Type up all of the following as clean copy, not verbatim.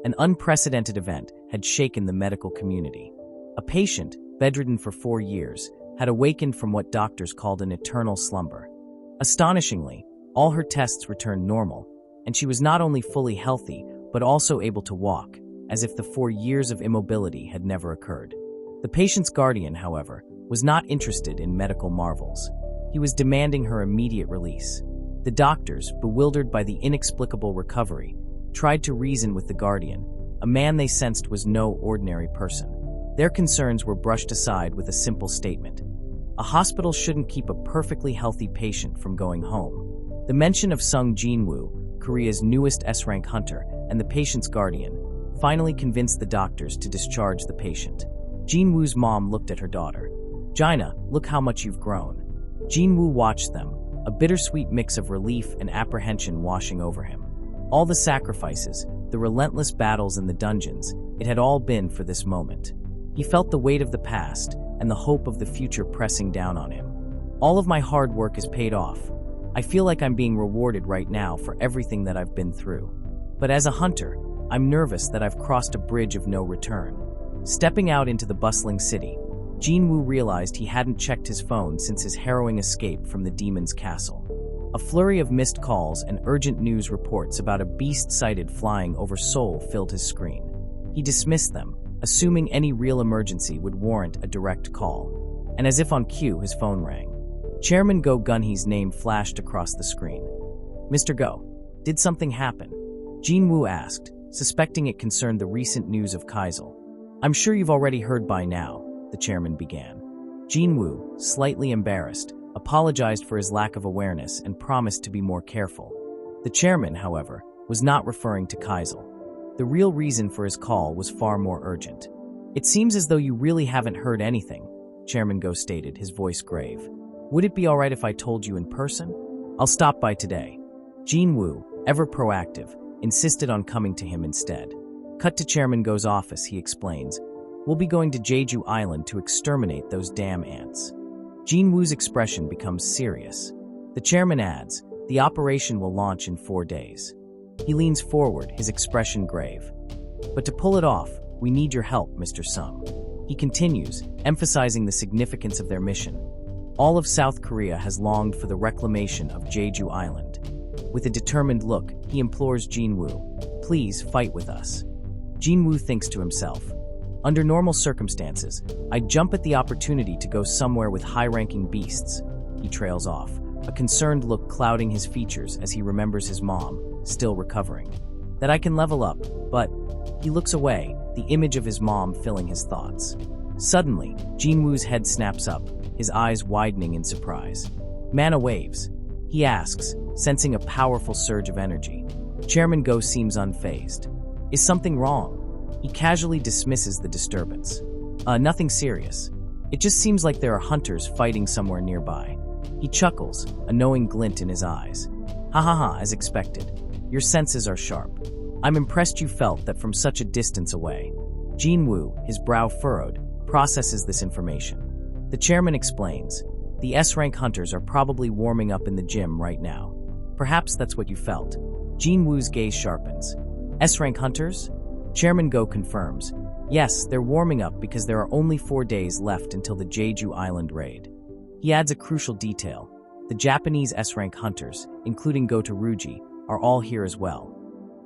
An unprecedented event had shaken the medical community. A patient, bedridden for 4 years, had awakened from what doctors called an eternal slumber. Astonishingly, all her tests returned normal, and she was not only fully healthy, but also able to walk, as if the 4 years of immobility had never occurred. The patient's guardian, however, was not interested in medical marvels. He was demanding her immediate release. The doctors, bewildered by the inexplicable recovery, tried to reason with the guardian, a man they sensed was no ordinary person. Their concerns were brushed aside with a simple statement: a hospital shouldn't keep a perfectly healthy patient from going home. The mention of Sung Jinwoo, Korea's newest S-rank hunter, and the patient's guardian, finally convinced the doctors to discharge the patient. Jinwoo's mom looked at her daughter. "Jaina, look how much you've grown." Jinwoo watched them, a bittersweet mix of relief and apprehension washing over him. All the sacrifices, the relentless battles in the dungeons, it had all been for this moment. He felt the weight of the past and the hope of the future pressing down on him. "All of my hard work is paid off. I feel like I'm being rewarded right now for everything that I've been through. But as a hunter, I'm nervous that I've crossed a bridge of no return." Stepping out into the bustling city, Jinwoo realized he hadn't checked his phone since his harrowing escape from the demon's castle. A flurry of missed calls and urgent news reports about a beast sighted flying over Seoul filled his screen. He dismissed them, assuming any real emergency would warrant a direct call. And as if on cue, his phone rang. Chairman Go Gunhee's name flashed across the screen. "Mr. Go, did something happen?" Jinwoo asked, suspecting it concerned the recent news of Kaisel. "I'm sure you've already heard by now," the chairman began. Jinwoo, slightly embarrassed, apologized for his lack of awareness and promised to be more careful. The chairman, however, was not referring to Kaisel. The real reason for his call was far more urgent. "It seems as though you really haven't heard anything," Chairman Go stated, his voice grave. "Would it be all right if I told you in person? I'll stop by today." Jinwoo, ever proactive, insisted on coming to him instead. Cut to Chairman Go's office, he explains. "We'll be going to Jeju Island to exterminate those damn ants." Jinwoo's expression becomes serious. The chairman adds, "The operation will launch in 4 days." He leans forward, his expression grave. "But to pull it off, we need your help, Mr. Sung." He continues, emphasizing the significance of their mission. All of South Korea has longed for the reclamation of Jeju Island. With a determined look, he implores Jinwoo, "Please fight with us." Jinwoo thinks to himself, "Under normal circumstances, I'd jump at the opportunity to go somewhere with high-ranking beasts." He trails off, a concerned look clouding his features as he remembers his mom, still recovering. "That I can level up, but..." He looks away, the image of his mom filling his thoughts. Suddenly, Jinwoo's head snaps up, his eyes widening in surprise. "Mana waves?" he asks, sensing a powerful surge of energy. Chairman Go seems unfazed. "Is something wrong?" He casually dismisses the disturbance. Nothing serious. It just seems like there are hunters fighting somewhere nearby." He chuckles, a knowing glint in his eyes. "Ha ha ha, as expected. Your senses are sharp. I'm impressed you felt that from such a distance away." Jinwoo, his brow furrowed, processes this information. The chairman explains, "The S-rank hunters are probably warming up in the gym right now. Perhaps that's what you felt." Jinwoo's gaze sharpens. "S-rank hunters?" Chairman Go confirms, "Yes, they're warming up because there are only 4 days left until the Jeju Island Raid." He adds a crucial detail. The Japanese S-rank hunters, including Go Ruji, are all here as well.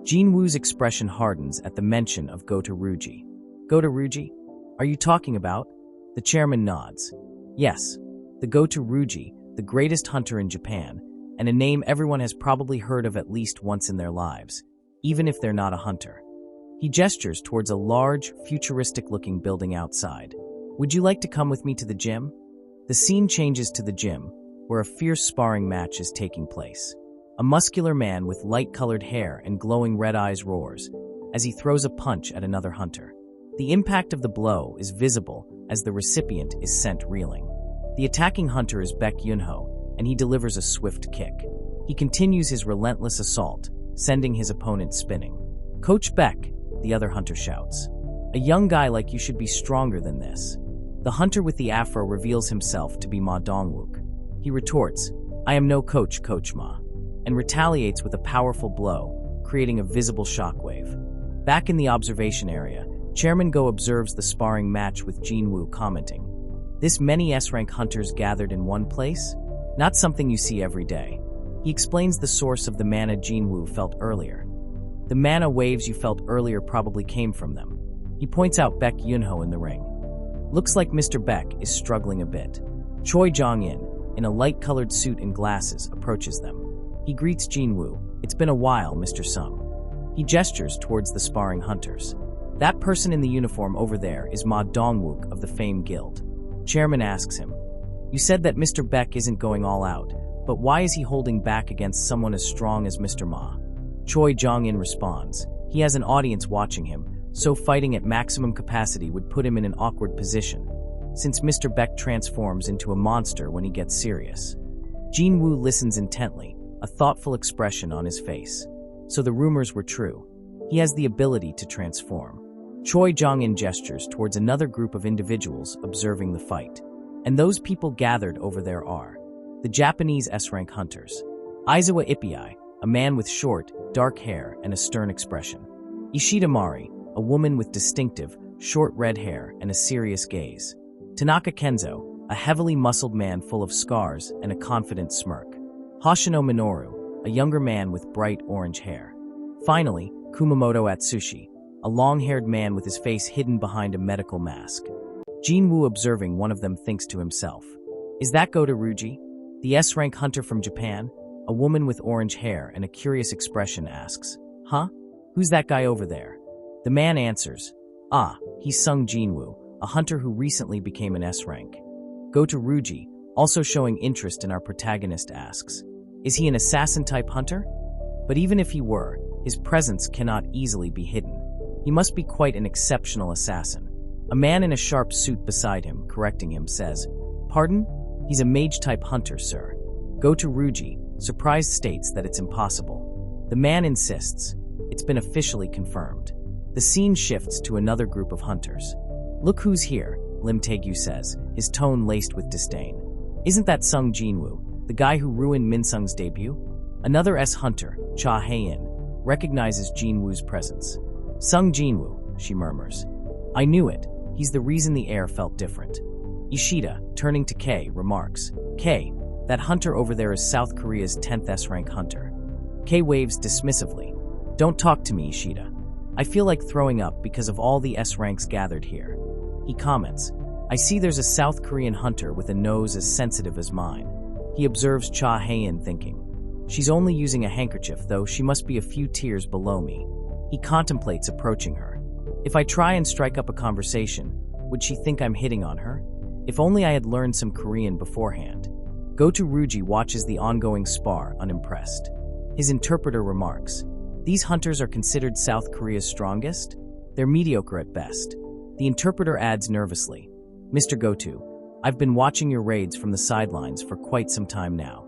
Jinwoo's expression hardens at the mention of Go Ruji. "Go Ruji? Are you talking about?" The chairman nods. "Yes, the Go Ruji, the greatest hunter in Japan, and a name everyone has probably heard of at least once in their lives, even if they're not a hunter." He gestures towards a large, futuristic-looking building outside. "Would you like to come with me to the gym?" The scene changes to the gym, where a fierce sparring match is taking place. A muscular man with light-colored hair and glowing red eyes roars, as he throws a punch at another hunter. The impact of the blow is visible as the recipient is sent reeling. The attacking hunter is Baek Yunho, and he delivers a swift kick. He continues his relentless assault, sending his opponent spinning. "Coach Baek," the other hunter shouts. "A young guy like you should be stronger than this." The hunter with the afro reveals himself to be Ma Dongwook. He retorts, "I am no coach, Coach Ma," and retaliates with a powerful blow, creating a visible shockwave. Back in the observation area, Chairman Go observes the sparring match with Jinwoo, commenting, "This many S-rank hunters gathered in one place? Not something you see every day." He explains the source of the mana Jinwoo felt earlier. "The mana waves you felt earlier probably came from them." He points out Baek Yunho in the ring. Looks like Mr. Baek is struggling a bit. Choi Jong-in, in a light-colored suit and glasses, approaches them. He greets Jinwoo. "It's been a while, Mr. Sung." He gestures towards the sparring hunters. "That person in the uniform over there is Ma Dongwook of the Fame Guild." Chairman asks him, "You said that Mr. Baek isn't going all out, but why is he holding back against someone as strong as Mr. Ma?" Choi Jong-in responds, "He has an audience watching him, so fighting at maximum capacity would put him in an awkward position, since Mr. Baek transforms into a monster when he gets serious." Jinwoo listens intently, a thoughtful expression on his face. So the rumors were true. He has the ability to transform. Choi Jong-in gestures towards another group of individuals observing the fight. And those people gathered over there are the Japanese S-rank hunters. Aizawa Ippei, a man with short, dark hair and a stern expression. Ishida Mari, a woman with distinctive, short red hair and a serious gaze. Tanaka Kenzo, a heavily muscled man full of scars and a confident smirk. Hoshino Minoru, a younger man with bright orange hair. Finally, Kumamoto Atsushi, a long-haired man with his face hidden behind a medical mask. Jinwoo, observing one of them, thinks to himself, "Is that Go Ruji, the S-rank hunter from Japan?" A woman with orange hair and a curious expression asks, "Huh? Who's that guy over there?" The man answers, "Ah, he's Sung Jinwoo, a hunter who recently became an S-rank." Go Ruji, also showing interest in our protagonist, asks, "Is he an assassin-type hunter?" But even if he were, his presence cannot easily be hidden. He must be quite an exceptional assassin. A man in a sharp suit beside him, correcting him, says, "Pardon? He's a mage-type hunter, sir." Go Ruji, surprised, states that it's impossible. The man insists. It's been officially confirmed. The scene shifts to another group of hunters. "Look who's here," Lim Taegyu says, his tone laced with disdain. "Isn't that Sung Jinwoo, the guy who ruined Minsung's debut?" Another S-hunter, Cha Hae-in, recognizes Jinwoo's presence. "Sung Jinwoo," she murmurs. "I knew it. He's the reason the air felt different." Ishida, turning to Kei, remarks, "Kei, that hunter over there is South Korea's 10th S-rank hunter." Kei waves dismissively. "Don't talk to me, Ishida. I feel like throwing up because of all the S-ranks gathered here." He comments, "I see there's a South Korean hunter with a nose as sensitive as mine." He observes Cha Hae-in, thinking, "She's only using a handkerchief, though she must be a few tiers below me." He contemplates approaching her. If I try and strike up a conversation, would she think I'm hitting on her? If only I had learned some Korean beforehand. Go Ruji watches the ongoing spar, unimpressed. His interpreter remarks, "These hunters are considered South Korea's strongest? They're mediocre at best." The interpreter adds nervously, "Mr. Goto, I've been watching your raids from the sidelines for quite some time now.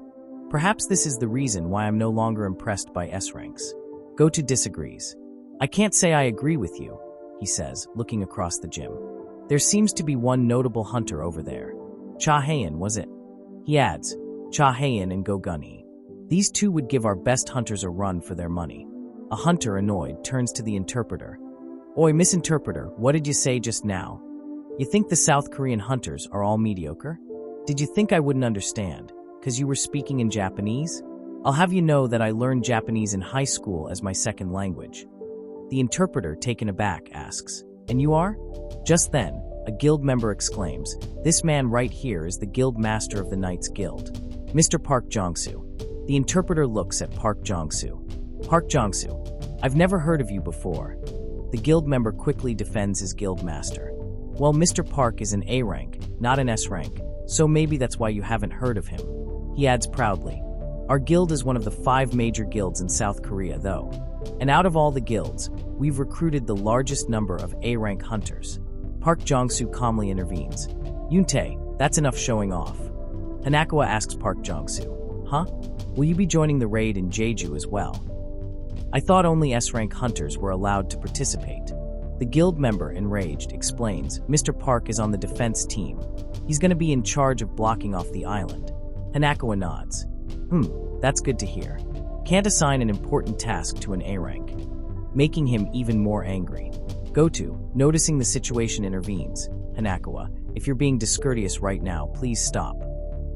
Perhaps this is the reason why I'm no longer impressed by S-ranks." Goto disagrees. "I can't say I agree with you," he says, looking across the gym. "There seems to be one notable hunter over there. Cha Hae-in, was it?" He adds, "Cha Hae-in and Go Gun-hee. These two would give our best hunters a run for their money." A hunter, annoyed, turns to the interpreter. "Oi, misinterpreter, what did you say just now? You think the South Korean hunters are all mediocre? Did you think I wouldn't understand, 'cause you were speaking in Japanese? I'll have you know that I learned Japanese in high school as my second language." The interpreter, taken aback, asks, "And you are?" Just then, a guild member exclaims, "This man right here is the guild master of the Knights Guild, Mr. Park Jong-soo." The interpreter looks at Park Jong-soo. "Park Jong-soo, I've never heard of you before." The guild member quickly defends his guild master. "Well, Mr. Park is an A rank, not an S rank, so maybe that's why you haven't heard of him." He adds proudly, "Our guild is one of the 5 major guilds in South Korea, though. And out of all the guilds, we've recruited the largest number of A-rank hunters." Park Jong-soo calmly intervenes. "Yuntae, that's enough showing off." Hanakawa asks Park Jong-soo, "Huh? Will you be joining the raid in Jeju as well? I thought only S-rank hunters were allowed to participate." The guild member, enraged, explains, "Mr. Park is on the defense team. He's going to be in charge of blocking off the island." Hanakawa nods. That's good to hear. Can't assign an important task to an A rank." making him even more angry. Goto, noticing the situation, intervenes. Hanakawa, if you're being discourteous right now, please stop.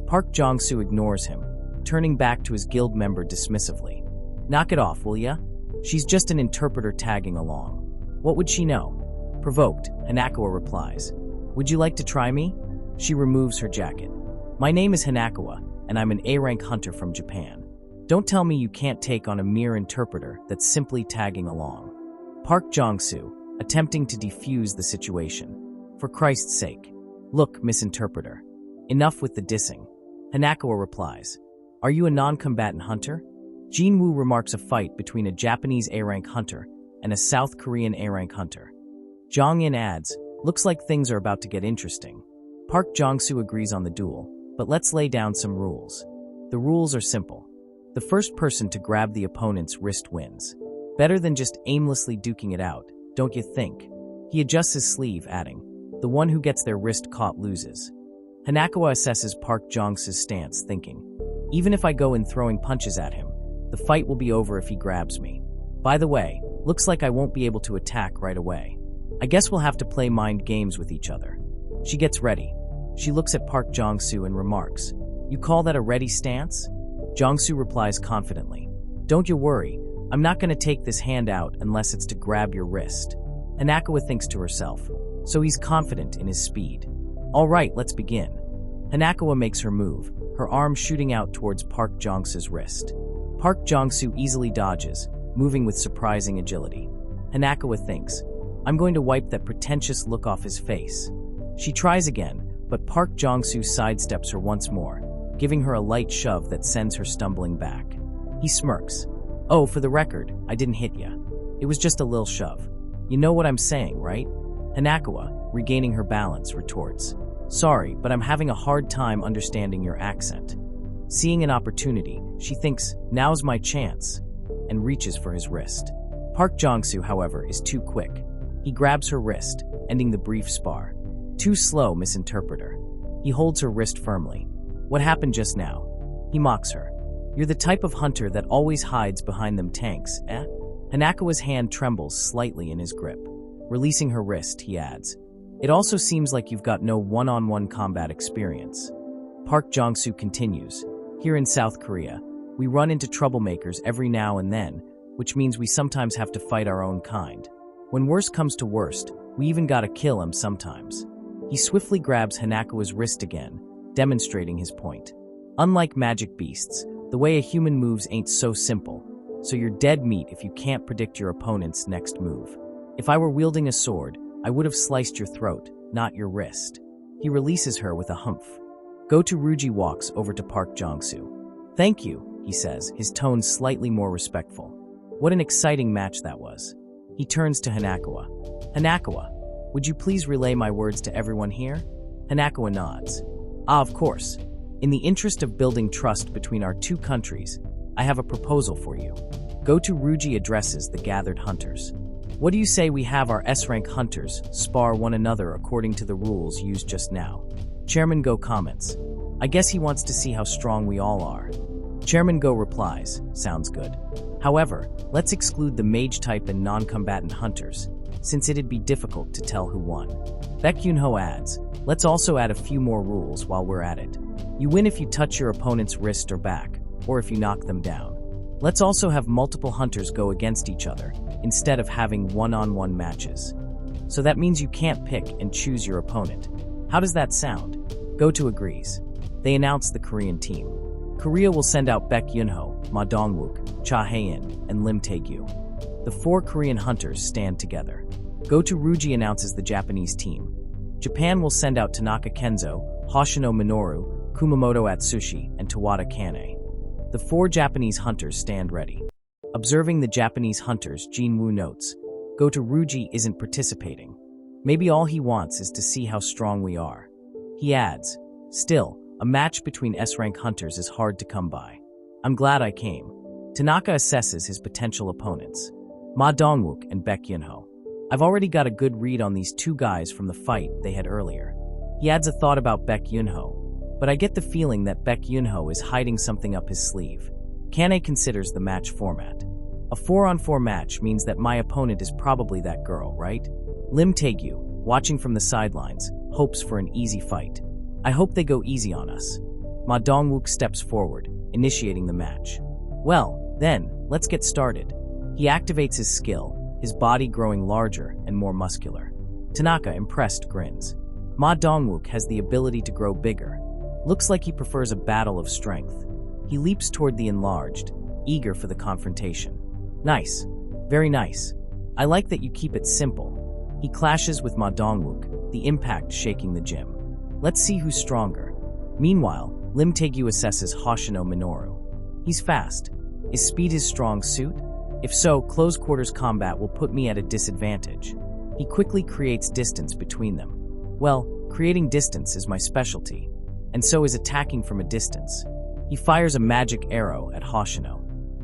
Park Jong-soo ignores him, turning back to his guild member dismissively. Knock it off, will ya? She's just an interpreter tagging along. What would she know? Provoked, Hanakawa replies. Would you like to try me? She removes her jacket. My name is Hanakawa, and I'm an A-rank hunter from Japan. Don't tell me you can't take on a mere interpreter that's simply tagging along. Park Jong-soo, attempting to defuse the situation. For Christ's sake. Look, misinterpreter. Enough with the dissing. Hanakawa replies. Are you a non-combatant hunter? Jinwoo remarks a fight between a Japanese A-rank hunter and a South Korean A-rank hunter. Jong-in adds, looks like things are about to get interesting. Park Jong-soo agrees on the duel, but let's lay down some rules. The rules are simple. The first person to grab the opponent's wrist wins. Better than just aimlessly duking it out, don't you think? He adjusts his sleeve, adding, the one who gets their wrist caught loses. Hanakawa assesses Park Jong-soo's stance, thinking, even if I go in throwing punches at him, the fight will be over if he grabs me. By the way, looks like I won't be able to attack right away. I guess we'll have to play mind games with each other. She gets ready. She looks at Park Jong-soo and remarks, you call that a ready stance? Jong-soo replies confidently, don't you worry, I'm not going to take this hand out unless it's to grab your wrist. Hanakawa thinks to herself, so he's confident in his speed. All right, let's begin. Hanakawa makes her move, her arm shooting out towards Park Jong-soo's wrist. Park Jong-soo easily dodges, moving with surprising agility. Hanakawa thinks, I'm going to wipe that pretentious look off his face. She tries again, but Park Jong-soo sidesteps her once more, giving her a light shove that sends her stumbling back. He smirks. Oh, for the record, I didn't hit ya. It was just a lil shove. You know what I'm saying, right? Hanakawa, regaining her balance, retorts. Sorry, but I'm having a hard time understanding your accent. Seeing an opportunity, she thinks, now's my chance, and reaches for his wrist. Park Jong-soo, however, is too quick. He grabs her wrist, ending the brief spar. Too slow, misinterpreter. He holds her wrist firmly. What happened just now? He mocks her. You're the type of hunter that always hides behind them tanks, eh? Hanakawa's hand trembles slightly in his grip. Releasing her wrist, he adds, it also seems like you've got no one-on-one combat experience. Park Jong-soo continues, here in South Korea, we run into troublemakers every now and then, which means we sometimes have to fight our own kind. When worst comes to worst, we even gotta kill him sometimes. He swiftly grabs Hanakawa's wrist again, demonstrating his point. Unlike magic beasts, the way a human moves ain't so simple, so you're dead meat if you can't predict your opponent's next move. If I were wielding a sword, I would have sliced your throat, not your wrist. He releases her with a humph. Goto Ruji walks over to Park Jong-soo. Thank you, he says, his tone slightly more respectful. What an exciting match that was. He turns to Hanakawa. Hanakawa, would you please relay my words to everyone here? Hanakawa nods. Ah, of course. In the interest of building trust between our two countries, I have a proposal for you. Goto Ruji addresses the gathered hunters. What do you say we have our S-rank hunters spar one another according to the rules used just now? Chairman Go comments. I guess he wants to see how strong we all are. Chairman Go replies, sounds good. However, let's exclude the mage type and non-combatant hunters, since it'd be difficult to tell who won. Baek Yun-ho adds, let's also add a few more rules while we're at it. You win if you touch your opponent's wrist or back, or if you knock them down. Let's also have multiple hunters go against each other, instead of having one-on-one matches. So that means you can't pick and choose your opponent. How does that sound? Goto agrees. They announce the Korean team. Korea will send out Baek Yun-ho, Ma Dong-wook, Cha Hae-in, and Lim Tae-gyu. The 4 Korean hunters stand together. Goto Ruji announces the Japanese team. Japan will send out Tanaka Kenzo, Hoshino Minoru, Kumamoto Atsushi, and Tawada Kane. The 4 Japanese hunters stand ready. Observing the Japanese hunters, Jinwoo notes, Goto Ruji isn't participating. Maybe all he wants is to see how strong we are. He adds, still, a match between S-rank hunters is hard to come by. I'm glad I came. Tanaka assesses his potential opponents. Ma Dong-wook and Baek Yun-ho. I've already got a good read on these 2 guys from the fight they had earlier. He adds a thought about Baek Yun-ho, but I get the feeling that Baek Yun-ho is hiding something up his sleeve. Kane considers the match format. A 4-on-4 match means that my opponent is probably that girl, right? Lim Taegyu, watching from the sidelines, hopes for an easy fight. I hope they go easy on us. Ma Dongwook steps forward, initiating the match. Well, then, let's get started. He activates his skill, his body growing larger and more muscular. Tanaka, impressed, grins. Ma Dongwook has the ability to grow bigger. Looks like he prefers a battle of strength. He leaps toward the enlarged, eager for the confrontation. Nice. Very nice. I like that you keep it simple. He clashes with Ma Dongwook, the impact shaking the gym. Let's see who's stronger. Meanwhile, Lim Taegyu assesses Hoshino Minoru. He's fast. Is speed his strong suit? If so, close quarters combat will put me at a disadvantage. He quickly creates distance between them. Well, creating distance is my specialty, and so is attacking from a distance. He fires a magic arrow at Hoshino.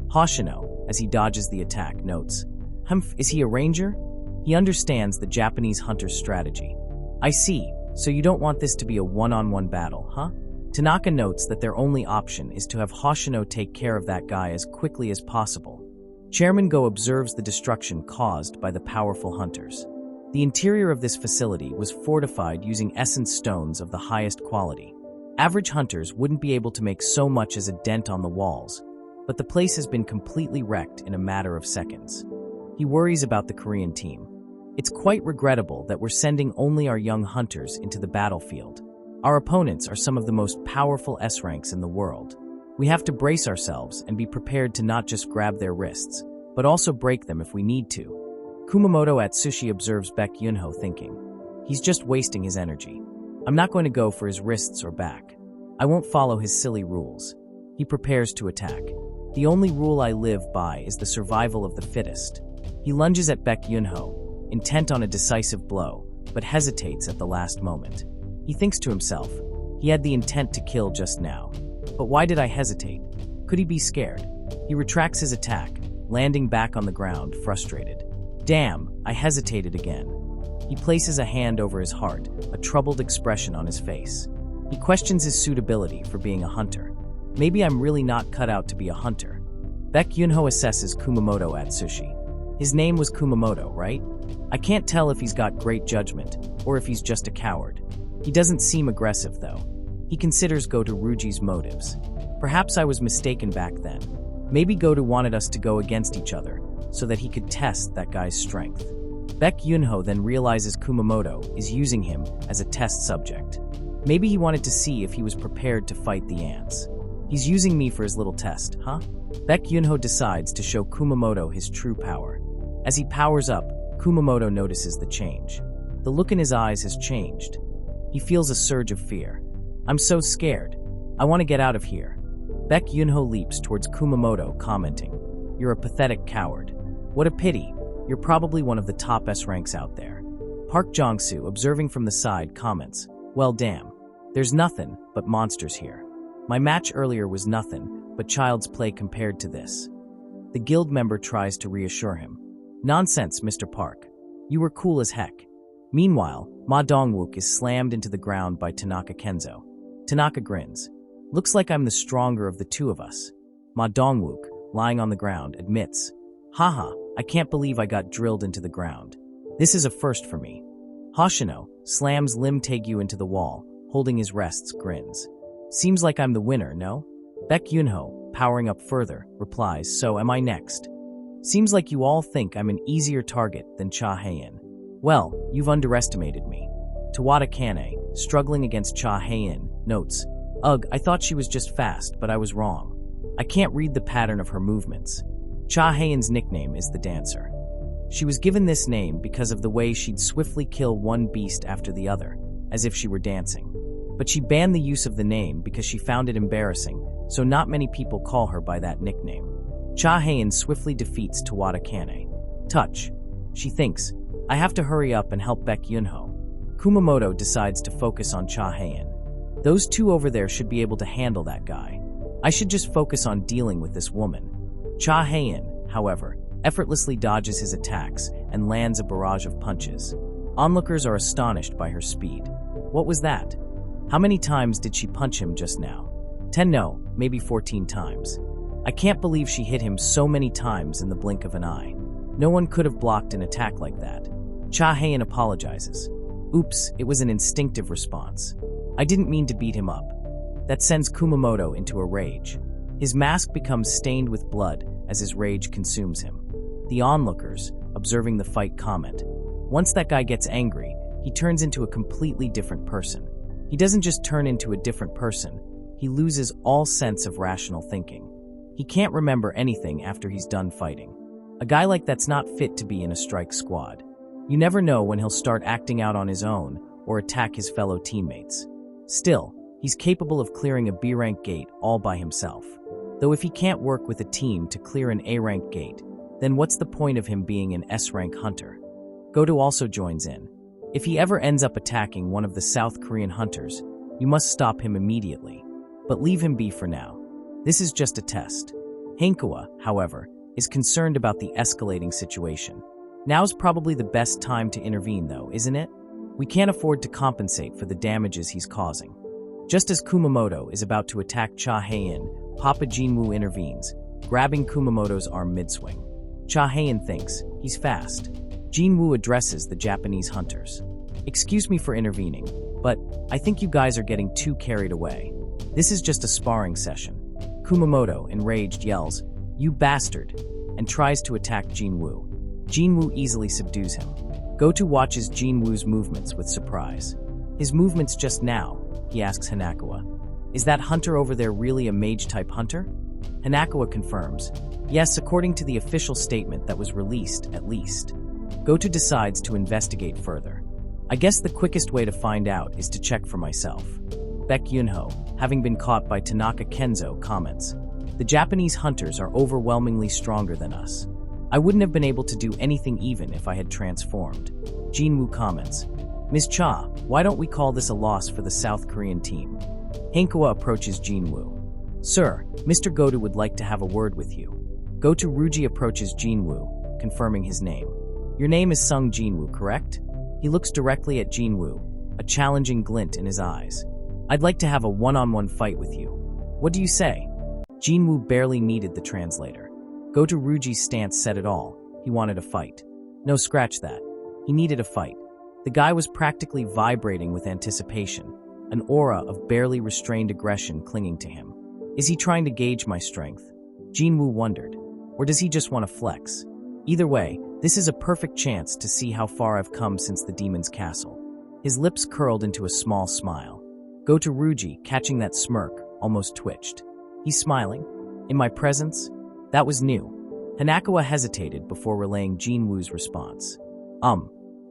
Hoshino, as he dodges the attack, notes, "Humph, is he a ranger?" He understands the Japanese hunter's strategy. I see, so you don't want this to be a one-on-one battle, huh? Tanaka notes that their only option is to have Hoshino take care of that guy as quickly as possible. Chairman Go observes the destruction caused by the powerful hunters. The interior of this facility was fortified using essence stones of the highest quality. Average hunters wouldn't be able to make so much as a dent on the walls, but the place has been completely wrecked in a matter of seconds. He worries about the Korean team. It's quite regrettable that we're sending only our young hunters into the battlefield. Our opponents are some of the most powerful S-ranks in the world. We have to brace ourselves and be prepared to not just grab their wrists, but also break them if we need to. Kumamoto Atsushi observes Baek Yunho thinking, he's just wasting his energy. I'm not going to go for his wrists or back. I won't follow his silly rules. He prepares to attack. The only rule I live by is the survival of the fittest. He lunges at Baek Yunho, intent on a decisive blow, but hesitates at the last moment. He thinks to himself, he had the intent to kill just now. But why did I hesitate? Could he be scared? He retracts his attack, landing back on the ground, frustrated. Damn, I hesitated again. He places a hand over his heart, a troubled expression on his face. He questions his suitability for being a hunter. Maybe I'm really not cut out to be a hunter. Baek Yunho assesses Kumamoto Atsushi. His name was Kumamoto, right? I can't tell if he's got great judgment, or if he's just a coward. He doesn't seem aggressive, though. He considers Goto Ruji's motives. Perhaps I was mistaken back then. Maybe Goto wanted us to go against each other, so that he could test that guy's strength. Baek Yunho then realizes Kumamoto is using him as a test subject. Maybe he wanted to see if he was prepared to fight the ants. He's using me for his little test, huh? Baek Yunho decides to show Kumamoto his true power. As he powers up, Kumamoto notices the change. The look in his eyes has changed. He feels a surge of fear. I'm so scared. I want to get out of here. Baek Yunho leaps towards Kumamoto, commenting, "You're a pathetic coward. What a pity. You're probably one of the top S-ranks out there." Park Jong-soo, observing from the side, comments, "Well, damn. There's nothing but monsters here. My match earlier was nothing but child's play compared to this." The guild member tries to reassure him. "Nonsense, Mr. Park. You were cool as heck." Meanwhile, Ma Dongwook is slammed into the ground by Tanaka Kenzo. Tanaka grins. "Looks like I'm the stronger of the two of us." Ma Dongwook, lying on the ground, admits, "Haha, I can't believe I got drilled into the ground. This is a first for me." Hoshino slams Lim Taegyu into the wall, holding his wrists, grins. "Seems like I'm the winner, no?" Baek Yunho, powering up further, replies, "So am I next. Seems like you all think I'm an easier target than Cha Hae-in. Well, you've underestimated me." Tawada Kane, struggling against Cha Hae-in, notes, "Ugh, I thought she was just fast, but I was wrong. I can't read the pattern of her movements." Cha Hae-in's nickname is the Dancer. She was given this name because of the way she'd swiftly kill one beast after the other, as if she were dancing. But she banned the use of the name because she found it embarrassing, so not many people call her by that nickname. Cha Hae-in swiftly defeats Tawada Kane. Touch. She thinks, I have to hurry up and help Baek Yunho. Kumamoto decides to focus on Cha Hae-in. Those two over there should be able to handle that guy. I should just focus on dealing with this woman. Cha Hae-in, however, effortlessly dodges his attacks and lands a barrage of punches. Onlookers are astonished by her speed. What was that? How many times did she punch him just now? 10, no, maybe 14 times. I can't believe she hit him so many times in the blink of an eye. No one could have blocked an attack like that. Cha Hae-in apologizes. Oops, it was an instinctive response. I didn't mean to beat him up. That sends Kumamoto into a rage. His mask becomes stained with blood as his rage consumes him. The onlookers, observing the fight, comment. Once that guy gets angry, he turns into a completely different person. He doesn't just turn into a different person, he loses all sense of rational thinking. He can't remember anything after he's done fighting. A guy like that's not fit to be in a strike squad. You never know when he'll start acting out on his own or attack his fellow teammates. Still, he's capable of clearing a B-rank gate all by himself. Though if he can't work with a team to clear an A-rank gate, then what's the point of him being an S-rank hunter? Goto also joins in. If he ever ends up attacking one of the South Korean hunters, you must stop him immediately. But leave him be for now. This is just a test. Hankawa, however, is concerned about the escalating situation. Now's probably the best time to intervene though, isn't it? We can't afford to compensate for the damages he's causing. Just as Kumamoto is about to attack Cha Hae-in, Papa Jinwoo intervenes, grabbing Kumamoto's arm mid-swing. Cha Hae-in thinks, he's fast. Jinwoo addresses the Japanese hunters. Excuse me for intervening, but I think you guys are getting too carried away. This is just a sparring session. Kumamoto, enraged, yells, "You bastard!" and tries to attack Jinwoo. Jinwoo easily subdues him. Goto watches Jinwoo's movements with surprise. His movements just now, he asks Hanakawa. Is that hunter over there really a mage-type hunter? Hanakawa confirms. Yes, according to the official statement that was released, at least. Goto decides to investigate further. I guess the quickest way to find out is to check for myself. Baek Yunho, having been caught by Tanaka Kenzo, comments, the Japanese hunters are overwhelmingly stronger than us. I wouldn't have been able to do anything even if I had transformed. Jinwoo comments, Ms. Cha, why don't we call this a loss for the South Korean team? Hankawa approaches Jinwoo. Sir, Mr. Goto would like to have a word with you. Goto Ruji approaches Jinwoo, confirming his name. Your name is Sung Jinwoo, correct? He looks directly at Jinwoo, a challenging glint in his eyes. I'd like to have a one-on-one fight with you. What do you say? Jinwoo barely needed the translator. Goto Ruji's stance said it all. He wanted a fight. No, scratch that. He needed a fight. The guy was practically vibrating with anticipation, an aura of barely restrained aggression clinging to him. Is he trying to gauge my strength? Jinwoo wondered. Or does he just want to flex? Either way, this is a perfect chance to see how far I've come since the demon's castle. His lips curled into a small smile. Goto Ruji, catching that smirk, almost twitched. He's smiling? In my presence? That was new. Hanakawa hesitated before relaying Jinwoo's response.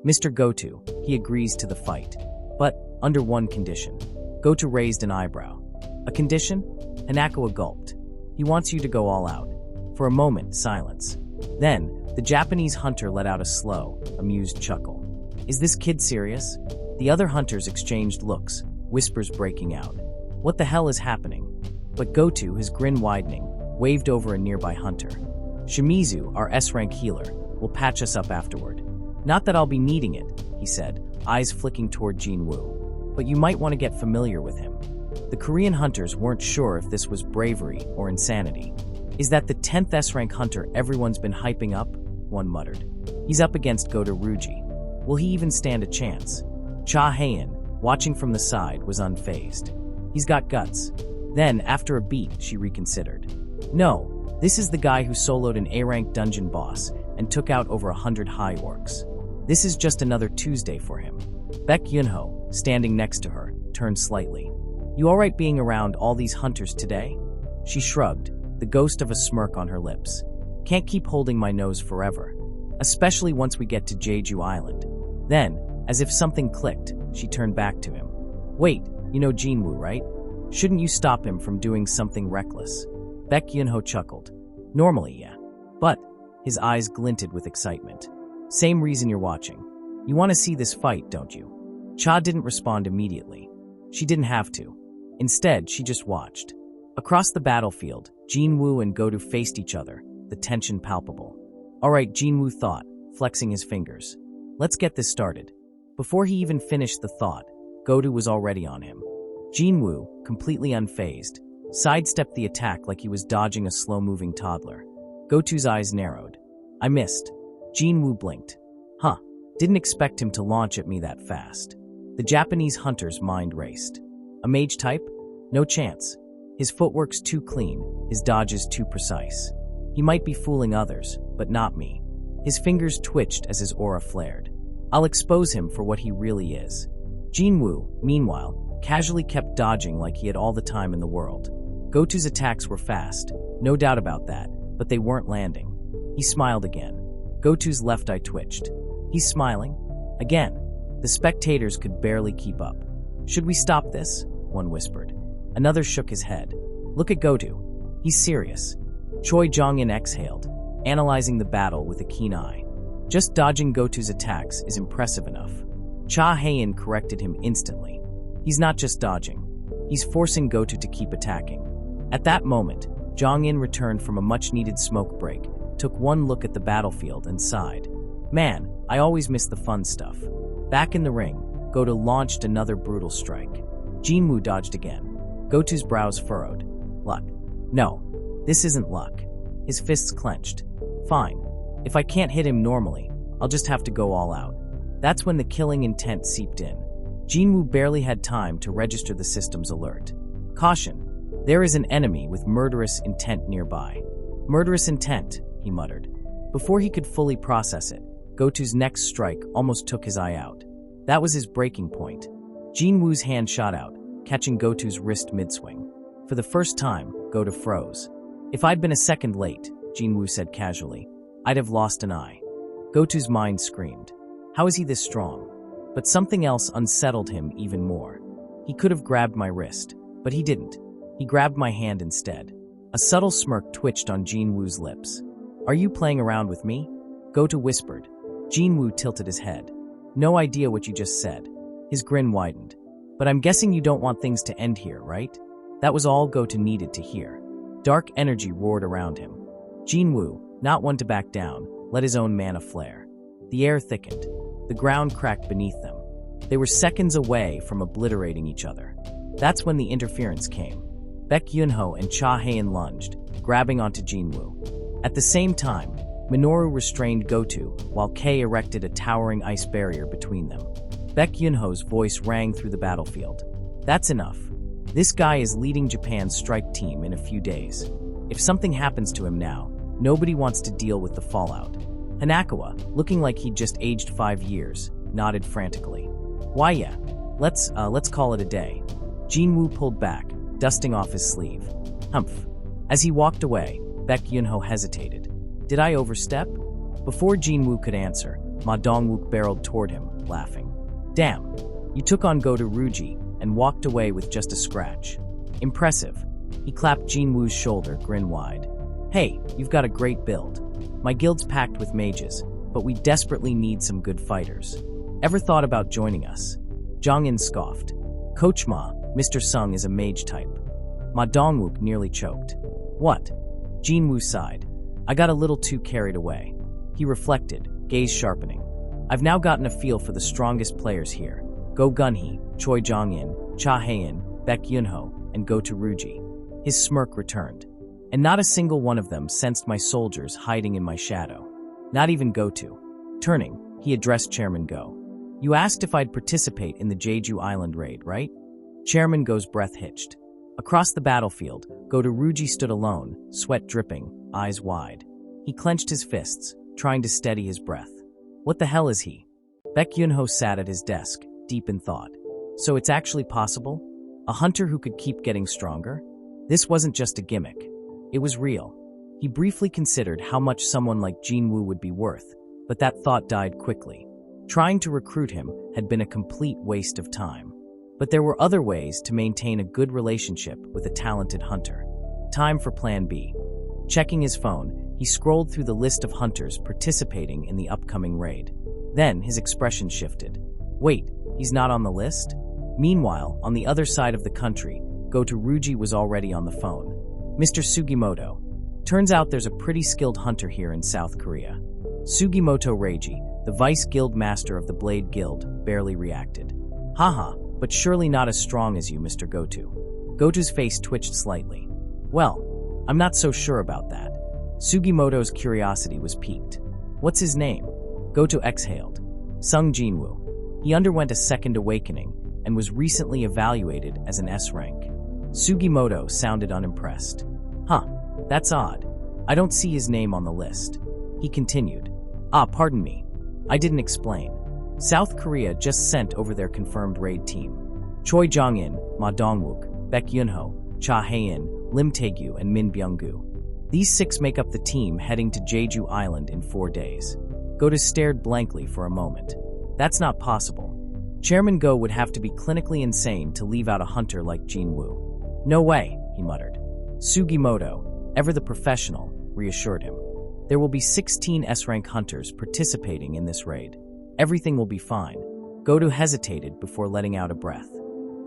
Mr. Goto, he agrees to the fight. But, under one condition. Goto raised an eyebrow. A condition? Hanakawa gulped. He wants you to go all out. For a moment, silence. Then, the Japanese hunter let out a slow, amused chuckle. Is this kid serious? The other hunters exchanged looks, whispers breaking out. What the hell is happening? But Goto, his grin widening, waved over a nearby hunter. Shimizu, our S-rank healer, will patch us up afterward. Not that I'll be needing it, he said, eyes flicking toward Jinwoo. But you might want to get familiar with him. The Korean hunters weren't sure if this was bravery or insanity. Is that the 10th S-rank hunter everyone's been hyping up? One muttered. He's up against Goto Ruji. Will he even stand a chance? Cha Hae-in, watching from the side, was unfazed. He's got guts. Then, after a beat, she reconsidered. No, this is the guy who soloed an A-rank dungeon boss and took out over 100 high orcs. This is just another Tuesday for him. Baek Yunho, standing next to her, turned slightly. You alright being around all these hunters today? She shrugged, the ghost of a smirk on her lips. Can't keep holding my nose forever. Especially once we get to Jeju Island. Then, as if something clicked, she turned back to him. Wait, you know Jinwoo, right? Shouldn't you stop him from doing something reckless? Baek Yunho chuckled. Normally, yeah. But, his eyes glinted with excitement. Same reason you're watching. You want to see this fight, don't you? Cha didn't respond immediately. She didn't have to. Instead, she just watched. Across the battlefield, Jinwoo and Goto faced each other, the tension palpable. Alright, Jinwoo thought, flexing his fingers. Let's get this started. Before he even finished the thought, Goto was already on him. Jinwoo, completely unfazed, sidestepped the attack like he was dodging a slow-moving toddler. Goto's eyes narrowed. I missed. Jinwoo blinked. Huh, didn't expect him to launch at me that fast. The Japanese hunter's mind raced. A mage type? No chance. His footwork's too clean, his dodges too precise. He might be fooling others, but not me. His fingers twitched as his aura flared. I'll expose him for what he really is. Jinwoo, meanwhile, casually kept dodging like he had all the time in the world. Goto's attacks were fast, no doubt about that, but they weren't landing. He smiled again. Goto's left eye twitched. He's smiling? Again. The spectators could barely keep up. Should we stop this? One whispered. Another shook his head. Look at Goto. He's serious. Choi Jong-in exhaled, analyzing the battle with a keen eye. Just dodging Goto's attacks is impressive enough. Cha Hae-in corrected him instantly. He's not just dodging. He's forcing Goto to keep attacking. At that moment, Jong-in returned from a much-needed smoke break, took one look at the battlefield and sighed. Man, I always miss the fun stuff. Back in the ring, Goto launched another brutal strike. Jinwoo dodged again. Goto's brows furrowed. Luck. No, this isn't luck. His fists clenched. Fine. If I can't hit him normally, I'll just have to go all out. That's when the killing intent seeped in. Jinwoo barely had time to register the system's alert. Caution. There is an enemy with murderous intent nearby. Murderous intent, he muttered. Before he could fully process it, Goto's next strike almost took his eye out. That was his breaking point. Jinwoo's hand shot out, catching Goto's wrist mid-swing. For the first time, Goto froze. If I'd been a second late, Jinwoo said casually, I'd have lost an eye. Goto's mind screamed. How is he this strong? But something else unsettled him even more. He could have grabbed my wrist, but he didn't. He grabbed my hand instead. A subtle smirk twitched on Jinwoo's lips. Are you playing around with me? Goto whispered. Jinwoo tilted his head. No idea what you just said. His grin widened. But I'm guessing you don't want things to end here, right? That was all Goto needed to hear. Dark energy roared around him. Jinwoo, not one to back down, let his own mana flare. The air thickened. The ground cracked beneath them. They were seconds away from obliterating each other. That's when the interference came. Baek Yunho and Cha Hae-in lunged, grabbing onto Jinwoo. At the same time, Minoru restrained Goto, while Kei erected a towering ice barrier between them. Baek Yunho's voice rang through the battlefield. That's enough. This guy is leading Japan's strike team in a few days. If something happens to him now, nobody wants to deal with the fallout. Hanakawa, looking like he'd just aged 5 years, nodded frantically. Why yeah, let's call it a day. Jinwoo pulled back, dusting off his sleeve. Humph. As he walked away, Baek Yunho hesitated. Did I overstep? Before Jinwoo could answer, Ma Dongwook barreled toward him, laughing. Damn, you took on Goto Ruji and walked away with just a scratch. Impressive. He clapped Jinwoo's shoulder, grin wide. Hey, you've got a great build. My guild's packed with mages, but we desperately need some good fighters. Ever thought about joining us? Jong-in scoffed. Coach Ma, Mr. Sung is a mage type. Ma Dongwook nearly choked. What? Jinwoo sighed. I got a little too carried away. He reflected, gaze sharpening. I've now gotten a feel for the strongest players here. Go Gunhee, Choi Jong-in, Cha Hae-in, Baek Yunho, and Goto Ruji. His smirk returned. And not a single one of them sensed my soldiers hiding in my shadow. Not even Goto. Turning, he addressed Chairman Go. You asked if I'd participate in the Jeju Island Raid, right? Chairman Go's breath hitched. Across the battlefield, Goto Ruji stood alone, sweat dripping, eyes wide. He clenched his fists, trying to steady his breath. What the hell is he? Baek Yunho sat at his desk, deep in thought. So it's actually possible? A hunter who could keep getting stronger? This wasn't just a gimmick. It was real. He briefly considered how much someone like Jinwoo would be worth, but that thought died quickly. Trying to recruit him had been a complete waste of time. But there were other ways to maintain a good relationship with a talented hunter. Time for Plan B. Checking his phone, he scrolled through the list of hunters participating in the upcoming raid. Then his expression shifted. Wait, he's not on the list? Meanwhile, on the other side of the country, Goto Ruji was already on the phone. Mr. Sugimoto. Turns out there's a pretty skilled hunter here in South Korea. Sugimoto Reiji, the vice guild master of the Blade Guild, barely reacted. Haha, but surely not as strong as you, Mr. Goto. Goto's face twitched slightly. Well, I'm not so sure about that. Sugimoto's curiosity was piqued. What's his name? Goto exhaled. Sung Jinwoo. He underwent a second awakening and was recently evaluated as an S rank. Sugimoto sounded unimpressed. Huh, that's odd. I don't see his name on the list. He continued. Pardon me. I didn't explain. South Korea just sent over their confirmed raid team. Choi Jong-in, Ma Dongwook, Baek Yunho, Cha Hae-in, Lim Tae-gyu, and Min Byung-gu. These 6 make up the team heading to Jeju Island in 4 days. Goto stared blankly for a moment. That's not possible. Chairman Go would have to be clinically insane to leave out a hunter like Jinwoo. No way, he muttered. Sugimoto, ever the professional, reassured him. There will be 16 S-rank hunters participating in this raid. Everything will be fine. Goto hesitated before letting out a breath.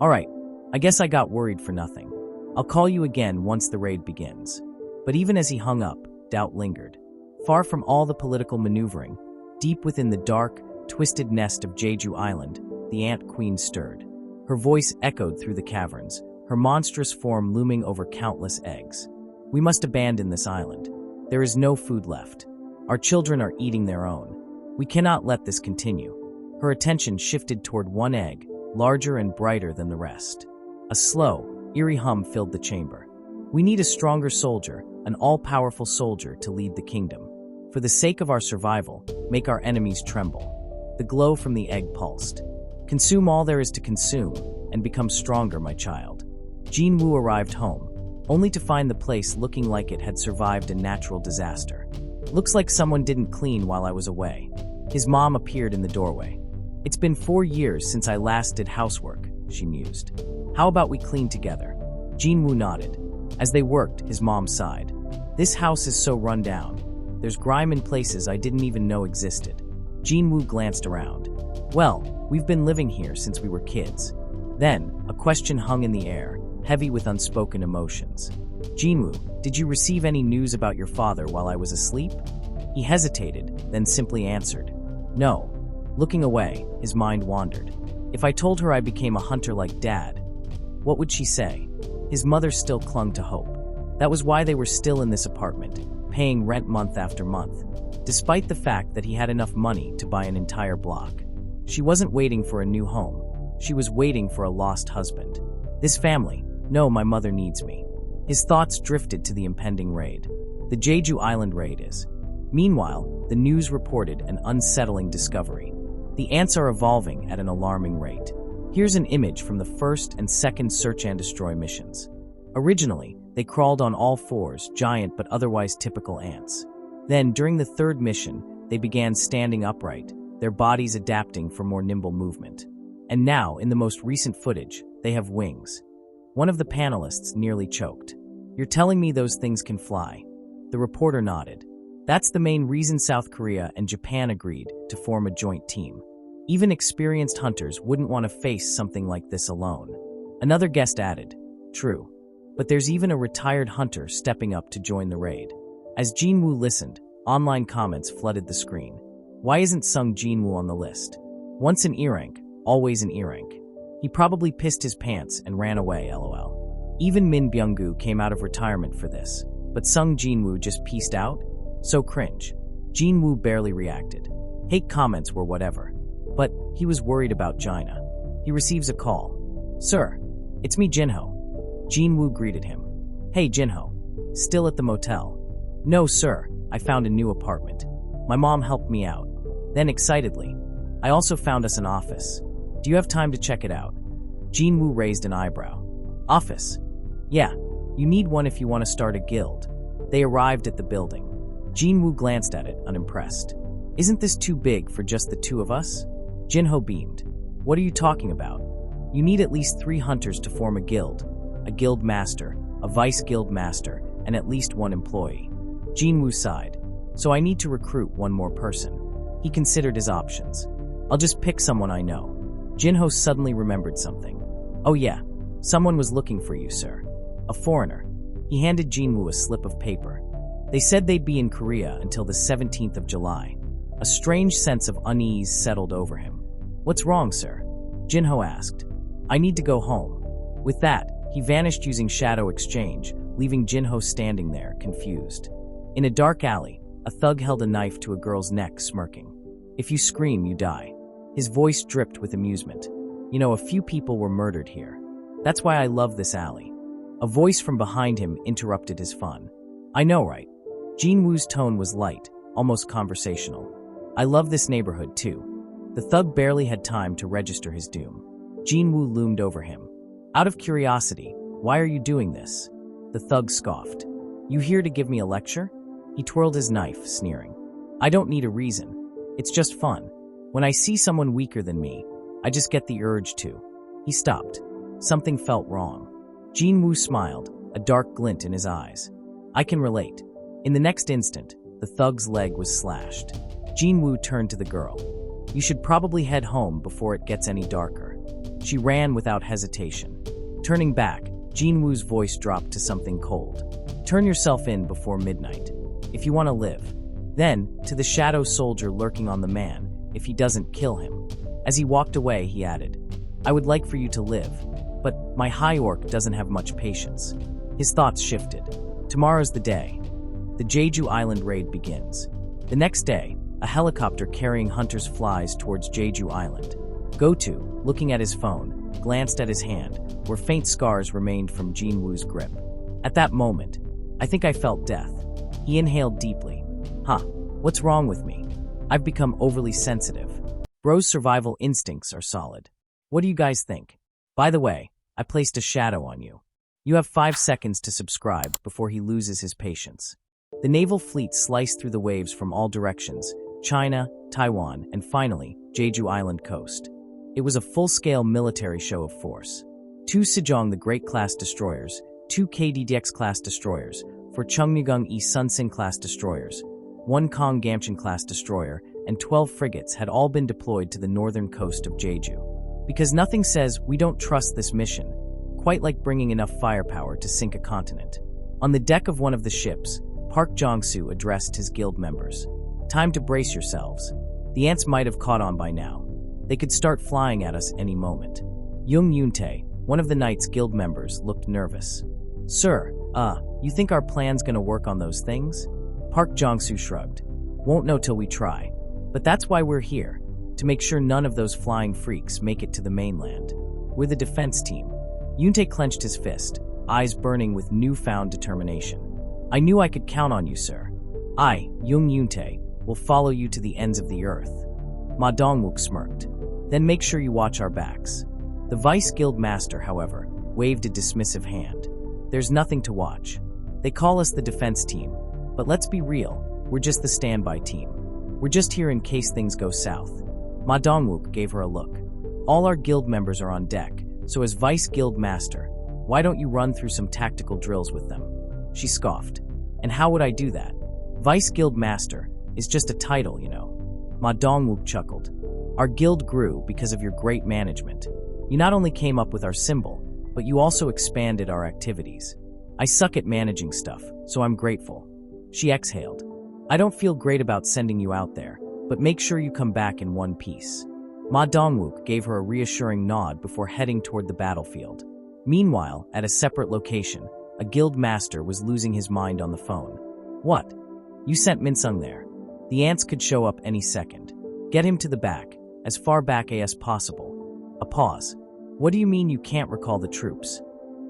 All right, I guess I got worried for nothing. I'll call you again once the raid begins. But even as he hung up, doubt lingered. Far from all the political maneuvering, deep within the dark, twisted nest of Jeju Island, the Ant Queen stirred. Her voice echoed through the caverns, her monstrous form looming over countless eggs. We must abandon this island. There is no food left. Our children are eating their own. We cannot let this continue. Her attention shifted toward one egg, larger and brighter than the rest. A slow, eerie hum filled the chamber. We need a stronger soldier, an all-powerful soldier to lead the kingdom. For the sake of our survival, make our enemies tremble. The glow from the egg pulsed. Consume all there is to consume, and become stronger, my child. Jinwoo arrived home, only to find the place looking like it had survived a natural disaster. Looks like someone didn't clean while I was away. His mom appeared in the doorway. It's been 4 years since I last did housework, she mused. How about we clean together? Jinwoo nodded. As they worked, his mom sighed. This house is so run down. There's grime in places I didn't even know existed. Jinwoo glanced around. Well, we've been living here since we were kids. Then, a question hung in the air, heavy with unspoken emotions. Jinwoo, did you receive any news about your father while I was asleep? He hesitated, then simply answered. No. Looking away, his mind wandered. If I told her I became a hunter like Dad, what would she say? His mother still clung to hope. That was why they were still in this apartment, paying rent month after month, despite the fact that he had enough money to buy an entire block. She wasn't waiting for a new home. She was waiting for a lost husband. This family, no, my mother needs me. His thoughts drifted to the impending raid. The Jeju Island Raid is. Meanwhile, the news reported an unsettling discovery. The ants are evolving at an alarming rate. Here's an image from the first and second Search and Destroy missions. Originally, they crawled on all fours, giant but otherwise typical ants. Then, during the third mission, they began standing upright, their bodies adapting for more nimble movement. And now, in the most recent footage, they have wings. One of the panelists nearly choked. You're telling me those things can fly? The reporter nodded. That's the main reason South Korea and Japan agreed to form a joint team. Even experienced hunters wouldn't want to face something like this alone. Another guest added, true. But there's even a retired hunter stepping up to join the raid. As Jinwoo listened, online comments flooded the screen. Why isn't Sung Jinwoo on the list? Once an E rank, always an E rank. He probably pissed his pants and ran away, lol. Even Min Byung-gu came out of retirement for this, but Sung Jinwoo just pieced out? So cringe. Jinwoo barely reacted. Hate comments were whatever. But he was worried about Jaina. He receives a call. Sir, it's me, Jinho. Jinwoo greeted him. Hey, Jinho. Still at the motel? No, sir. I found a new apartment. My mom helped me out. Then excitedly, I also found us an office. Do you have time to check it out? Jinwoo raised an eyebrow. Office? Yeah, you need one if you want to start a guild. They arrived at the building. Jinwoo glanced at it, unimpressed. Isn't this too big for just the two of us? Jinho beamed. What are you talking about? You need at least 3 hunters to form a guild master, a vice guild master, and at least 1 employee. Jinwoo sighed. So I need to recruit 1 more person. He considered his options. I'll just pick someone I know. Jinho suddenly remembered something. Oh yeah, someone was looking for you, sir. A foreigner. He handed Jinwoo a slip of paper. They said they'd be in Korea until the 17th of July. A strange sense of unease settled over him. What's wrong, sir? Jinho asked. I need to go home. With that, He vanished using shadow exchange, leaving Jinho standing there, confused. In a dark alley, a thug held a knife to a girl's neck, smirking. "If you scream, you die." His voice dripped with amusement. "You know, a few people were murdered here. That's why I love this alley." A voice from behind him interrupted his fun. "I know, right?" Jinwoo's tone was light, almost conversational. "I love this neighborhood, too." The thug barely had time to register his doom. Jinwoo loomed over him. "Out of curiosity, why are you doing this?" The thug scoffed. "You here to give me a lecture?" He twirled his knife, sneering. "I don't need a reason. It's just fun. When I see someone weaker than me, I just get the urge to." He stopped. Something felt wrong. Jinwoo smiled, a dark glint in his eyes. "I can relate." In the next instant, the thug's leg was slashed. Jinwoo turned to the girl. "You should probably head home before it gets any darker." She ran without hesitation. Turning back, Jinwoo's voice dropped to something cold. "Turn yourself in before midnight, if you want to live." Then, to the shadow soldier lurking on the man, if he doesn't kill him. As he walked away, he added, "I would like for you to live, but my high orc doesn't have much patience." His thoughts shifted. Tomorrow's the day. The Jeju Island Raid begins. The next day, a helicopter carrying hunters flies towards Jeju Island. Goto, looking at his phone, glanced at his hand, where faint scars remained from Jinwoo's grip. At that moment, I think I felt death. He inhaled deeply. What's wrong with me? I've become overly sensitive. Bro's survival instincts are solid. What do you guys think? By the way, I placed a shadow on you. You have 5 seconds to subscribe before he loses his patience. The naval fleet sliced through the waves from all directions, China, Taiwan, and finally, Jeju Island coast. It was a full-scale military show of force. 2 Sejong the Great-class destroyers, 2 KDDX-class destroyers, 4 Chungnyung-e Sunsin-class destroyers, 1 Kong Gamcheon-class destroyer, and 12 frigates had all been deployed to the northern coast of Jeju. Because nothing says we don't trust this mission, quite like bringing enough firepower to sink a continent. On the deck of one of the ships, Park Jong-soo addressed his guild members. "Time to brace yourselves. The ants might have caught on by now. They could start flying at us any moment." Jung Yoon-tae, one of the Knight's guild members, looked nervous. "Sir, you think our plan's gonna work on those things?" Park Jong-soo shrugged. "Won't know till we try. But that's why we're here, to make sure none of those flying freaks make it to the mainland. We're the defense team." Yoon-tae clenched his fist, eyes burning with newfound determination. "I knew I could count on you, sir. I, Jung Yoon-tae, will follow you to the ends of the earth." Ma Dongwook smirked. "Then make sure you watch our backs." The vice guild master, however, waved a dismissive hand. "There's nothing to watch. They call us the defense team, but let's be real, we're just the standby team. We're just here in case things go south." Ma Dongwook gave her a look. "All our guild members are on deck, so as vice guild master, why don't you run through some tactical drills with them?" She scoffed. "And how would I do that? Vice guild master is just a title, you know." Ma Dongwook chuckled. "Our guild grew because of your great management. You not only came up with our symbol, but you also expanded our activities. I suck at managing stuff, so I'm grateful." She exhaled. "I don't feel great about sending you out there, but make sure you come back in one piece." Ma Dongwook gave her a reassuring nod before heading toward the battlefield. Meanwhile, at a separate location, a guild master was losing his mind on the phone. "What? You sent Minsung there? The ants could show up any second. Get him to the back, as far back as possible." A pause. "What do you mean you can't recall the troops?"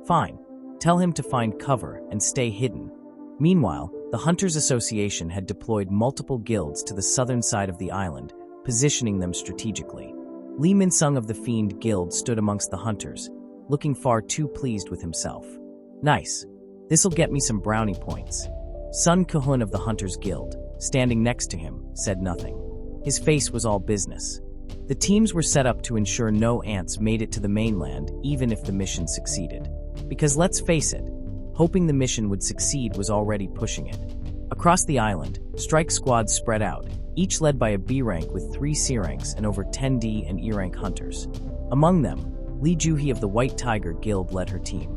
"Fine. Tell him to find cover and stay hidden." Meanwhile, the Hunters Association had deployed multiple guilds to the southern side of the island, positioning them strategically. Lee Minsung of the Fiend Guild stood amongst the hunters, looking far too pleased with himself. "Nice. This'll get me some brownie points." Sun Kahun of the Hunters Guild, standing next to him, said nothing. His face was all business. The teams were set up to ensure no ants made it to the mainland even if the mission succeeded. Because let's face it, hoping the mission would succeed was already pushing it. Across the island, strike squads spread out, each led by a B rank with 3 C ranks and over 10 D and E rank hunters. Among them, Lee Juhee of the White Tiger Guild led her team.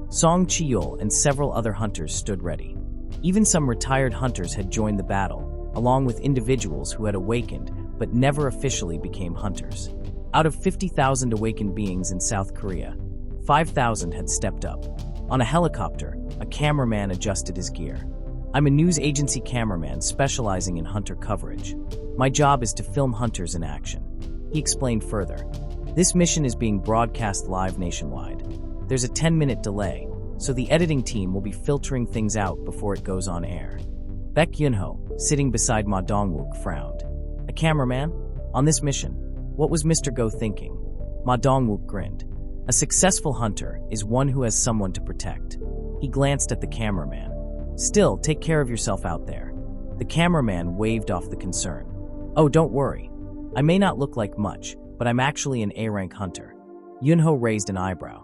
Song Chiyol and several other hunters stood ready. Even some retired hunters had joined the battle, along with individuals who had awakened but never officially became hunters. Out of 50,000 awakened beings in South Korea, 5,000 had stepped up. On a helicopter, a cameraman adjusted his gear. I'm a news agency cameraman specializing in hunter coverage. My job is to film hunters in action. He explained further. This mission is being broadcast live nationwide. There's a 10-minute delay, so the editing team will be filtering things out before it goes on air. Baek Yunho, sitting beside Ma Dongwook, frowned. A cameraman? On this mission? What was Mr. Go thinking? Ma Dongwook grinned. A successful hunter is one who has someone to protect. He glanced at the cameraman. Still, take care of yourself out there. The cameraman waved off the concern. Oh, don't worry. I may not look like much, but I'm actually an A-rank hunter. Yunho raised an eyebrow.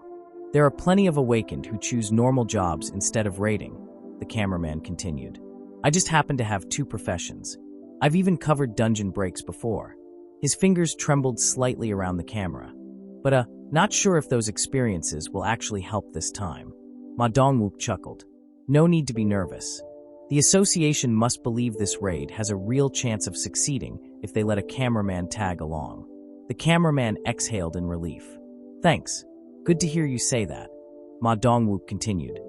There are plenty of awakened who choose normal jobs instead of raiding, the cameraman continued. I just happen to have two professions. I've even covered dungeon breaks before. His fingers trembled slightly around the camera. But not sure if those experiences will actually help this time. Ma Dongwook chuckled. No need to be nervous. The association must believe this raid has a real chance of succeeding if they let a cameraman tag along. The cameraman exhaled in relief. Thanks. Good to hear you say that. Ma Dongwook continued.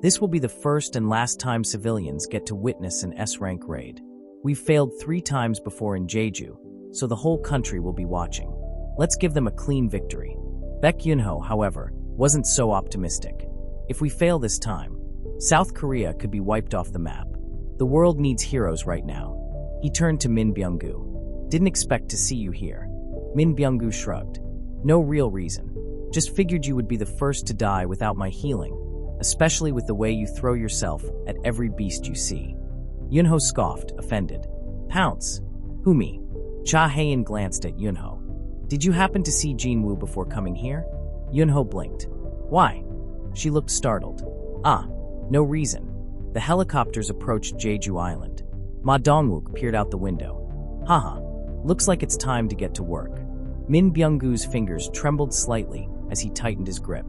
This will be the first and last time civilians get to witness an S-rank raid. We've failed 3 times before in Jeju, so the whole country will be watching. Let's give them a clean victory. Baek Yunho, however, wasn't so optimistic. If we fail this time, South Korea could be wiped off the map. The world needs heroes right now. He turned to Min Byung-gu. Didn't expect to see you here. Min Byung-gu shrugged. No real reason. Just figured you would be the first to die without my healing, especially with the way you throw yourself at every beast you see. Yunho scoffed, offended. Pounce. Who me? Cha Haein glanced at Yunho. Did you happen to see Jinwoo before coming here? Yunho blinked. Why? She looked startled. No reason. The helicopters approached Jeju Island. Ma Dongwook peered out the window. Haha, looks like it's time to get to work. Min Byung-gu's fingers trembled slightly as he tightened his grip.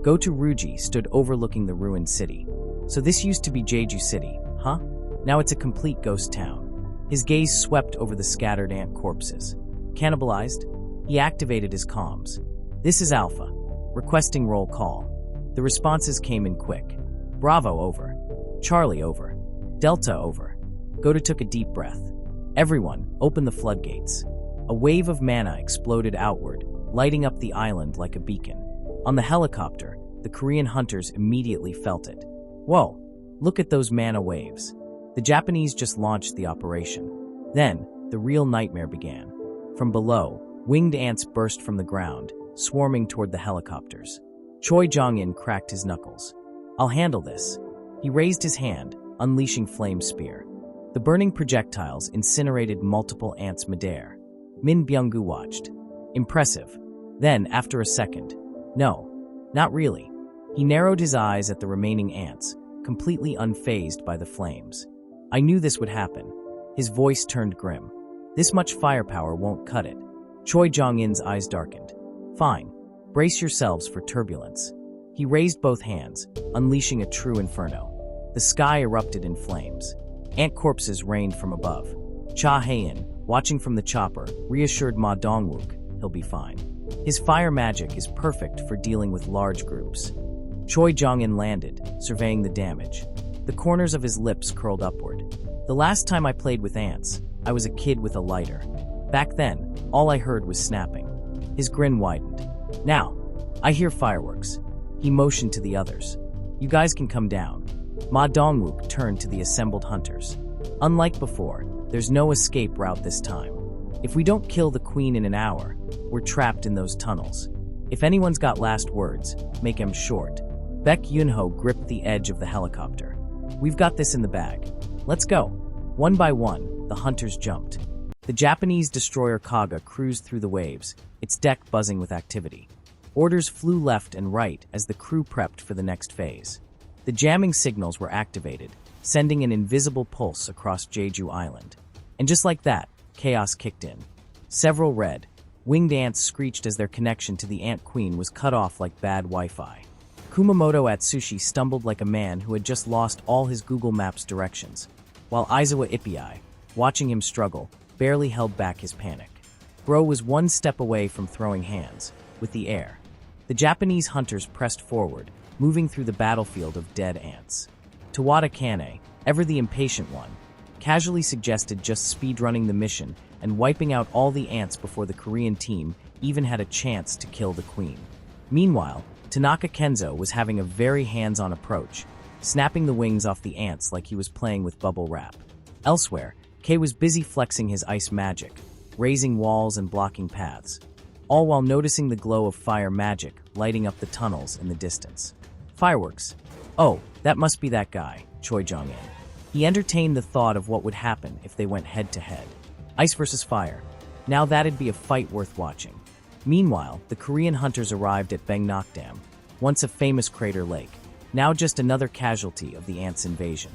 Go-To Ruji stood overlooking the ruined city. So this used to be Jeju City, huh? Now it's a complete ghost town. His gaze swept over the scattered ant corpses. Cannibalized? He activated his comms. This is Alpha. Requesting roll call. The responses came in quick. Bravo, over. Charlie, over. Delta, over. Go-To took a deep breath. Everyone, open the floodgates. A wave of mana exploded outward, lighting up the island like a beacon. On the helicopter, the Korean hunters immediately felt it. Whoa, look at those mana waves. The Japanese just launched the operation. Then, the real nightmare began. From below, winged ants burst from the ground, swarming toward the helicopters. Choi Jong-in cracked his knuckles. I'll handle this. He raised his hand, unleashing Flame Spear. The burning projectiles incinerated multiple ants midair. Min Byung-gu watched. Impressive. Then, after a second, no, not really. He narrowed his eyes at the remaining ants, completely unfazed by the flames. I knew this would happen. His voice turned grim. This much firepower won't cut it. Choi Jong-in's eyes darkened. Fine. Brace yourselves for turbulence. He raised both hands, unleashing a true inferno. The sky erupted in flames. Ant corpses rained from above. Cha Haein, watching from the chopper, reassured Ma Dongwook he'll be fine. His fire magic is perfect for dealing with large groups. Choi Jong-in landed, surveying the damage. The corners of his lips curled upward. The last time I played with ants, I was a kid with a lighter. Back then, all I heard was snapping. His grin widened. Now, I hear fireworks. He motioned to the others. You guys can come down. Ma Dongwook turned to the assembled hunters. Unlike before, there's no escape route this time. If we don't kill the queen in an hour, we're trapped in those tunnels. If anyone's got last words, make 'em short. Baek Yunho gripped the edge of the helicopter. We've got this in the bag. Let's go. One by one, the hunters jumped. The Japanese destroyer Kaga cruised through the waves, its deck buzzing with activity. Orders flew left and right as the crew prepped for the next phase. The jamming signals were activated, sending an invisible pulse across Jeju Island. And just like that, chaos kicked in. Several red, winged ants screeched as their connection to the Ant Queen was cut off like bad Wi-Fi. Kumamoto Atsushi stumbled like a man who had just lost all his Google Maps directions, while Aizawa Ippei, watching him struggle, barely held back his panic. Bro was one step away from throwing hands, with the air. The Japanese hunters pressed forward, moving through the battlefield of dead ants. Tawada Kane, ever the impatient one, casually suggested just speedrunning the mission and wiping out all the ants before the Korean team even had a chance to kill the queen. Meanwhile, Tanaka Kenzo was having a very hands-on approach, snapping the wings off the ants like he was playing with bubble wrap. Elsewhere, Kei was busy flexing his ice magic, raising walls and blocking paths, all while noticing the glow of fire magic lighting up the tunnels in the distance. Fireworks. Oh, that must be that guy, Choi Jong-in. He entertained the thought of what would happen if they went head-to-head. Ice versus fire. Now that'd be a fight worth watching. Meanwhile, the Korean hunters arrived at Baeknak Dam, once a famous crater lake, now just another casualty of the ants' invasion.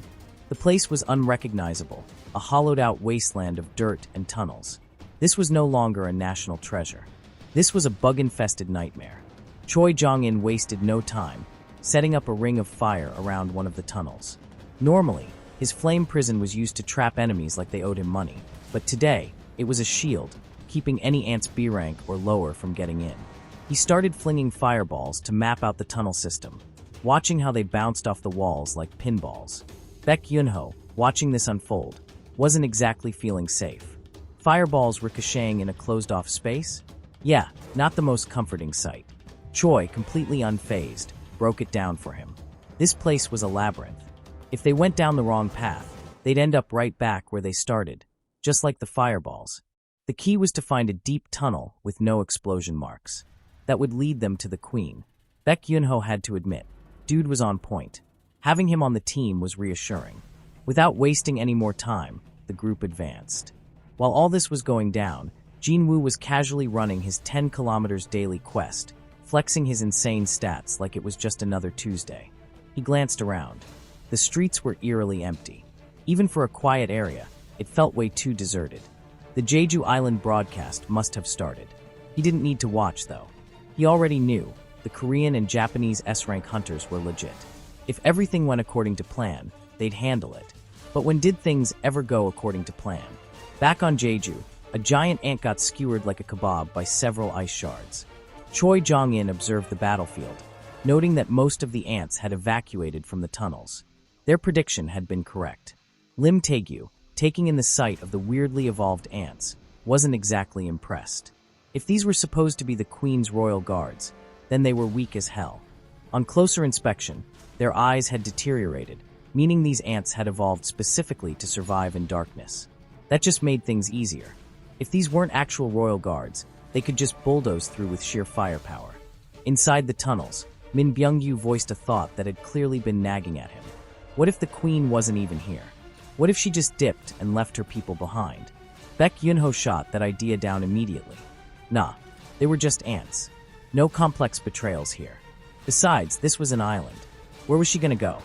The place was unrecognizable, a hollowed-out wasteland of dirt and tunnels. This was no longer a national treasure. This was a bug-infested nightmare. Choi Jong-in wasted no time, setting up a ring of fire around one of the tunnels. Normally, his flame prison was used to trap enemies like they owed him money, but today, it was a shield, keeping any ant's B rank or lower from getting in. He started flinging fireballs to map out the tunnel system, watching how they bounced off the walls like pinballs. Baek Yunho, watching this unfold, wasn't exactly feeling safe. Fireballs ricocheting in a closed-off space? Yeah, not the most comforting sight. Choi, completely unfazed, broke it down for him. This place was a labyrinth. If they went down the wrong path, they'd end up right back where they started, just like the fireballs. The key was to find a deep tunnel with no explosion marks. That would lead them to the queen. Baek Yunho had to admit, dude was on point. Having him on the team was reassuring. Without wasting any more time, the group advanced. While all this was going down, Jinwoo was casually running his 10 kilometers daily quest, flexing his insane stats like it was just another Tuesday. He glanced around. The streets were eerily empty. Even for a quiet area, it felt way too deserted. The Jeju Island broadcast must have started. He didn't need to watch, though. He already knew the Korean and Japanese S-rank hunters were legit. If everything went according to plan, they'd handle it. But when did things ever go according to plan? Back on Jeju, a giant ant got skewered like a kebab by several ice shards. Choi Jong-in observed the battlefield, noting that most of the ants had evacuated from the tunnels. Their prediction had been correct. Lim Taegyu, taking in the sight of the weirdly evolved ants, wasn't exactly impressed. If these were supposed to be the Queen's royal guards, then they were weak as hell. On closer inspection, their eyes had deteriorated, meaning these ants had evolved specifically to survive in darkness. That just made things easier. If these weren't actual royal guards, they could just bulldoze through with sheer firepower. Inside the tunnels, Min Byung-yu voiced a thought that had clearly been nagging at him. What if the Queen wasn't even here? What if she just dipped and left her people behind? Baek Yunho shot that idea down immediately. Nah, they were just ants. No complex betrayals here. Besides, this was an island. Where was she gonna go?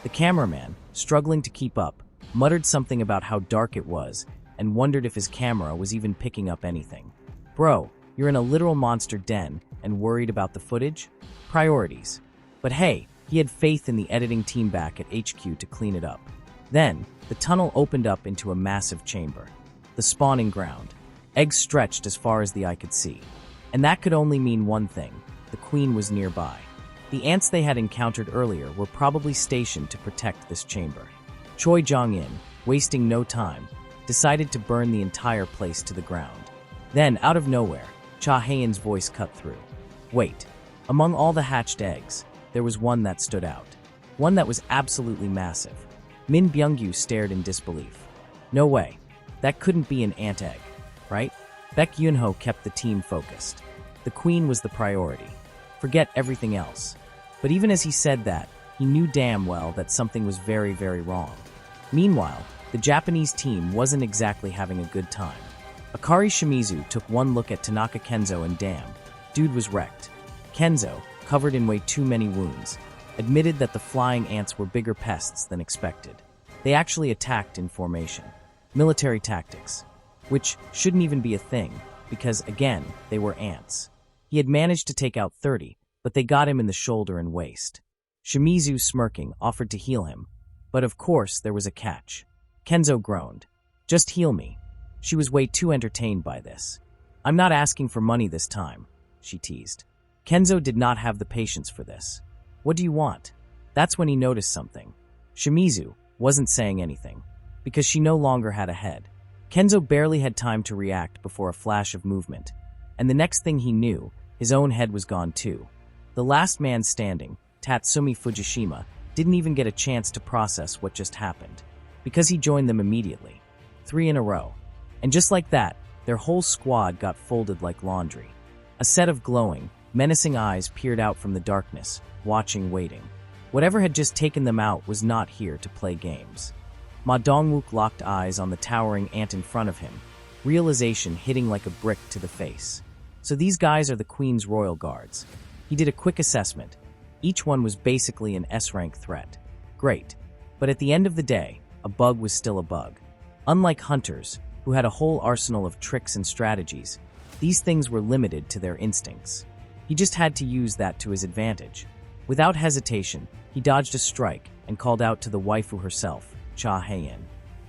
The cameraman, struggling to keep up, muttered something about how dark it was and wondered if his camera was even picking up anything. Bro, you're in a literal monster den and worried about the footage? Priorities. But hey, he had faith in the editing team back at HQ to clean it up. Then, the tunnel opened up into a massive chamber. The spawning ground. Eggs stretched as far as the eye could see. And that could only mean one thing. The queen was nearby. The ants they had encountered earlier were probably stationed to protect this chamber. Choi Jong-in, wasting no time, decided to burn the entire place to the ground. Then, out of nowhere, Cha Hae-in's voice cut through. Wait, among all the hatched eggs, there was one that stood out. One that was absolutely massive. Min Byung-yu stared in disbelief. No way. That couldn't be an ant egg, right? Baek Yunho kept the team focused. The queen was the priority. Forget everything else. But even as he said that, he knew damn well that something was very, very wrong. Meanwhile, the Japanese team wasn't exactly having a good time. Akari Shimizu took one look at Tanaka Kenzo and damn, dude was wrecked. Kenzo, covered in way too many wounds, admitted that the flying ants were bigger pests than expected. They actually attacked in formation. Military tactics. Which shouldn't even be a thing, because again, they were ants. He had managed to take out 30, but they got him in the shoulder and waist. Shimizu, smirking, offered to heal him. But of course, there was a catch. Kenzo groaned. Just heal me. She was way too entertained by this. I'm not asking for money this time, she teased. Kenzo did not have the patience for this. What do you want? That's when he noticed something. Shimizu wasn't saying anything, because she no longer had a head. Kenzo barely had time to react before a flash of movement, and the next thing he knew, his own head was gone too. The last man standing, Tatsumi Fujishima, didn't even get a chance to process what just happened, because he joined them immediately. 3 in a row. And just like that, their whole squad got folded like laundry. A set of glowing, menacing eyes peered out from the darkness, watching, waiting. Whatever had just taken them out was not here to play games. Ma Dongwook locked eyes on the towering ant in front of him, realization hitting like a brick to the face. So these guys are the Queen's royal guards. He did a quick assessment. Each one was basically an S-rank threat. Great. But at the end of the day, a bug was still a bug. Unlike hunters, who had a whole arsenal of tricks and strategies, these things were limited to their instincts. He just had to use that to his advantage. Without hesitation, he dodged a strike and called out to the waifu herself, Cha Haein.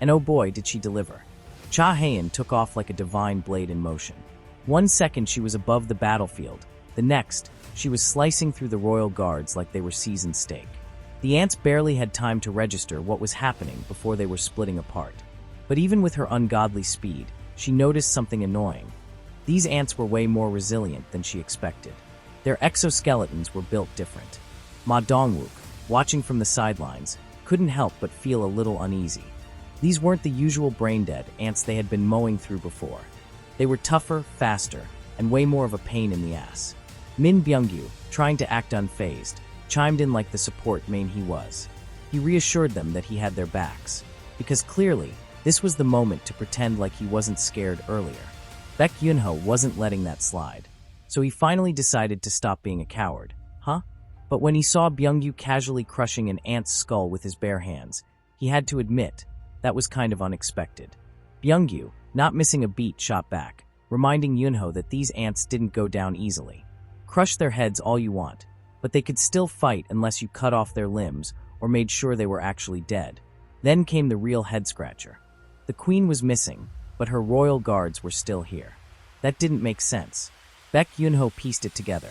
And oh boy, did she deliver. Cha Haein took off like a divine blade in motion. 1 second she was above the battlefield, the next, she was slicing through the royal guards like they were seasoned steak. The ants barely had time to register what was happening before they were splitting apart. But even with her ungodly speed, she noticed something annoying. These ants were way more resilient than she expected. Their exoskeletons were built different. Ma Dongwook, watching from the sidelines, couldn't help but feel a little uneasy. These weren't the usual brain-dead ants they had been mowing through before. They were tougher, faster, and way more of a pain in the ass. Min Byungyu, trying to act unfazed, chimed in like the support main he was. He reassured them that he had their backs, because clearly, this was the moment to pretend like he wasn't scared earlier. Baek Yunho wasn't letting that slide, so he finally decided to stop being a coward. Huh? But when he saw Byungyu casually crushing an ant's skull with his bare hands, he had to admit, that was kind of unexpected. Byungyu, not missing a beat, shot back, reminding Yunho that these ants didn't go down easily. Crush their heads all you want, but they could still fight unless you cut off their limbs or made sure they were actually dead. Then came the real head-scratcher. The queen was missing, but her royal guards were still here. That didn't make sense. Baek Yunho pieced it together.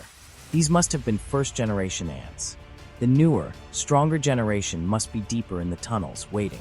These must have been first-generation ants. The newer, stronger generation must be deeper in the tunnels, waiting.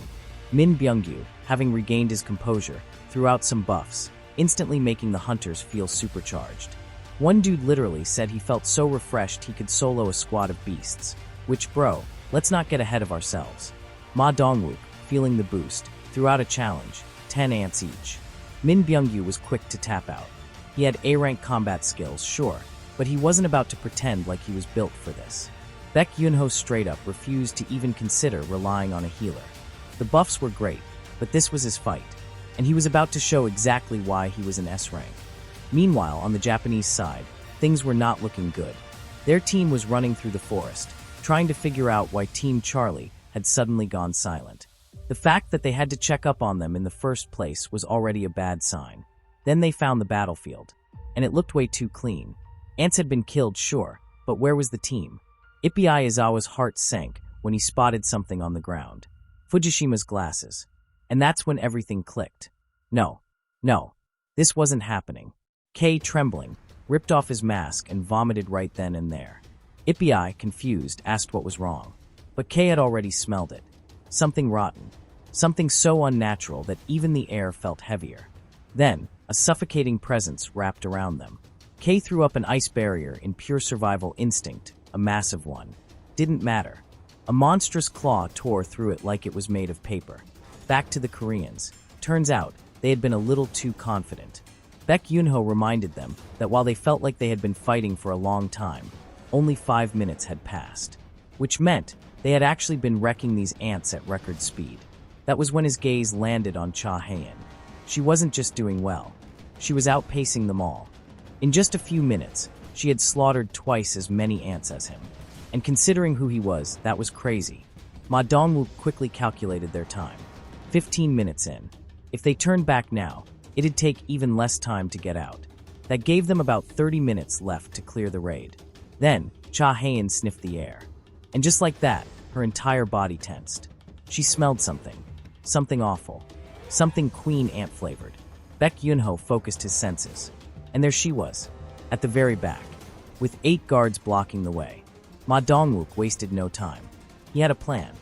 Min Byungyu, having regained his composure, threw out some buffs, instantly making the hunters feel supercharged. One dude literally said he felt so refreshed he could solo a squad of beasts. Which, bro, let's not get ahead of ourselves. Ma Dongwook, feeling the boost, threw out a challenge, 10 ants each. Min Byungyu was quick to tap out. He had A-rank combat skills, sure, but he wasn't about to pretend like he was built for this. Baek Yunho straight up refused to even consider relying on a healer. The buffs were great, but this was his fight, and he was about to show exactly why he was an S-rank. Meanwhile, on the Japanese side, things were not looking good. Their team was running through the forest, trying to figure out why Team Charlie had suddenly gone silent. The fact that they had to check up on them in the first place was already a bad sign. Then they found the battlefield, and it looked way too clean. Ants had been killed, sure, but where was the team? Ippei Izawa's heart sank when he spotted something on the ground. Fujishima's glasses. And that's when everything clicked. No, this wasn't happening. Kei, trembling, ripped off his mask and vomited right then and there. Ippei, confused, asked what was wrong. But Kei had already smelled it. Something rotten. Something so unnatural that even the air felt heavier. Then, a suffocating presence wrapped around them. Kei threw up an ice barrier in pure survival instinct, a massive one. Didn't matter. A monstrous claw tore through it like it was made of paper. Back to the Koreans. Turns out, they had been a little too confident. Baek Yunho reminded them that while they felt like they had been fighting for a long time, only 5 minutes had passed. Which meant they had actually been wrecking these ants at record speed. That was when his gaze landed on Cha Haein. She wasn't just doing well. She was outpacing them all. In just a few minutes, she had slaughtered twice as many ants as him. And considering who he was, that was crazy. Ma Dongwook quickly calculated their time. 15 minutes in. If they turned back now, it'd take even less time to get out. That gave them about 30 minutes left to clear the raid. Then, Cha Haein sniffed the air. And just like that, her entire body tensed. She smelled something. Something awful. Something queen ant flavored. Baek Yunho focused his senses. And there she was, at the very back. with 8 guards blocking the way. Ma Dongwook wasted no time. He had a plan.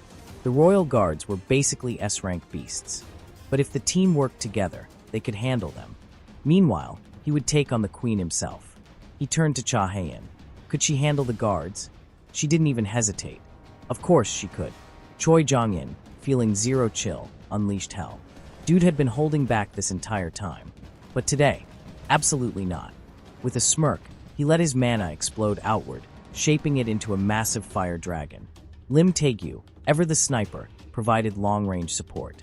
The royal guards were basically S-rank beasts. But if the team worked together, they could handle them. Meanwhile, he would take on the queen himself. He turned to Cha Hae-in. Could she handle the guards? She didn't even hesitate. Of course she could. Choi Jong-in, feeling zero chill, unleashed hell. Dude had been holding back this entire time. But today, absolutely not. With a smirk, he let his mana explode outward, shaping it into a massive fire dragon. Lim Taegyu, ever the sniper, provided long-range support.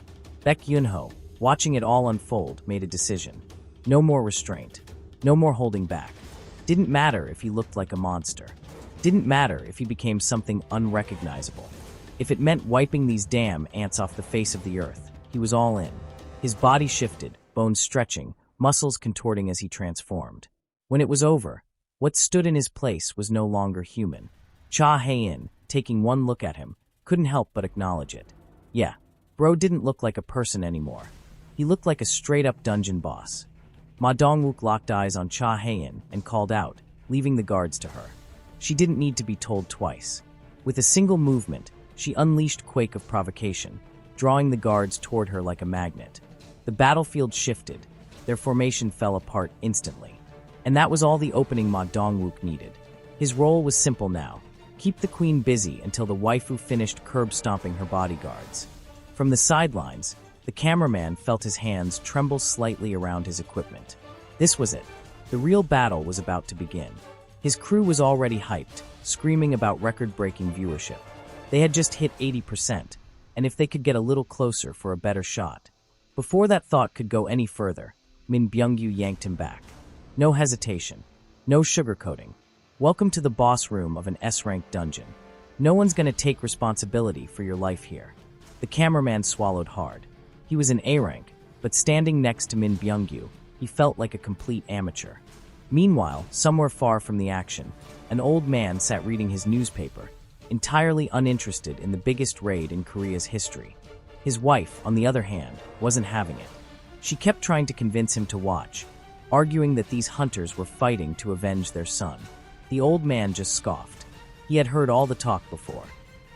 Baek Yunho, watching it all unfold, made a decision. No more restraint. No more holding back. Didn't matter if he looked like a monster. Didn't matter if he became something unrecognizable. If it meant wiping these damn ants off the face of the earth, he was all in. His body shifted, bones stretching, muscles contorting as he transformed. When it was over, what stood in his place was no longer human. Cha Hae-in, taking one look at him, couldn't help but acknowledge it. Yeah, bro didn't look like a person anymore. He looked like a straight-up dungeon boss. Ma Dongwook locked eyes on Cha Hae-in and called out, leaving the guards to her. She didn't need to be told twice. With a single movement, she unleashed quake of provocation, drawing the guards toward her like a magnet. The battlefield shifted. Their formation fell apart instantly. And that was all the opening Ma Dongwook needed. His role was simple now. Keep the queen busy until the waifu finished curb-stomping her bodyguards. From the sidelines, the cameraman felt his hands tremble slightly around his equipment. This was it. The real battle was about to begin. His crew was already hyped, screaming about record-breaking viewership. They had just hit 80%, and if they could get a little closer for a better shot. Before that thought could go any further, Min Byung-yu yanked him back. No hesitation. No sugarcoating. Welcome to the boss room of an S-rank dungeon. No one's gonna take responsibility for your life here. The cameraman swallowed hard. He was an A-rank, but standing next to Min Byung-yu, he felt like a complete amateur. Meanwhile, somewhere far from the action, an old man sat reading his newspaper, entirely uninterested in the biggest raid in Korea's history. His wife, on the other hand, wasn't having it. She kept trying to convince him to watch, arguing that these hunters were fighting to avenge their son. The old man just scoffed. He had heard all the talk before.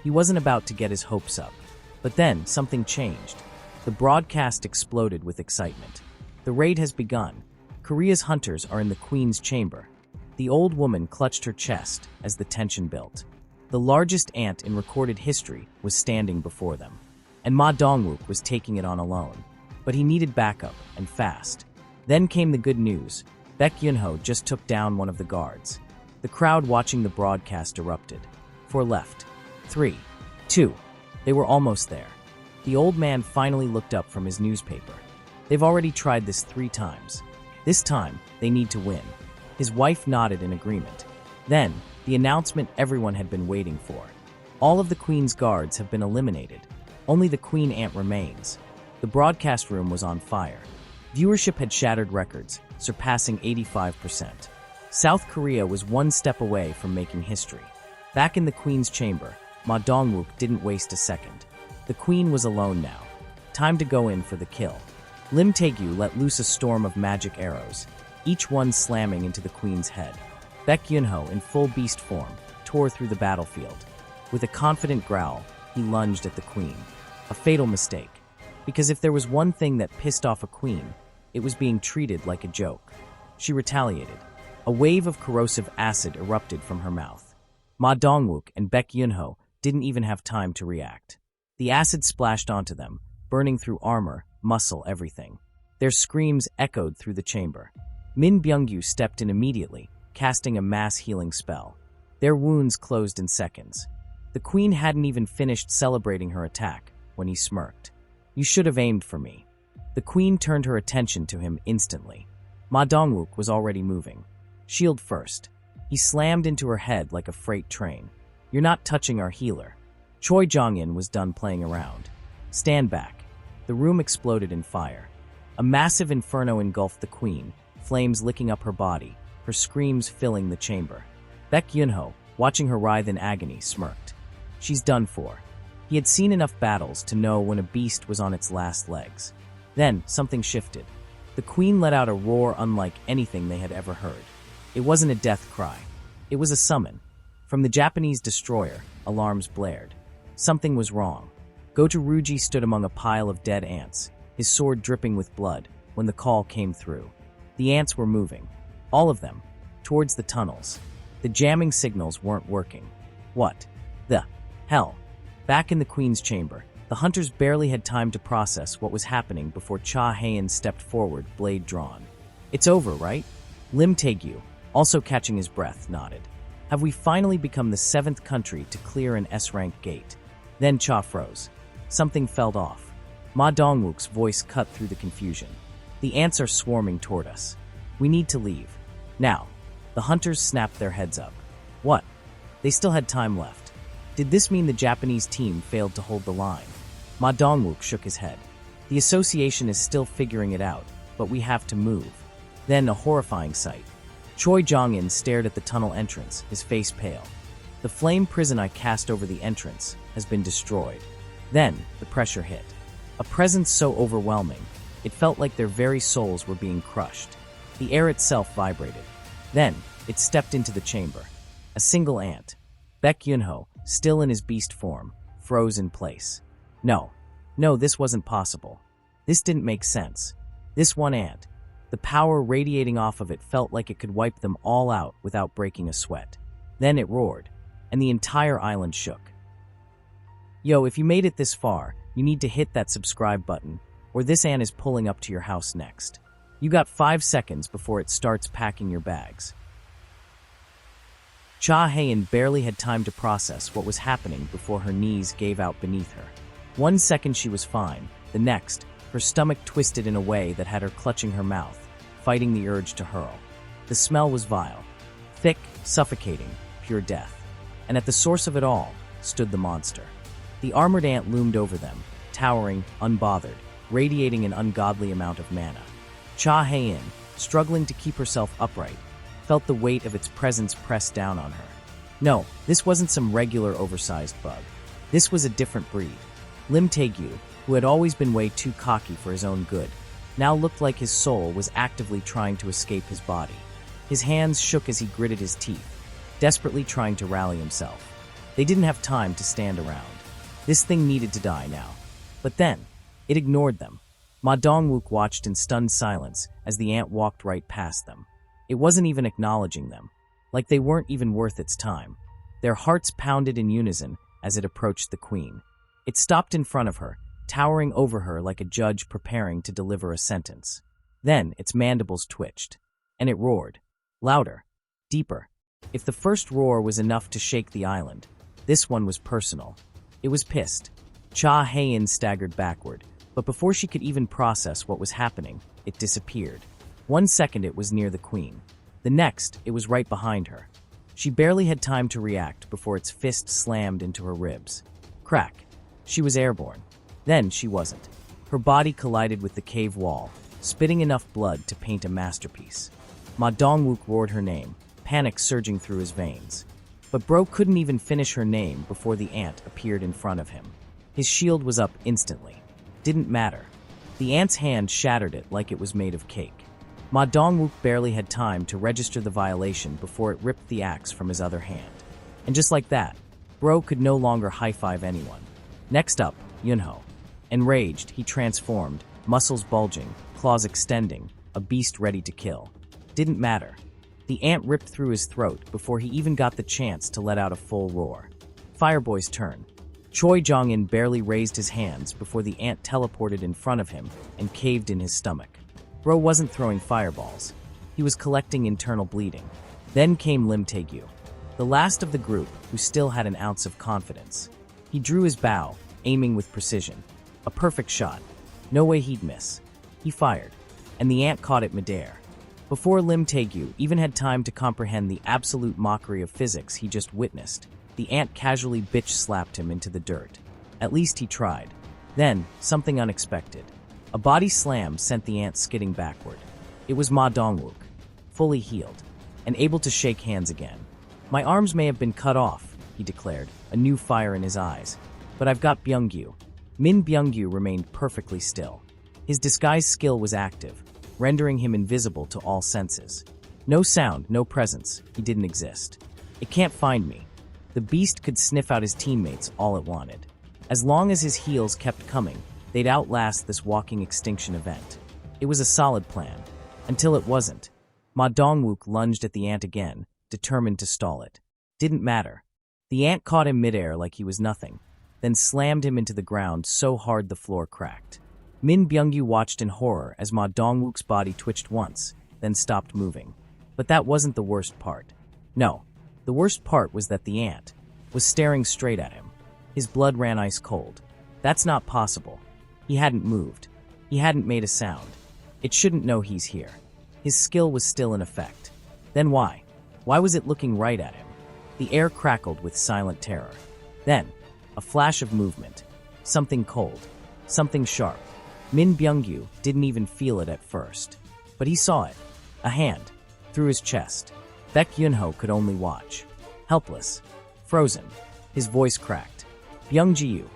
He wasn't about to get his hopes up. But then, something changed. The broadcast exploded with excitement. The raid has begun. Korea's hunters are in the Queen's chamber. The old woman clutched her chest as the tension built. The largest ant in recorded history was standing before them. And Ma Dongwook was taking it on alone. But he needed backup, and fast. Then came the good news. Baek Yunho just took down one of the guards. The crowd watching the broadcast erupted. 4 left. 3. 2. They were almost there. The old man finally looked up from his newspaper. They've already tried this 3 times. This time, they need to win. His wife nodded in agreement. Then, the announcement everyone had been waiting for. All of the Queen's guards have been eliminated. Only the Queen Ant remains. The broadcast room was on fire. Viewership had shattered records, surpassing 85%. South Korea was one step away from making history. Back in the Queen's chamber, Ma Dongwook didn't waste a second. The Queen was alone now. Time to go in for the kill. Lim Taegyu let loose a storm of magic arrows, each one slamming into the Queen's head. Baek Yunho, in full beast form, tore through the battlefield. With a confident growl, he lunged at the Queen. A fatal mistake. Because if there was one thing that pissed off a queen, it was being treated like a joke. She retaliated. A wave of corrosive acid erupted from her mouth. Ma Dongwook and Baek Yunho didn't even have time to react. The acid splashed onto them, burning through armor, muscle, everything. Their screams echoed through the chamber. Min Byung-yu stepped in immediately, casting a mass healing spell. Their wounds closed in seconds. The queen hadn't even finished celebrating her attack when he smirked. You should have aimed for me. The queen turned her attention to him instantly. Ma Dongwook was already moving. Shield first. He slammed into her head like a freight train. You're not touching our healer. Choi Jong-in was done playing around. Stand back. The room exploded in fire. A massive inferno engulfed the queen, flames licking up her body, her screams filling the chamber. Baek Yunho, watching her writhe in agony, smirked. She's done for. He had seen enough battles to know when a beast was on its last legs. Then, something shifted. The queen let out a roar unlike anything they had ever heard. It wasn't a death cry. It was a summon. From the Japanese destroyer, alarms blared. Something was wrong. Goto Ruji stood among a pile of dead ants, his sword dripping with blood, when the call came through. The ants were moving. All of them. Towards the tunnels. The jamming signals weren't working. What the hell? Back in the Queen's chamber, the hunters barely had time to process what was happening before Cha Hayan stepped forward, blade drawn. It's over, right? Lim Taegyu, also catching his breath, nodded. Have we finally become the 7th country to clear an S-rank gate? Then Cha froze. Something felt off. Ma Dongwook's voice cut through the confusion. The ants are swarming toward us. We need to leave. Now. The hunters snapped their heads up. What? They still had time left. Did this mean the Japanese team failed to hold the line? Ma Dongwook shook his head. The association is still figuring it out, but we have to move. Then a horrifying sight. Choi Jong-in stared at the tunnel entrance, his face pale. The flame prison I cast over the entrance has been destroyed. Then the pressure hit. A presence so overwhelming, it felt like their very souls were being crushed. The air itself vibrated. Then it stepped into the chamber. A single ant. Baek Yunho, still in his beast form, froze in place. No, this wasn't possible. This didn't make sense. This one ant, the power radiating off of it felt like it could wipe them all out without breaking a sweat. Then it roared, and the entire island shook. Yo, if you made it this far, you need to hit that subscribe button, or this ant is pulling up to your house next. You got 5 seconds before it starts packing your bags. Cha Hayan barely had time to process what was happening before her knees gave out beneath her. 1 second she was fine, the next, her stomach twisted in a way that had her clutching her mouth, fighting the urge to hurl. The smell was vile, thick, suffocating, pure death. And at the source of it all stood the monster. The armored ant loomed over them, towering, unbothered, radiating an ungodly amount of mana. Cha Hayan, struggling to keep herself upright, felt the weight of its presence press down on her. No, this wasn't some regular oversized bug. This was a different breed. Lim Taegyu, who had always been way too cocky for his own good, now looked like his soul was actively trying to escape his body. His hands shook as he gritted his teeth, desperately trying to rally himself. They didn't have time to stand around. This thing needed to die now. But then, it ignored them. Ma Dongwook watched in stunned silence as the ant walked right past them. It wasn't even acknowledging them, like they weren't even worth its time. Their hearts pounded in unison as it approached the queen. It stopped in front of her, towering over her like a judge preparing to deliver a sentence. Then its mandibles twitched, and it roared. Louder, deeper. If the first roar was enough to shake the island, this one was personal. It was pissed. Cha Hayan staggered backward, but before she could even process what was happening, it disappeared. 1 second it was near the queen. The next, it was right behind her. She barely had time to react before its fist slammed into her ribs. Crack. She was airborne. Then she wasn't. Her body collided with the cave wall, spitting enough blood to paint a masterpiece. Ma Dongwook roared her name, panic surging through his veins. But bro couldn't even finish her name before the ant appeared in front of him. His shield was up instantly. Didn't matter. The ant's hand shattered it like it was made of cake. Ma Dongwook barely had time to register the violation before it ripped the axe from his other hand. And just like that, bro could no longer high-five anyone. Next up, Yunho. Enraged, he transformed, muscles bulging, claws extending, a beast ready to kill. Didn't matter. The ant ripped through his throat before he even got the chance to let out a full roar. Fireboy's turn. Choi Jong-in barely raised his hands before the ant teleported in front of him and caved in his stomach. Bro wasn't throwing fireballs. He was collecting internal bleeding. Then came Lim Taegyu, the last of the group who still had an ounce of confidence. He drew his bow, aiming with precision. A perfect shot. No way he'd miss. He fired, and the ant caught it midair. Before Lim Taegyu even had time to comprehend the absolute mockery of physics he just witnessed, the ant casually bitch-slapped him into the dirt. At least he tried. Then, something unexpected. A body slam sent the ant skidding backward. It was Ma Dongwook, fully healed, and able to shake hands again. My arms may have been cut off, he declared, a new fire in his eyes. But I've got Byung-gyu. Min Byung-gyu remained perfectly still. His disguise skill was active, rendering him invisible to all senses. No sound, no presence, he didn't exist. It can't find me. The beast could sniff out his teammates all it wanted. As long as his heels kept coming, they'd outlast this walking extinction event. It was a solid plan. Until it wasn't. Ma Dongwook lunged at the ant again, determined to stall it. Didn't matter. The ant caught him midair like he was nothing, then slammed him into the ground so hard the floor cracked. Min Byung-yu watched in horror as Ma Dongwook's body twitched once, then stopped moving. But that wasn't the worst part. No, the worst part was that the ant was staring straight at him. His blood ran ice cold. That's not possible. He hadn't moved. He hadn't made a sound. It shouldn't know he's here. His skill was still in effect. Then why? Why was it looking right at him? The air crackled with silent terror. Then, a flash of movement. Something cold. Something sharp. Min Byung-yu didn't even feel it at first. But he saw it. A hand. Through his chest. Baek Yunho could only watch. Helpless. Frozen. His voice cracked. Byung-ji-yu.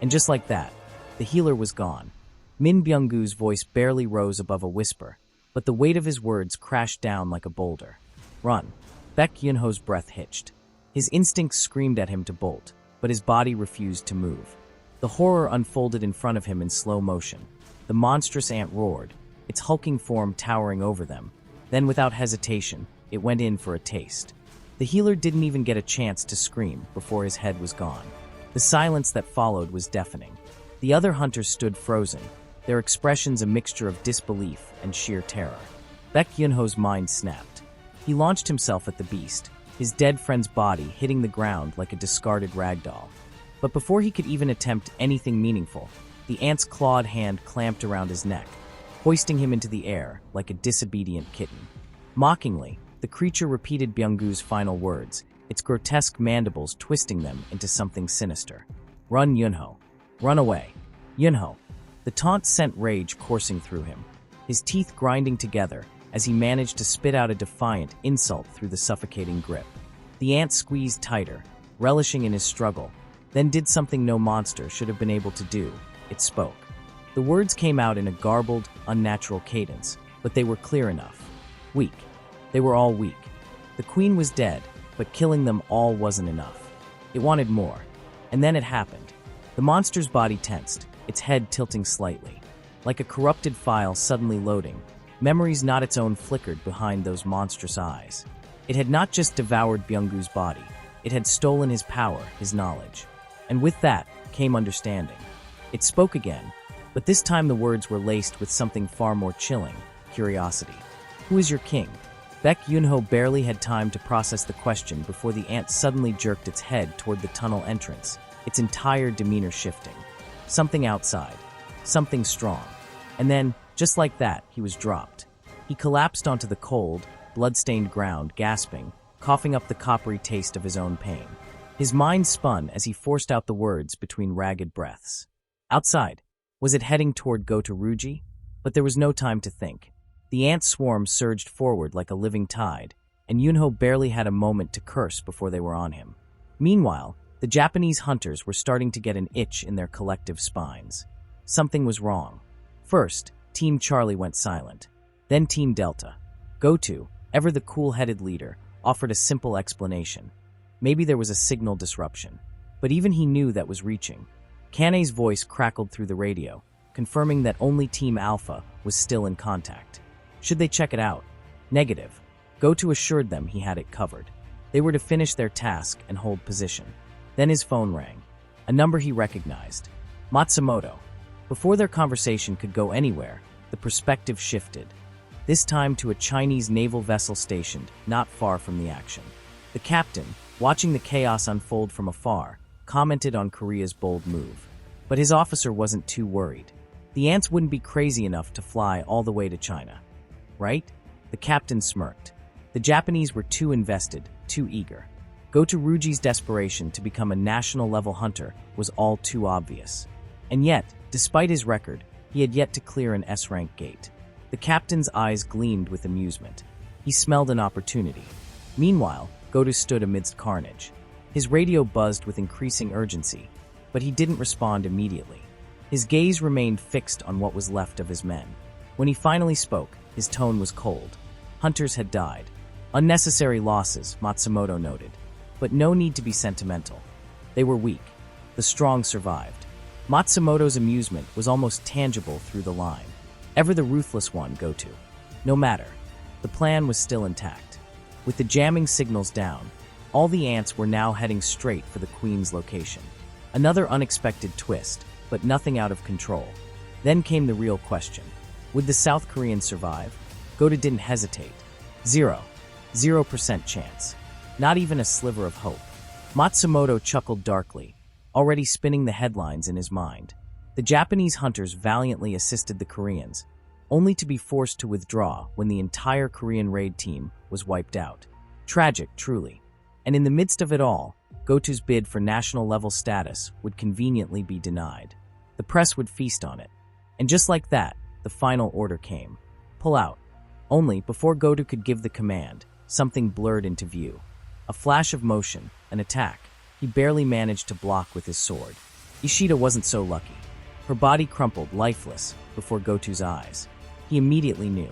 And just like that, the healer was gone. Min Byung-gu's voice barely rose above a whisper, but the weight of his words crashed down like a boulder. Run. Baek Yunho's breath hitched. His instincts screamed at him to bolt, but his body refused to move. The horror unfolded in front of him in slow motion. The monstrous ant roared, its hulking form towering over them. Then, without hesitation, it went in for a taste. The healer didn't even get a chance to scream before his head was gone. The silence that followed was deafening. The other hunters stood frozen, their expressions a mixture of disbelief and sheer terror. Baek Yunho's mind snapped. He launched himself at the beast, his dead friend's body hitting the ground like a discarded ragdoll. But before he could even attempt anything meaningful, the ant's clawed hand clamped around his neck, hoisting him into the air like a disobedient kitten. Mockingly, the creature repeated Byung-gu's final words, its grotesque mandibles twisting them into something sinister. Run, Yunho. Run away. Yunho. The taunt sent rage coursing through him, his teeth grinding together as he managed to spit out a defiant insult through the suffocating grip. The ant squeezed tighter, relishing in his struggle, then did something no monster should have been able to do. It spoke. The words came out in a garbled, unnatural cadence, but they were clear enough. Weak. They were all weak. The queen was dead, but killing them all wasn't enough. It wanted more. And then it happened. The monster's body tensed, its head tilting slightly. Like a corrupted file suddenly loading, memories not its own flickered behind those monstrous eyes. It had not just devoured Byung-gu's body, it had stolen his power, his knowledge. And with that came understanding. It spoke again, but this time the words were laced with something far more chilling, curiosity. Who is your king? Baek Yunho barely had time to process the question before the ant suddenly jerked its head toward the tunnel entrance, its entire demeanor shifting. Something outside. Something strong. And then, just like that, he was dropped. He collapsed onto the cold, blood-stained ground, gasping, coughing up the coppery taste of his own pain. His mind spun as he forced out the words between ragged breaths. Outside. Was it heading toward Goto-Ruji? But there was no time to think. The ant swarm surged forward like a living tide, and Yunho barely had a moment to curse before they were on him. Meanwhile, the Japanese hunters were starting to get an itch in their collective spines. Something was wrong. First, Team Charlie went silent. Then Team Delta. Goto, ever the cool-headed leader, offered a simple explanation. Maybe there was a signal disruption. But even he knew that was reaching. Kane's voice crackled through the radio, confirming that only Team Alpha was still in contact. Should they check it out? Negative. Goto assured them he had it covered. They were to finish their task and hold position. Then his phone rang. A number he recognized. Matsumoto. Before their conversation could go anywhere, the perspective shifted. This time to a Chinese naval vessel stationed not far from the action. The captain, watching the chaos unfold from afar, commented on Korea's bold move. But his officer wasn't too worried. The ants wouldn't be crazy enough to fly all the way to China. Right? The captain smirked. The Japanese were too invested, too eager. Goto-Ruji's desperation to become a national-level hunter was all too obvious. And yet, despite his record, he had yet to clear an S-rank gate. The captain's eyes gleamed with amusement. He smelled an opportunity. Meanwhile, Goto stood amidst carnage. His radio buzzed with increasing urgency, but he didn't respond immediately. His gaze remained fixed on what was left of his men. When he finally spoke, his tone was cold. Hunters had died. Unnecessary losses, Matsumoto noted. But no need to be sentimental. They were weak. The strong survived. Matsumoto's amusement was almost tangible through the line. Ever the ruthless one, go to. No matter. The plan was still intact. With the jamming signals down, all the ants were now heading straight for the Queen's location. Another unexpected twist, but nothing out of control. Then came the real question. Would the South Koreans survive? Goto didn't hesitate. 0% chance. Not even a sliver of hope. Matsumoto chuckled darkly, already spinning the headlines in his mind. The Japanese hunters valiantly assisted the Koreans, only to be forced to withdraw when the entire Korean raid team was wiped out. Tragic, truly. And in the midst of it all, Goto's bid for national-level status would conveniently be denied. The press would feast on it. And just like that, the final order came. Pull out. Only, before Goto could give the command, something blurred into view. A flash of motion, an attack. He barely managed to block with his sword. Ishida wasn't so lucky. Her body crumpled, lifeless, before Goto's eyes. He immediately knew.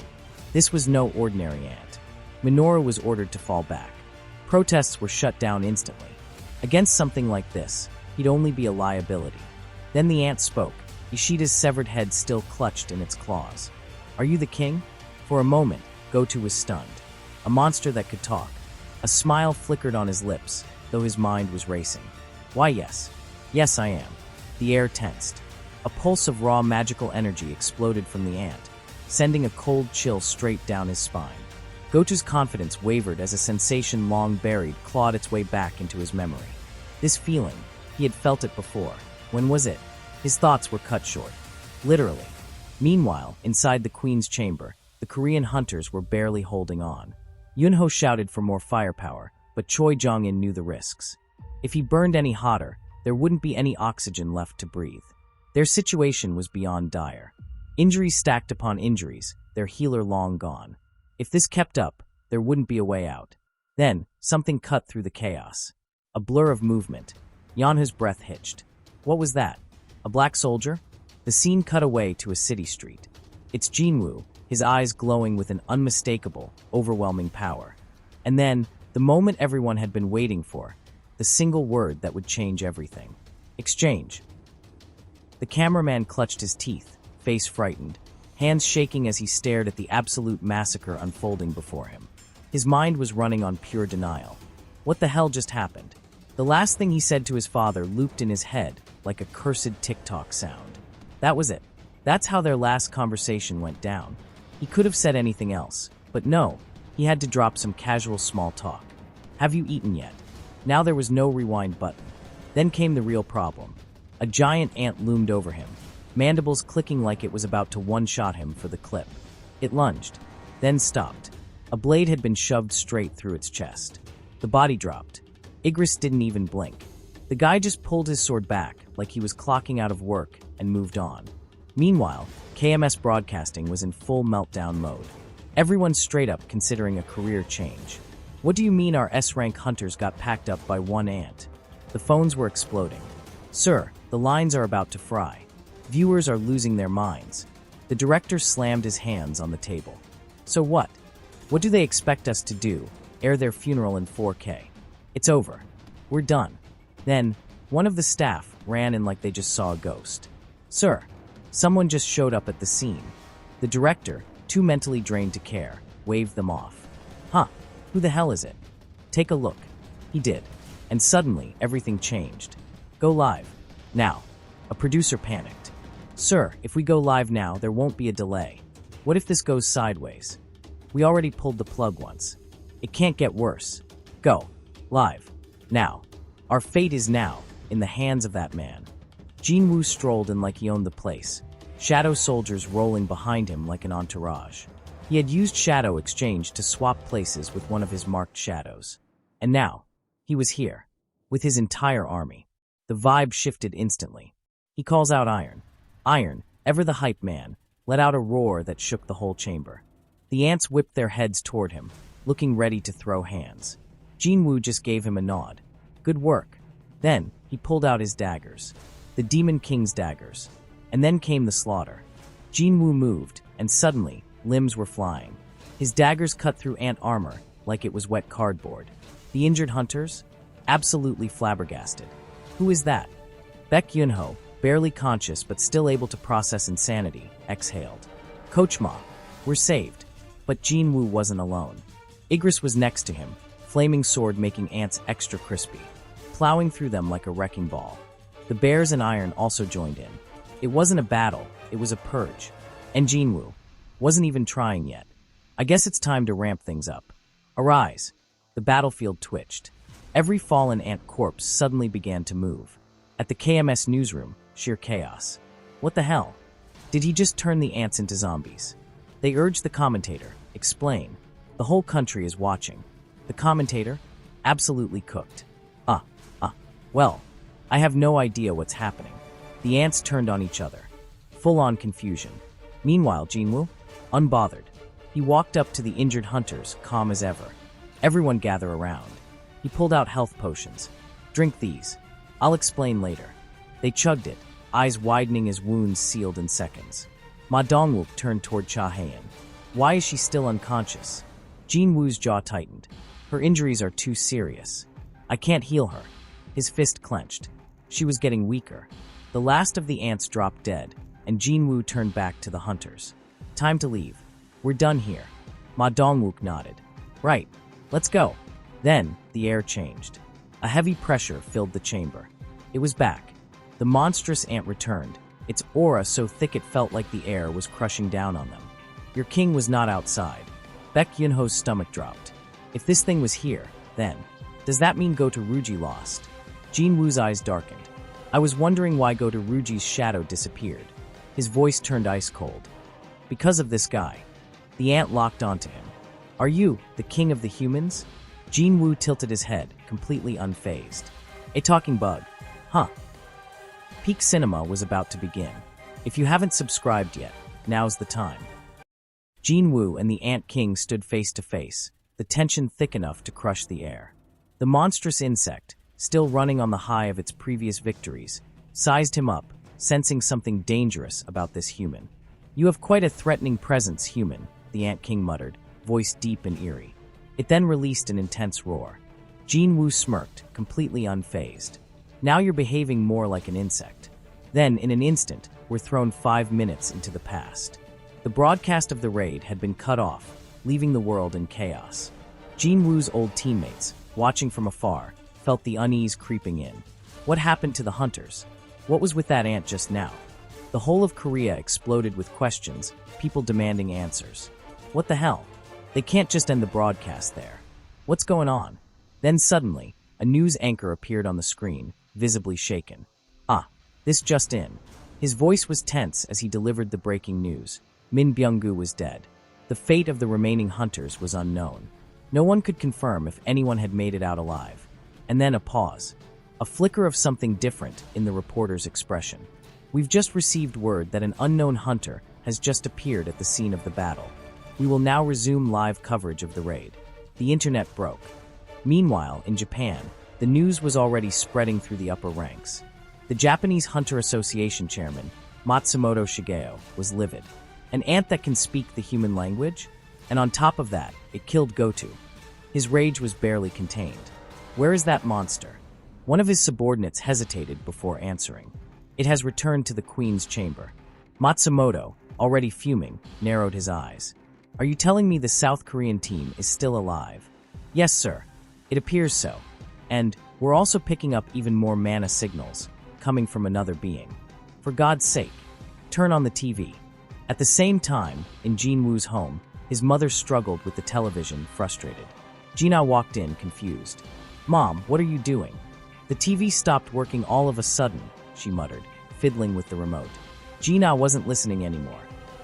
This was no ordinary ant. Minoru was ordered to fall back. Protests were shut down instantly. Against something like this, he'd only be a liability. Then the ant spoke, Ishida's severed head still clutched in its claws. Are you the king? For a moment, Goto was stunned. A monster that could talk. A smile flickered on his lips, though his mind was racing. Why, yes. Yes, I am. The air tensed. A pulse of raw magical energy exploded from the ant, sending a cold chill straight down his spine. Goto's confidence wavered as a sensation long buried clawed its way back into his memory. This feeling, he had felt it before. When was it? His thoughts were cut short. Literally. Meanwhile, inside the Queen's chamber, the Korean hunters were barely holding on. Yunho shouted for more firepower, but Choi Jong-in knew the risks. If he burned any hotter, there wouldn't be any oxygen left to breathe. Their situation was beyond dire. Injuries stacked upon injuries, their healer long gone. If this kept up, there wouldn't be a way out. Then, something cut through the chaos. A blur of movement. Yunho's breath hitched. What was that? A black soldier? The scene cut away to a city street. It's Jinwoo, his eyes glowing with an unmistakable, overwhelming power. And then, the moment everyone had been waiting for, the single word that would change everything. Exchange. The cameraman clutched his teeth, face frightened, hands shaking as he stared at the absolute massacre unfolding before him. His mind was running on pure denial. What the hell just happened? The last thing he said to his father looped in his head like a cursed tick-tock sound. That was it. That's how their last conversation went down. He could have said anything else, but no, he had to drop some casual small talk. Have you eaten yet? Now there was no rewind button. Then came the real problem. A giant ant loomed over him, mandibles clicking like it was about to one-shot him for the clip. It lunged, then stopped. A blade had been shoved straight through its chest. The body dropped. Igris didn't even blink. The guy just pulled his sword back like he was clocking out of work and moved on. Meanwhile, KMS Broadcasting was in full meltdown mode. Everyone straight up considering a career change. What do you mean our S-rank hunters got packed up by one ant? The phones were exploding. Sir, the lines are about to fry. Viewers are losing their minds. The director slammed his hands on the table. So what? What do they expect us to do? Air their funeral in 4K. It's over. We're done. Then, one of the staff ran in like they just saw a ghost. Sir, someone just showed up at the scene. The director, too mentally drained to care, waved them off. Huh, who the hell is it? Take a look. He did. And suddenly, everything changed. Go live. Now. A producer panicked. Sir, if we go live now, there won't be a delay. What if this goes sideways? We already pulled the plug once. It can't get worse. Go. Live. Now. Our fate is now, in the hands of that man. Jinwoo strolled in like he owned the place, shadow soldiers rolling behind him like an entourage. He had used Shadow Exchange to swap places with one of his marked shadows. And now, he was here, with his entire army. The vibe shifted instantly. He calls out Iron. Iron, ever the hype man, let out a roar that shook the whole chamber. The ants whipped their heads toward him, looking ready to throw hands. Jinwoo just gave him a nod. Good work. Then, he pulled out his daggers. The Demon King's daggers. And then came the slaughter. Jinwoo moved, and suddenly, limbs were flying. His daggers cut through ant armor like it was wet cardboard. The injured hunters? absolutely flabbergasted. Who is that? Baek Yunho, barely conscious but still able to process insanity, exhaled. Coach Ma, we're saved. But Jinwoo wasn't alone. Igris was next to him, flaming sword making ants extra crispy, plowing through them like a wrecking ball. The bears and iron also joined in. It wasn't a battle, it was a purge. And Jinwoo wasn't even trying yet. I guess it's time to ramp things up. Arise. The battlefield twitched. Every fallen ant corpse suddenly began to move. At the KMS newsroom, sheer chaos. What the hell? Did he just turn the ants into zombies? They urged the commentator, explain. The whole country is watching. The commentator? Absolutely cooked. Well, I have no idea what's happening. The ants turned on each other. Full-on confusion. Meanwhile, Jinwoo? Unbothered. He walked up to the injured hunters, calm as ever. Everyone gather around. He pulled out health potions. Drink these. I'll explain later. They chugged it, eyes widening as wounds sealed in seconds. Ma Dongwook turned toward Cha Hayan. Why is she still unconscious? Jinwoo's jaw tightened. Her injuries are too serious. I can't heal her. His fist clenched. She was getting weaker. The last of the ants dropped dead, and Jinwoo turned back to the hunters. Time to leave. We're done here. Ma Dongwook nodded. Right. Let's go. Then, the air changed. A heavy pressure filled the chamber. It was back. The monstrous ant returned, its aura so thick it felt like the air was crushing down on them. Your king was not outside. Baek Yunho's stomach dropped. If this thing was here, then, does that mean Go to Ruji lost? Jinwoo's eyes darkened. I was wondering why Go to Ruji's shadow disappeared. His voice turned ice cold. Because of this guy. The ant locked onto him. Are you the king of the humans? Jinwoo tilted his head, completely unfazed. A talking bug. Huh. Peak Cinema was about to begin. If you haven't subscribed yet, now's the time. Jinwoo and the Ant King stood face to face, the tension thick enough to crush the air. The monstrous insect, still running on the high of its previous victories, sized him up, sensing something dangerous about this human. You have quite a threatening presence, human, the Ant King muttered, voice deep and eerie. It then released an intense roar. Jinwoo smirked, completely unfazed. Now you're behaving more like an insect. Then, in an instant, we're thrown 5 minutes into the past. The broadcast of the raid had been cut off, leaving the world in chaos. Jinwoo's old teammates, watching from afar, felt the unease creeping in. What happened to the hunters? What was with that ant just now? The whole of Korea exploded with questions, people demanding answers. What the hell? They can't just end the broadcast there. What's going on? Then suddenly, a news anchor appeared on the screen, visibly shaken. This just in. His voice was tense as he delivered the breaking news. Min Byung-gu was dead. The fate of the remaining hunters was unknown. No one could confirm if anyone had made it out alive. And then a pause. A flicker of something different in the reporter's expression. We've just received word that an unknown hunter has just appeared at the scene of the battle. We will now resume live coverage of the raid. The internet broke. Meanwhile, in Japan, the news was already spreading through the upper ranks. The Japanese Hunter Association chairman, Matsumoto Shigeo, was livid. An ant that can speak the human language? And on top of that, it killed Goto. His rage was barely contained. Where is that monster? One of his subordinates hesitated before answering. It has returned to the Queen's chamber. Matsumoto, already fuming, narrowed his eyes. Are you telling me the South Korean team is still alive? Yes, sir. It appears so. And we're also picking up even more mana signals, coming from another being. For God's sake, turn on the TV. At the same time, in Jinwoo's home, his mother struggled with the television, frustrated. Jina walked in, confused. Mom, what are you doing? The TV stopped working all of a sudden, she muttered, fiddling with the remote. Jina wasn't listening anymore.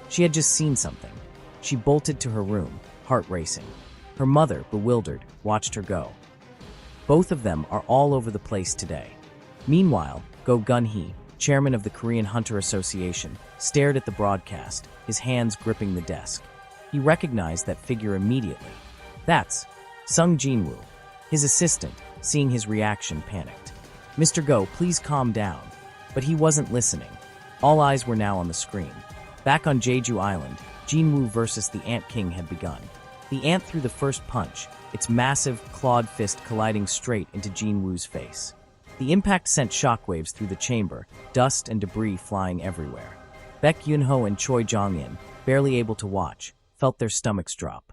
She had just seen something. She bolted to her room, heart racing. Her mother, bewildered, watched her go. Both of them are all over the place today. Meanwhile, Go Gun-hee, chairman of the Korean Hunter Association, stared at the broadcast, his hands gripping the desk. He recognized that figure immediately. That's Sung Jinwoo. His assistant, seeing his reaction, panicked. Mr. Go, please calm down. But he wasn't listening. All eyes were now on the screen. Back on Jeju Island, Jinwoo versus the Ant King had begun. The ant threw the first punch, its massive, clawed fist colliding straight into Jinwoo's face. The impact sent shockwaves through the chamber, dust and debris flying everywhere. Baek Yunho and Choi Jong-in, barely able to watch, felt their stomachs drop.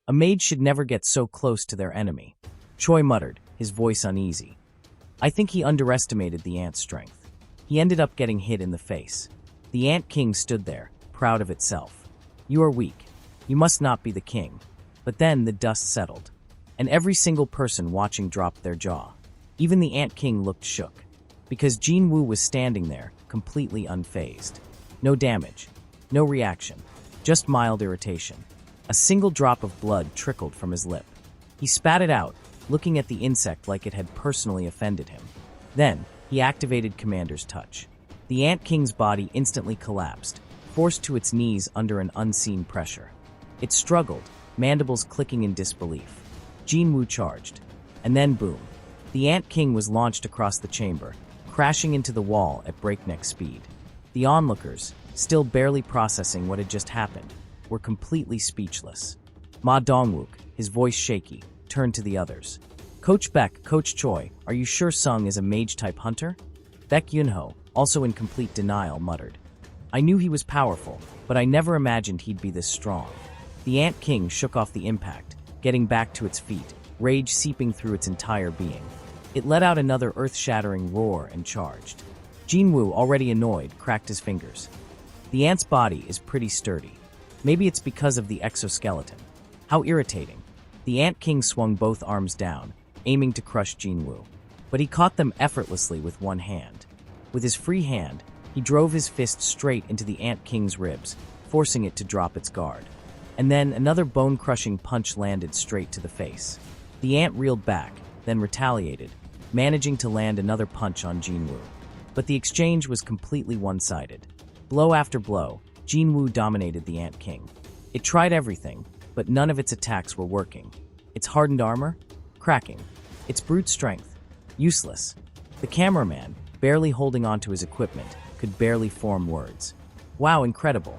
A mage should never get so close to their enemy. Choi muttered, his voice uneasy. I think he underestimated the ant's strength. He ended up getting hit in the face. The Ant King stood there, proud of itself. You are weak. You must not be the king. But then the dust settled, and every single person watching dropped their jaw. Even the Ant King looked shook, because Jinwoo was standing there, completely unfazed. No damage, no reaction, just mild irritation. A single drop of blood trickled from his lip. He spat it out, looking at the insect like it had personally offended him. Then, he activated Commander's Touch. The Ant King's body instantly collapsed, forced to its knees under an unseen pressure. It struggled, mandibles clicking in disbelief. Jinwoo charged. And then boom. The Ant King was launched across the chamber, crashing into the wall at breakneck speed. The onlookers, still barely processing what had just happened, were completely speechless. Ma Dongwook, his voice shaky, turned to the others. Coach Baek, Coach Choi, are you sure Sung is a mage-type hunter? Baek Yunho, also in complete denial, muttered. I knew he was powerful, but I never imagined he'd be this strong. The Ant King shook off the impact, getting back to its feet, rage seeping through its entire being. It let out another earth-shattering roar and charged. Jinwoo, already annoyed, cracked his fingers. The ant's body is pretty sturdy. Maybe it's because of the exoskeleton. How irritating. The Ant King swung both arms down, aiming to crush Jinwoo. But he caught them effortlessly with one hand. With his free hand, he drove his fist straight into the Ant King's ribs, forcing it to drop its guard. And then another bone-crushing punch landed straight to the face. The ant reeled back, then retaliated, managing to land another punch on Jinwoo. But the exchange was completely one-sided. Blow after blow, Jinwoo dominated the Ant King. It tried everything, but none of its attacks were working. Its hardened armor? Cracking. Its brute strength? Useless. The cameraman, barely holding onto his equipment, could barely form words. Wow, incredible.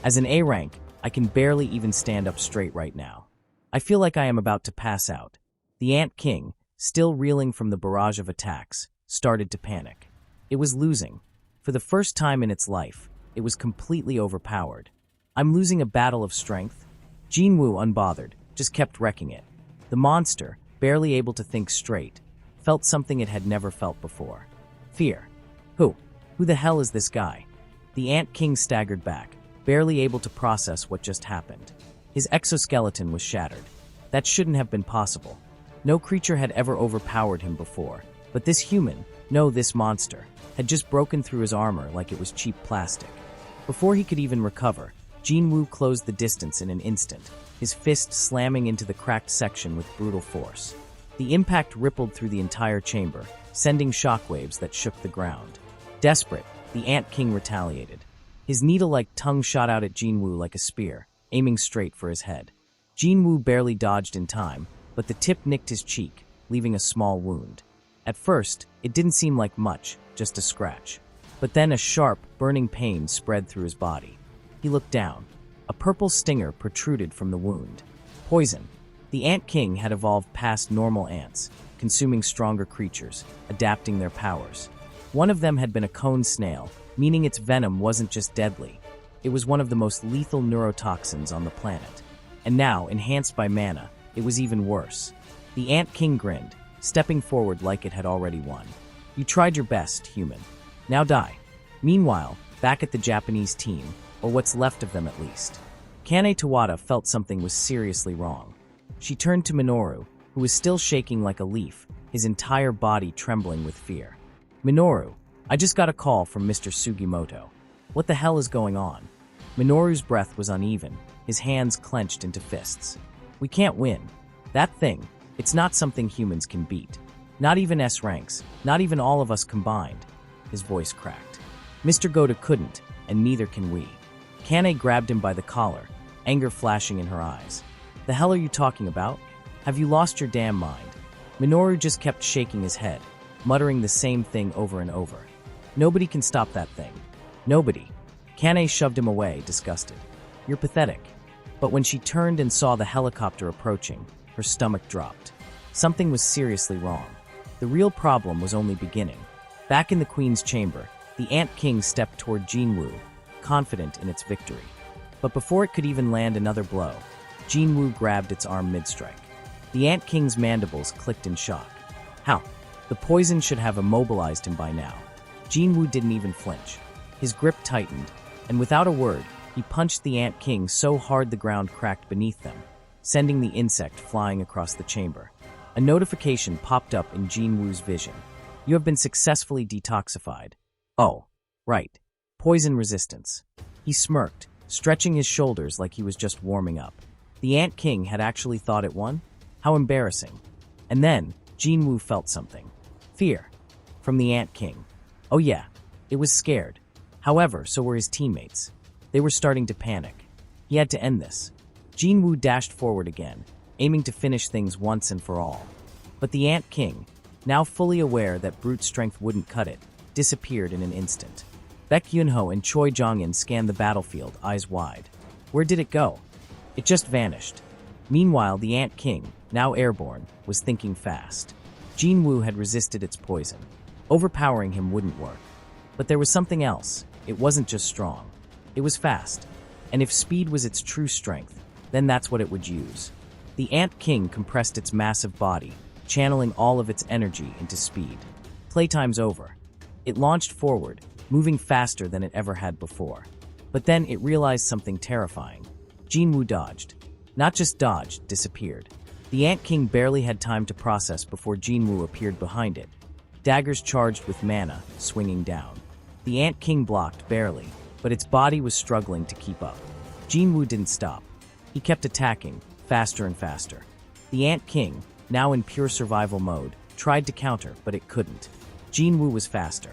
As an A rank, I can barely even stand up straight right now. I feel like I am about to pass out. The Ant King, still reeling from the barrage of attacks, started to panic. It was losing. For the first time in its life, it was completely overpowered. I'm losing a battle of strength? Jinwoo, unbothered, just kept wrecking it. The monster, barely able to think straight, felt something it had never felt before. Fear. Who the hell is this guy? The Ant King staggered back, barely able to process what just happened. His exoskeleton was shattered. That shouldn't have been possible. No creature had ever overpowered him before, but this human, no, this monster, had just broken through his armor like it was cheap plastic. Before he could even recover, Jinwoo closed the distance in an instant, his fist slamming into the cracked section with brutal force. The impact rippled through the entire chamber, sending shockwaves that shook the ground. Desperate, the Ant King retaliated. His needle-like tongue shot out at Jinwoo like a spear, aiming straight for his head. Jinwoo barely dodged in time, but the tip nicked his cheek, leaving a small wound. At first, it didn't seem like much, just a scratch. But then a sharp, burning pain spread through his body. He looked down. A purple stinger protruded from the wound. Poison. The Ant King had evolved past normal ants, consuming stronger creatures, adapting their powers. One of them had been a cone snail, meaning its venom wasn't just deadly. It was one of the most lethal neurotoxins on the planet. And now, enhanced by mana, it was even worse. The Ant King grinned, stepping forward like it had already won. You tried your best, human. Now die. Meanwhile, back at the Japanese team, or what's left of them at least, Kane Tawada felt something was seriously wrong. She turned to Minoru, who was still shaking like a leaf, his entire body trembling with fear. Minoru, I just got a call from Mr. Sugimoto. What the hell is going on? Minoru's breath was uneven, his hands clenched into fists. We can't win. That thing, it's not something humans can beat. Not even S ranks, not even all of us combined. His voice cracked. Mr. Goda couldn't, and neither can we. Kane grabbed him by the collar, anger flashing in her eyes. The hell are you talking about? Have you lost your damn mind? Minoru just kept shaking his head, muttering the same thing over and over. Nobody can stop that thing. Nobody. Kane shoved him away, disgusted. You're pathetic. But when she turned and saw the helicopter approaching, her stomach dropped. Something was seriously wrong. The real problem was only beginning. Back in the Queen's chamber, the Ant King stepped toward Jinwoo, confident in its victory. But before it could even land another blow, Jinwoo grabbed its arm mid-strike. The Ant King's mandibles clicked in shock. How? The poison should have immobilized him by now. Jinwoo didn't even flinch. His grip tightened, and without a word, he punched the Ant King so hard the ground cracked beneath them, sending the insect flying across the chamber. A notification popped up in Jinwoo's vision. You have been successfully detoxified. Oh, right. Poison resistance. He smirked, stretching his shoulders like he was just warming up. The Ant King had actually thought it won? How embarrassing. And then, Jinwoo felt something. Fear. From the Ant King. Oh yeah, it was scared. However, so were his teammates. They were starting to panic. He had to end this. Jinwoo dashed forward again, aiming to finish things once and for all. But the Ant King, now fully aware that brute strength wouldn't cut it, disappeared in an instant. Baek Yunho and Choi Jong-in scanned the battlefield, eyes wide. Where did it go? It just vanished. Meanwhile, the Ant King, now airborne, was thinking fast. Jinwoo had resisted its poison. Overpowering him wouldn't work. But there was something else. It wasn't just strong. It was fast. And if speed was its true strength, then that's what it would use. The Ant King compressed its massive body, channeling all of its energy into speed. Playtime's over. It launched forward, moving faster than it ever had before. But then it realized something terrifying. Jinwoo dodged. Not just dodged, disappeared. The Ant King barely had time to process before Jinwoo appeared behind it. Daggers charged with mana, swinging down. The Ant King blocked, barely, but its body was struggling to keep up. Jinwoo didn't stop. He kept attacking, faster and faster. The Ant King, now in pure survival mode, tried to counter, but it couldn't. Jinwoo was faster.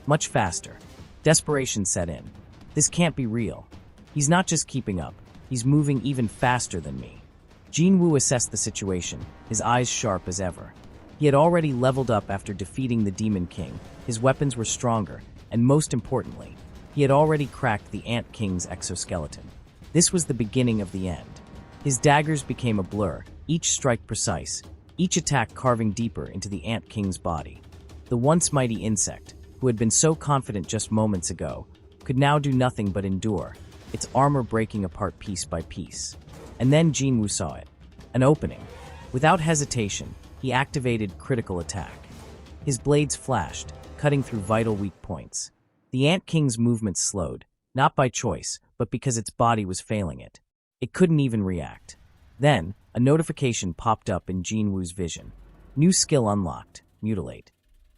Much faster. Desperation set in. This can't be real. He's not just keeping up, he's moving even faster than me. Jinwoo assessed the situation, his eyes sharp as ever. He had already leveled up after defeating the Demon King, his weapons were stronger, and most importantly, he had already cracked the Ant King's exoskeleton. This was the beginning of the end. His daggers became a blur, each strike precise, each attack carving deeper into the Ant King's body. The once mighty insect, who had been so confident just moments ago, could now do nothing but endure, its armor breaking apart piece by piece. And then Jinwoo saw it. An opening. Without hesitation, he activated critical attack. His blades flashed, cutting through vital weak points. The Ant King's movement slowed, not by choice, but because its body was failing it. It couldn't even react. Then, a notification popped up in Jinwoo's vision. New skill unlocked. Mutilate.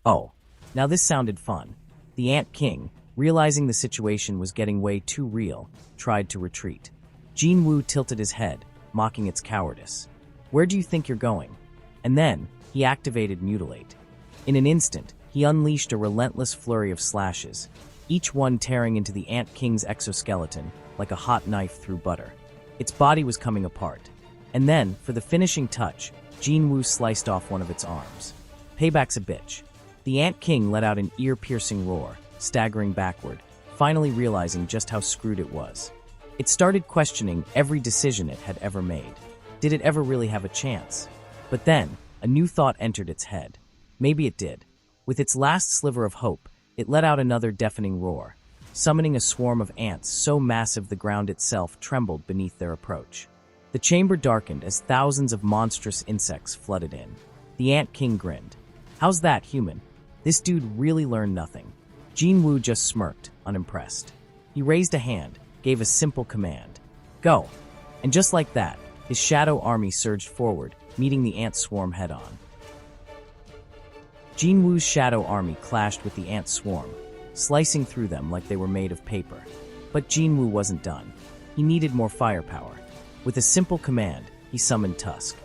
Oh, now this sounded fun. The Ant King, realizing the situation was getting way too real, tried to retreat. Jinwoo tilted his head, mocking its cowardice. Where do you think you're going? And then, he activated Mutilate. In an instant, he unleashed a relentless flurry of slashes, each one tearing into the Ant King's exoskeleton like a hot knife through butter. Its body was coming apart. And then, for the finishing touch, Jinwoo sliced off one of its arms. Payback's a bitch. The Ant King let out an ear-piercing roar, staggering backward, finally realizing just how screwed it was. It started questioning every decision it had ever made. Did it ever really have a chance? But then, a new thought entered its head. Maybe it did. With its last sliver of hope, it let out another deafening roar, summoning a swarm of ants so massive the ground itself trembled beneath their approach. The chamber darkened as thousands of monstrous insects flooded in. The Ant King grinned. How's that, human? This dude really learned nothing. Jinwoo just smirked, unimpressed. He raised a hand, gave a simple command. Go! And just like that, his shadow army surged forward, meeting the ant swarm head-on. Jinwoo's shadow army clashed with the ant swarm, slicing through them like they were made of paper. But Jinwoo wasn't done. He needed more firepower. With a simple command, he summoned Tusk.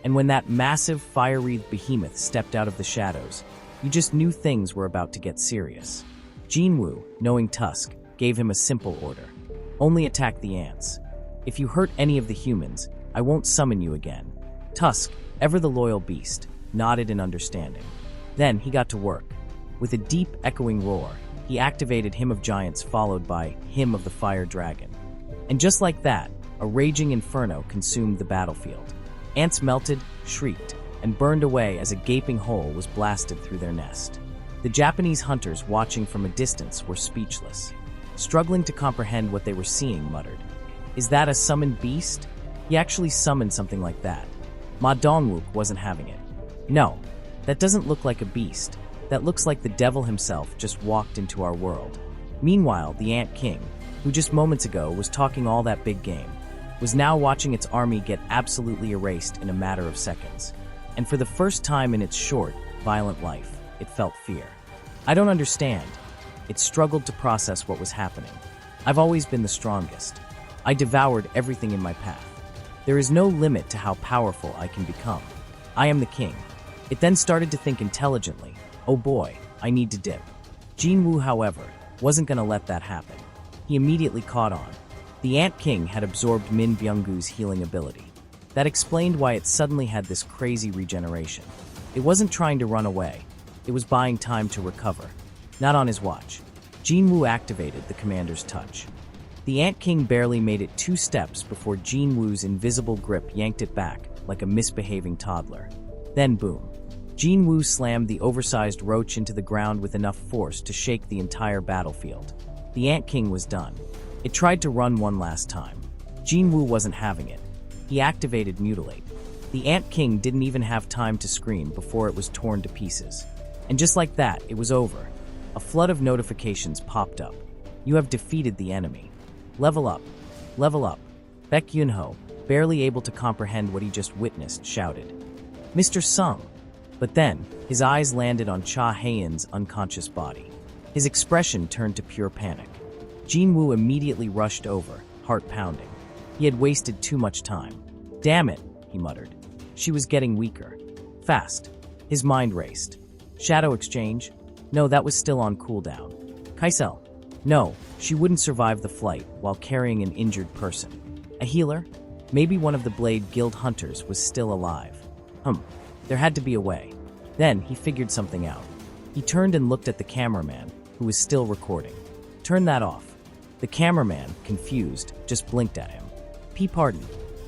And when that massive, fire-wreathed behemoth stepped out of the shadows, you just knew things were about to get serious. Jinwoo, knowing Tusk, gave him a simple order. Only attack the ants. If you hurt any of the humans, I won't summon you again. Tusk, ever the loyal beast, nodded in understanding. Then he got to work. With a deep, echoing roar, he activated Hymn of Giants followed by Hymn of the Fire Dragon. And just like that, a raging inferno consumed the battlefield. Ants melted, shrieked, and burned away as a gaping hole was blasted through their nest. The Japanese hunters watching from a distance were speechless. Struggling to comprehend what they were seeing, muttered, "Is that a summoned beast? He actually summoned something like that." Ma Dongwook wasn't having it. "No, that doesn't look like a beast. That looks like the devil himself just walked into our world." Meanwhile, the Ant King, who just moments ago was talking all that big game, was now watching its army get absolutely erased in a matter of seconds. And for the first time in its short, violent life, it felt fear. "I don't understand." It struggled to process what was happening. "I've always been the strongest. I devoured everything in my path. There is no limit to how powerful I can become. I am the king." It then started to think intelligently. "Oh boy, I need to dip." Jinwoo, however, wasn't going to let that happen. He immediately caught on. The Ant King had absorbed Min Byung-goo's healing ability. That explained why it suddenly had this crazy regeneration. It wasn't trying to run away. It was buying time to recover. Not on his watch. Jinwoo activated the commander's touch. The Ant King barely made it 2 steps before Jinwoo's invisible grip yanked it back like a misbehaving toddler. Then boom. Jinwoo slammed the oversized roach into the ground with enough force to shake the entire battlefield. The Ant King was done. It tried to run one last time. Jinwoo wasn't having it. He activated Mutilate. The Ant King didn't even have time to scream before it was torn to pieces. And just like that, it was over. A flood of notifications popped up. "You have defeated the enemy. Level up. Level up." Baek Yunho, barely able to comprehend what he just witnessed, shouted, "Mr. Sung!" But then, his eyes landed on Cha Hae-in's unconscious body. His expression turned to pure panic. Jinwoo immediately rushed over, heart pounding. He had wasted too much time. "Damn it," he muttered. She was getting weaker. Fast. His mind raced. Shadow exchange? No, that was still on cooldown. Kaisel? No, she wouldn't survive the flight while carrying an injured person. A healer? Maybe one of the Blade Guild hunters was still alive. There had to be a way. Then he figured something out. He turned and looked at the cameraman, who was still recording. "Turn that off." The cameraman, confused, just blinked at him. Pardon."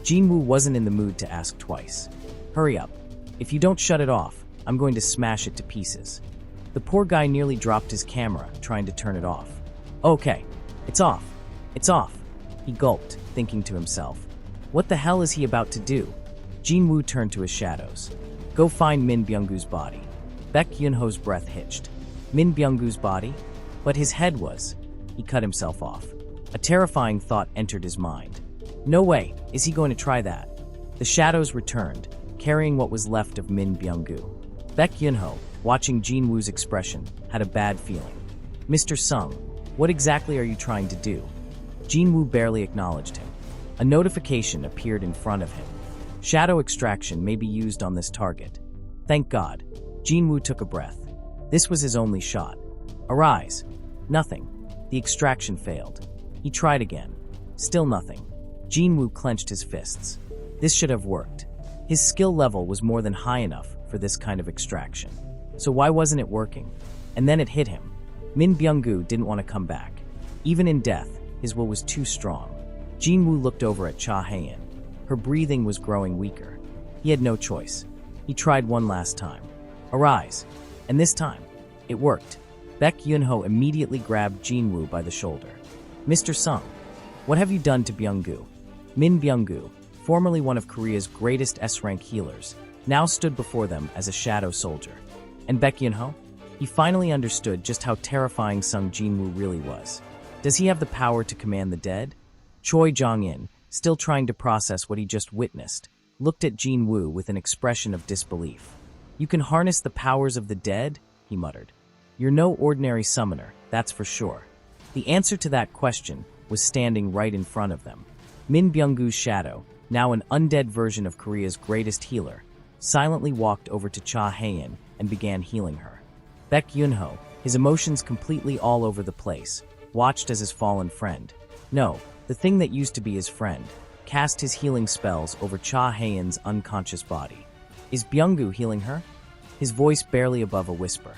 Jinwoo wasn't in the mood to ask twice. "Hurry up. If you don't shut it off, I'm going to smash it to pieces." The poor guy nearly dropped his camera, trying to turn it off. "Okay, it's off. It's off." He gulped, thinking to himself. What the hell is he about to do? Jinwoo turned to his shadows. "Go find Min Byung-goo's body." Baek Yunho's breath hitched. Min Byung-goo's body? But his head was. He cut himself off. A terrifying thought entered his mind. No way is he going to try that. The shadows returned, carrying what was left of Min Byung-goo. Baek Yunho, watching Jinwoo's expression, had a bad feeling. "Mr. Sung, what exactly are you trying to do?" Jinwoo barely acknowledged him. A notification appeared in front of him. Shadow extraction may be used on this target. Thank God. Jinwoo took a breath. This was his only shot. Arise. Nothing. The extraction failed. He tried again. Still nothing. Jinwoo clenched his fists. This should have worked. His skill level was more than high enough for this kind of extraction. So why wasn't it working? And then it hit him. Min Byung-goo didn't want to come back. Even in death, his will was too strong. Jinwoo looked over at Cha Hae-in. Her breathing was growing weaker. He had no choice. He tried one last time. Arise. And this time, it worked. Baek Yunho immediately grabbed Jinwoo by the shoulder. "Mr. Sung, what have you done to Byung-goo?" Min Byung-goo, formerly one of Korea's greatest S-rank healers, now stood before them as a shadow soldier. And Baek Yunho? He finally understood just how terrifying Sung Jinwoo really was. Does he have the power to command the dead? Choi Jong-in, still trying to process what he just witnessed, looked at Jinwoo with an expression of disbelief. "You can harness the powers of the dead?" he muttered. "You're no ordinary summoner, that's for sure." The answer to that question was standing right in front of them. Min Byung-goo's shadow, now an undead version of Korea's greatest healer, silently walked over to Cha Hae-in and began healing her. Baek Yunho, his emotions completely all over the place, watched as his fallen friend, no, the thing that used to be his friend, cast his healing spells over Cha Hae-in's unconscious body. Is Byung-goo healing her? His voice barely above a whisper.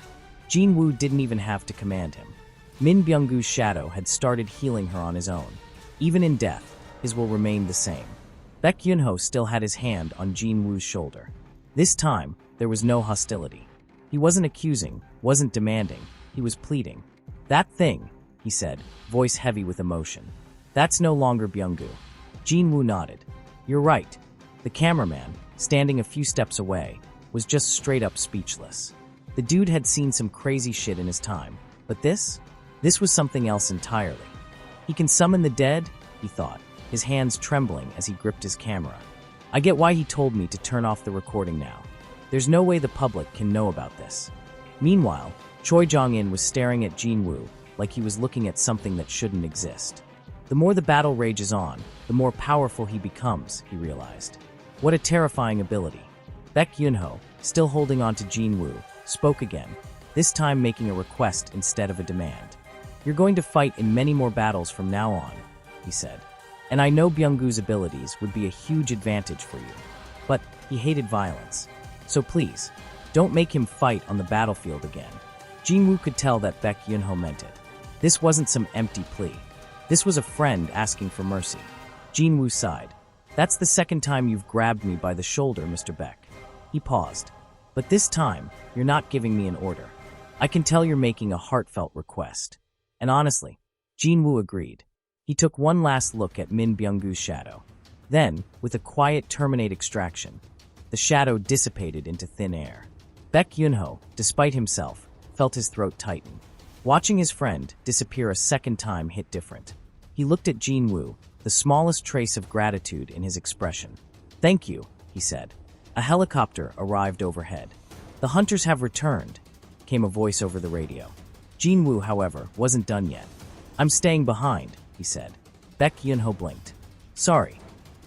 Jinwoo didn't even have to command him. Min Byung-goo's shadow had started healing her on his own. Even in death, his will remained the same. Baek Yunho still had his hand on Jinwoo's shoulder. This time, there was no hostility. He wasn't accusing, wasn't demanding, he was pleading. "That thing," he said, voice heavy with emotion. "That's no longer Byung-gu." Jinwoo nodded. "You're right." The cameraman, standing a few steps away, was just straight up speechless. The dude had seen some crazy shit in his time, but this was something else entirely. He can summon the dead, he thought, his hands trembling as he gripped his camera. I get why he told me to turn off the recording now. There's no way the public can know about this. Meanwhile, Choi Jong-in was staring at Jinwoo like he was looking at something that shouldn't exist. The more the battle rages on, the more powerful he becomes, he realized. What a terrifying ability. Baek Yunho, still holding on to Jinwoo, spoke again, this time making a request instead of a demand. "You're going to fight in many more battles from now on," he said. "And I know Byung-gu's abilities would be a huge advantage for you." But he hated violence. "So please, don't make him fight on the battlefield again." Jinwoo could tell that Baek Yunho meant it. This wasn't some empty plea. This was a friend asking for mercy. Jinwoo sighed. "That's the second time you've grabbed me by the shoulder, Mr. Baek." He paused. "But this time, you're not giving me an order. I can tell you're making a heartfelt request." And honestly, Jinwoo agreed. He took one last look at Min Byung-gu's shadow. Then, with a quiet terminate extraction, the shadow dissipated into thin air. Baek Yunho, despite himself, felt his throat tighten. Watching his friend disappear a second time hit different. He looked at Jinwoo, the smallest trace of gratitude in his expression. "Thank you," he said. A helicopter arrived overhead. "The hunters have returned," came a voice over the radio. Jinwoo, however, wasn't done yet. "I'm staying behind," he said. Baek Yunho blinked. "Sorry,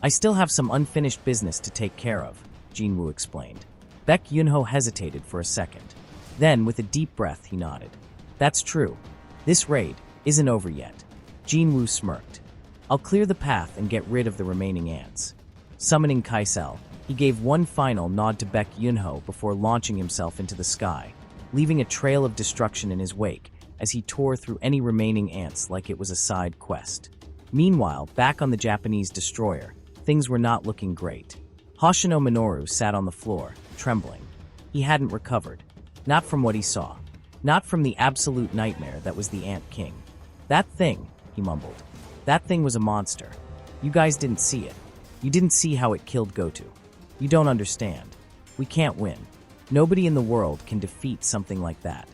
I still have some unfinished business to take care of," Jinwoo explained. Baek Yunho hesitated for a second. Then, with a deep breath, he nodded. "That's true. This raid isn't over yet." Jinwoo smirked. "I'll clear the path and get rid of the remaining ants." Summoning Kaisel, he gave one final nod to Baek Yunho before launching himself into the sky, leaving a trail of destruction in his wake as he tore through any remaining ants like it was a side quest. Meanwhile, back on the Japanese destroyer, things were not looking great. Hoshino Minoru sat on the floor, trembling. He hadn't recovered. Not from what he saw. Not from the absolute nightmare that was the Ant King. "That thing," he mumbled. "That thing was a monster. You guys didn't see it. You didn't see how it killed Goto. You don't understand. We can't win. Nobody in the world can defeat something like that."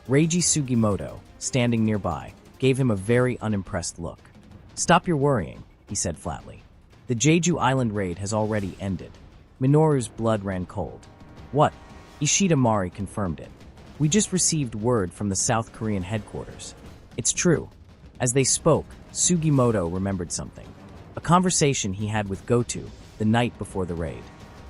Reiji Sugimoto, standing nearby, gave him a very unimpressed look. "Stop your worrying," he said flatly. "The Jeju Island Raid has already ended." Minoru's blood ran cold. "What?" Ishida Mari confirmed it. "We just received word from the South Korean headquarters. It's true." As they spoke, Sugimoto remembered something. A conversation he had with Goto the night before the raid.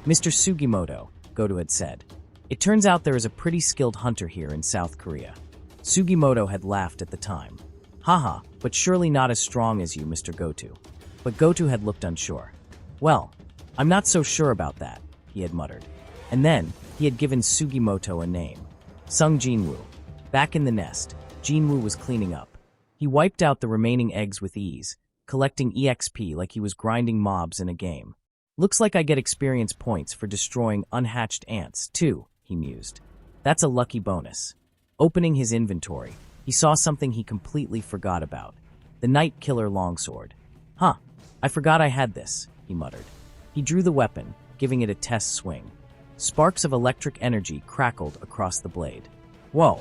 "Mr. Sugimoto," Goto had said, "it turns out there is a pretty skilled hunter here in South Korea." Sugimoto had laughed at the time. "Haha, but surely not as strong as you, Mr. Goto." But Goto had looked unsure. "Well, I'm not so sure about that," he had muttered. And then, he had given Sugimoto a name. Sung Jinwoo. Back in the nest, Jinwoo was cleaning up. He wiped out the remaining eggs with ease, collecting EXP like he was grinding mobs in a game. "Looks like I get experience points for destroying unhatched ants, too," he mused. "That's a lucky bonus." Opening his inventory, he saw something he completely forgot about. The Night Killer longsword. "Huh, I forgot I had this," he muttered. He drew the weapon, giving it a test swing. Sparks of electric energy crackled across the blade. "Whoa,"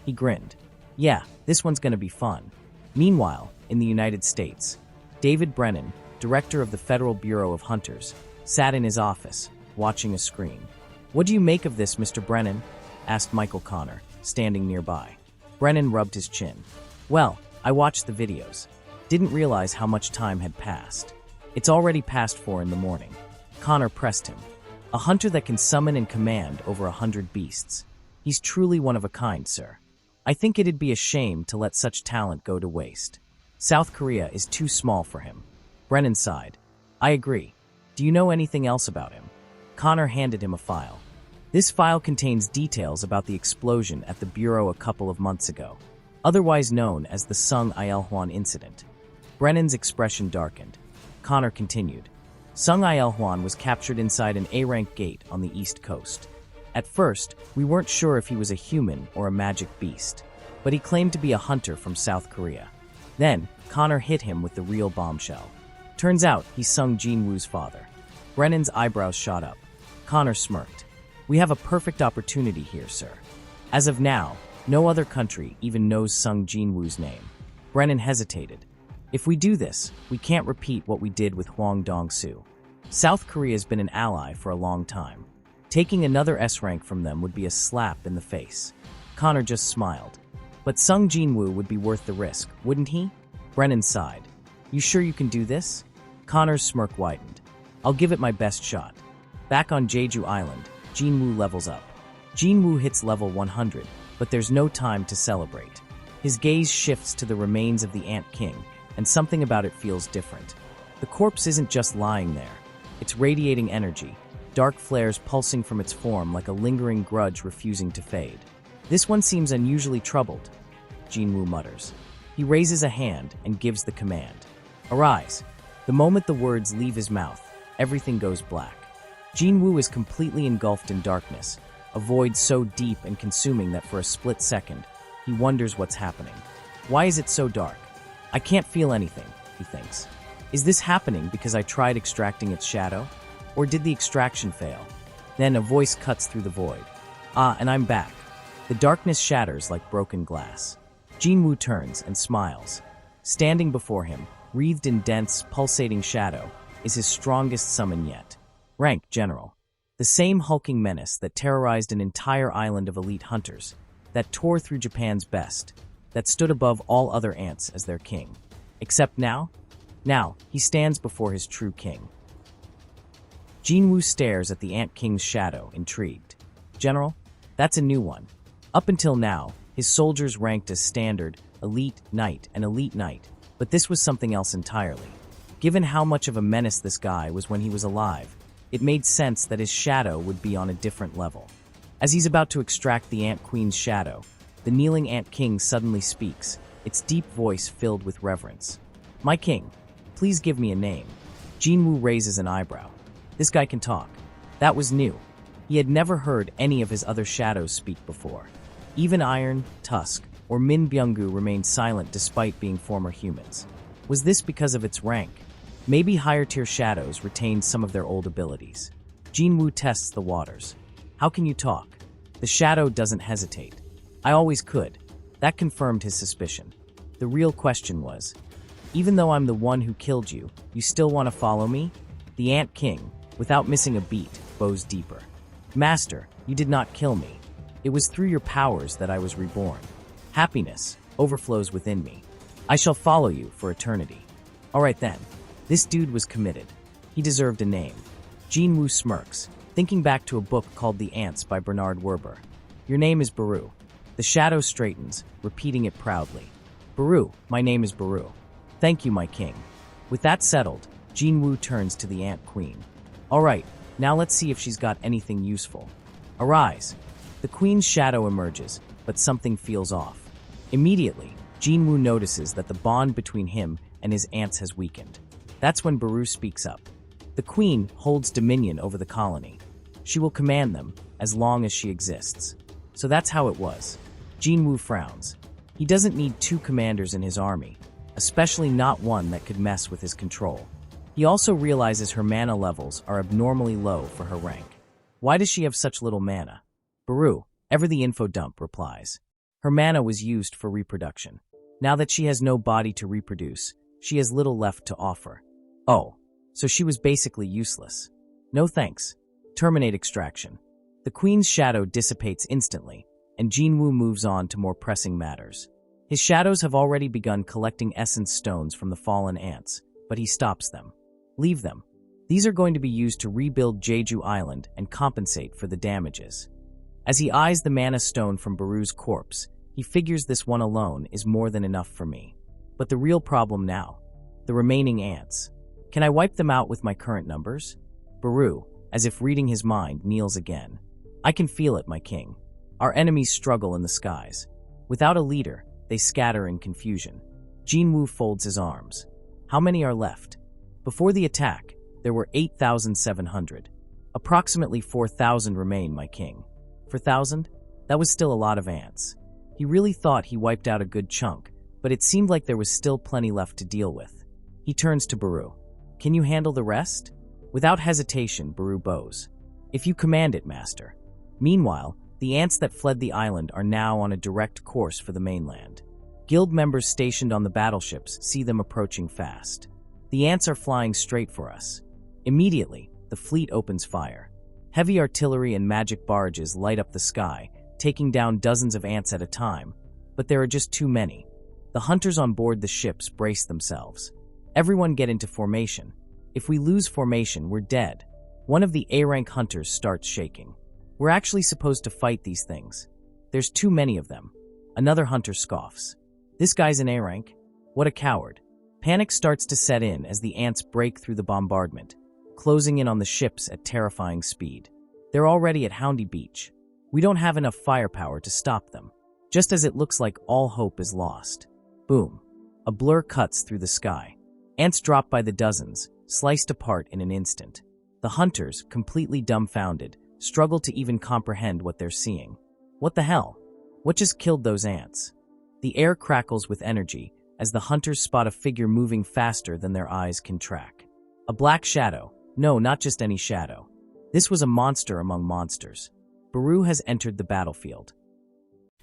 he grinned. "Yeah, this one's gonna be fun." Meanwhile, in the United States, David Brennan, director of the Federal Bureau of Hunters, sat in his office, watching a screen. "What do you make of this, Mr. Brennan?" asked Michael Connor, standing nearby. Brennan rubbed his chin. "Well, I watched the videos. Didn't realize how much time had passed. It's already past 4 in the morning." Connor pressed him. "A hunter that can summon and command over 100 beasts. He's truly one of a kind, sir. I think it'd be a shame to let such talent go to waste. South Korea is too small for him." Brennan sighed. "I agree. Do you know anything else about him?" Connor handed him a file. "This file contains details about the explosion at the Bureau a couple of months ago, otherwise known as the Sung Ilhwan incident." Brennan's expression darkened. Connor continued. Sung Ilhuan was captured inside an A-rank gate on the East Coast. At first, we weren't sure if he was a human or a magic beast, but he claimed to be a hunter from South Korea. Then, Connor hit him with the real bombshell. Turns out, he's Sung Jinwoo's father. Brennan's eyebrows shot up. Connor smirked. We have a perfect opportunity here, sir. As of now, no other country even knows Sung Jinwoo's name. Brennan hesitated. If we do this, we can't repeat what we did with Hwang Dong-soo. South Korea's been an ally for a long time. Taking another S-rank from them would be a slap in the face. Connor just smiled. But Sung Jinwoo would be worth the risk, wouldn't he? Brennan sighed. You sure you can do this? Connor's smirk widened. I'll give it my best shot. Back on Jeju Island, Jinwoo levels up. Jinwoo hits level 100, but there's no time to celebrate. His gaze shifts to the remains of the Ant King, and something about it feels different. The corpse isn't just lying there. It's radiating energy, dark flares pulsing from its form like a lingering grudge refusing to fade. This one seems unusually troubled, Jinwoo mutters. He raises a hand and gives the command. Arise. The moment the words leave his mouth, everything goes black. Jinwoo is completely engulfed in darkness, a void so deep and consuming that for a split second, he wonders what's happening. Why is it so dark? I can't feel anything, he thinks. Is this happening because I tried extracting its shadow? Or did the extraction fail? Then a voice cuts through the void. Ah, and I'm back. The darkness shatters like broken glass. Jinwoo turns and smiles. Standing before him, wreathed in dense, pulsating shadow, is his strongest summon yet. Rank General. The same hulking menace that terrorized an entire island of elite hunters, that tore through Japan's best, that stood above all other ants as their king. Except now? Now, he stands before his true king. Jinwoo stares at the Ant King's shadow, intrigued. General, that's a new one. Up until now, his soldiers ranked as standard, elite knight, and elite knight, but this was something else entirely. Given how much of a menace this guy was when he was alive, it made sense that his shadow would be on a different level. As he's about to extract the Ant Queen's shadow, the kneeling Ant King suddenly speaks, its deep voice filled with reverence. My king, please give me a name. Jinwoo raises an eyebrow. This guy can talk. That was new. He had never heard any of his other shadows speak before. Even Iron, Tusk, or Min Byung-gu remained silent despite being former humans. Was this because of its rank? Maybe higher-tier shadows retained some of their old abilities. Jinwoo tests the waters. How can you talk? The shadow doesn't hesitate. I always could. That confirmed his suspicion. The real question was, even though I'm the one who killed you, you still want to follow me? The Ant King, without missing a beat, bows deeper. Master, you did not kill me. It was through your powers that I was reborn. Happiness overflows within me. I shall follow you for eternity. All right then. This dude was committed. He deserved a name. Jinwoo smirks, thinking back to a book called The Ants by Bernard Werber. Your name is Baru. The shadow straightens, repeating it proudly. Baru, my name is Baru. Thank you, my king. With that settled, Jinwoo turns to the Ant Queen. All right, now let's see if she's got anything useful. Arise. The queen's shadow emerges, but something feels off. Immediately, Jinwoo notices that the bond between him and his ants has weakened. That's when Baru speaks up. The queen holds dominion over the colony. She will command them as long as she exists. So that's how it was. Jinwoo frowns. He doesn't need two commanders in his army, especially not one that could mess with his control. He also realizes her mana levels are abnormally low for her rank. Why does she have such little mana? Baru, ever the info dump, replies. Her mana was used for reproduction. Now that she has no body to reproduce, she has little left to offer. Oh, so she was basically useless. No thanks. Terminate extraction. The queen's shadow dissipates instantly, and Jinwoo moves on to more pressing matters. His shadows have already begun collecting essence stones from the fallen ants, but he stops them. Leave them. These are going to be used to rebuild Jeju Island and compensate for the damages. As he eyes the mana stone from Baru's corpse, he figures this one alone is more than enough for me. But the real problem now, the remaining ants. Can I wipe them out with my current numbers? Baru, as if reading his mind, kneels again. I can feel it, my king. Our enemies struggle in the skies. Without a leader, they scatter in confusion. Jinwoo folds his arms. How many are left? Before the attack, there were 8,700. Approximately 4,000 remain, my king. 4,000? That was still a lot of ants. He really thought he wiped out a good chunk, but it seemed like there was still plenty left to deal with. He turns to Baru. Can you handle the rest? Without hesitation, Baru bows. If you command it, master. Meanwhile, the ants that fled the island are now on a direct course for the mainland. Guild members stationed on the battleships see them approaching fast. The ants are flying straight for us. Immediately, the fleet opens fire. Heavy artillery and magic barges light up the sky, taking down dozens of ants at a time, but there are just too many. The hunters on board the ships brace themselves. Everyone get into formation. If we lose formation, we're dead. One of the A-rank hunters starts shaking. We're actually supposed to fight these things. There's too many of them. Another hunter scoffs. This guy's an A-rank? What a coward. Panic starts to set in as the ants break through the bombardment, closing in on the ships at terrifying speed. They're already at Houndy Beach. We don't have enough firepower to stop them. Just as it looks like all hope is lost. Boom. A blur cuts through the sky. Ants drop by the dozens, sliced apart in an instant. The hunters, completely dumbfounded, struggle to even comprehend what they're seeing. What the hell? What just killed those ants? The air crackles with energy as the hunters spot a figure moving faster than their eyes can track. A black shadow. No, not just any shadow. This was a monster among monsters. Baru has entered the battlefield.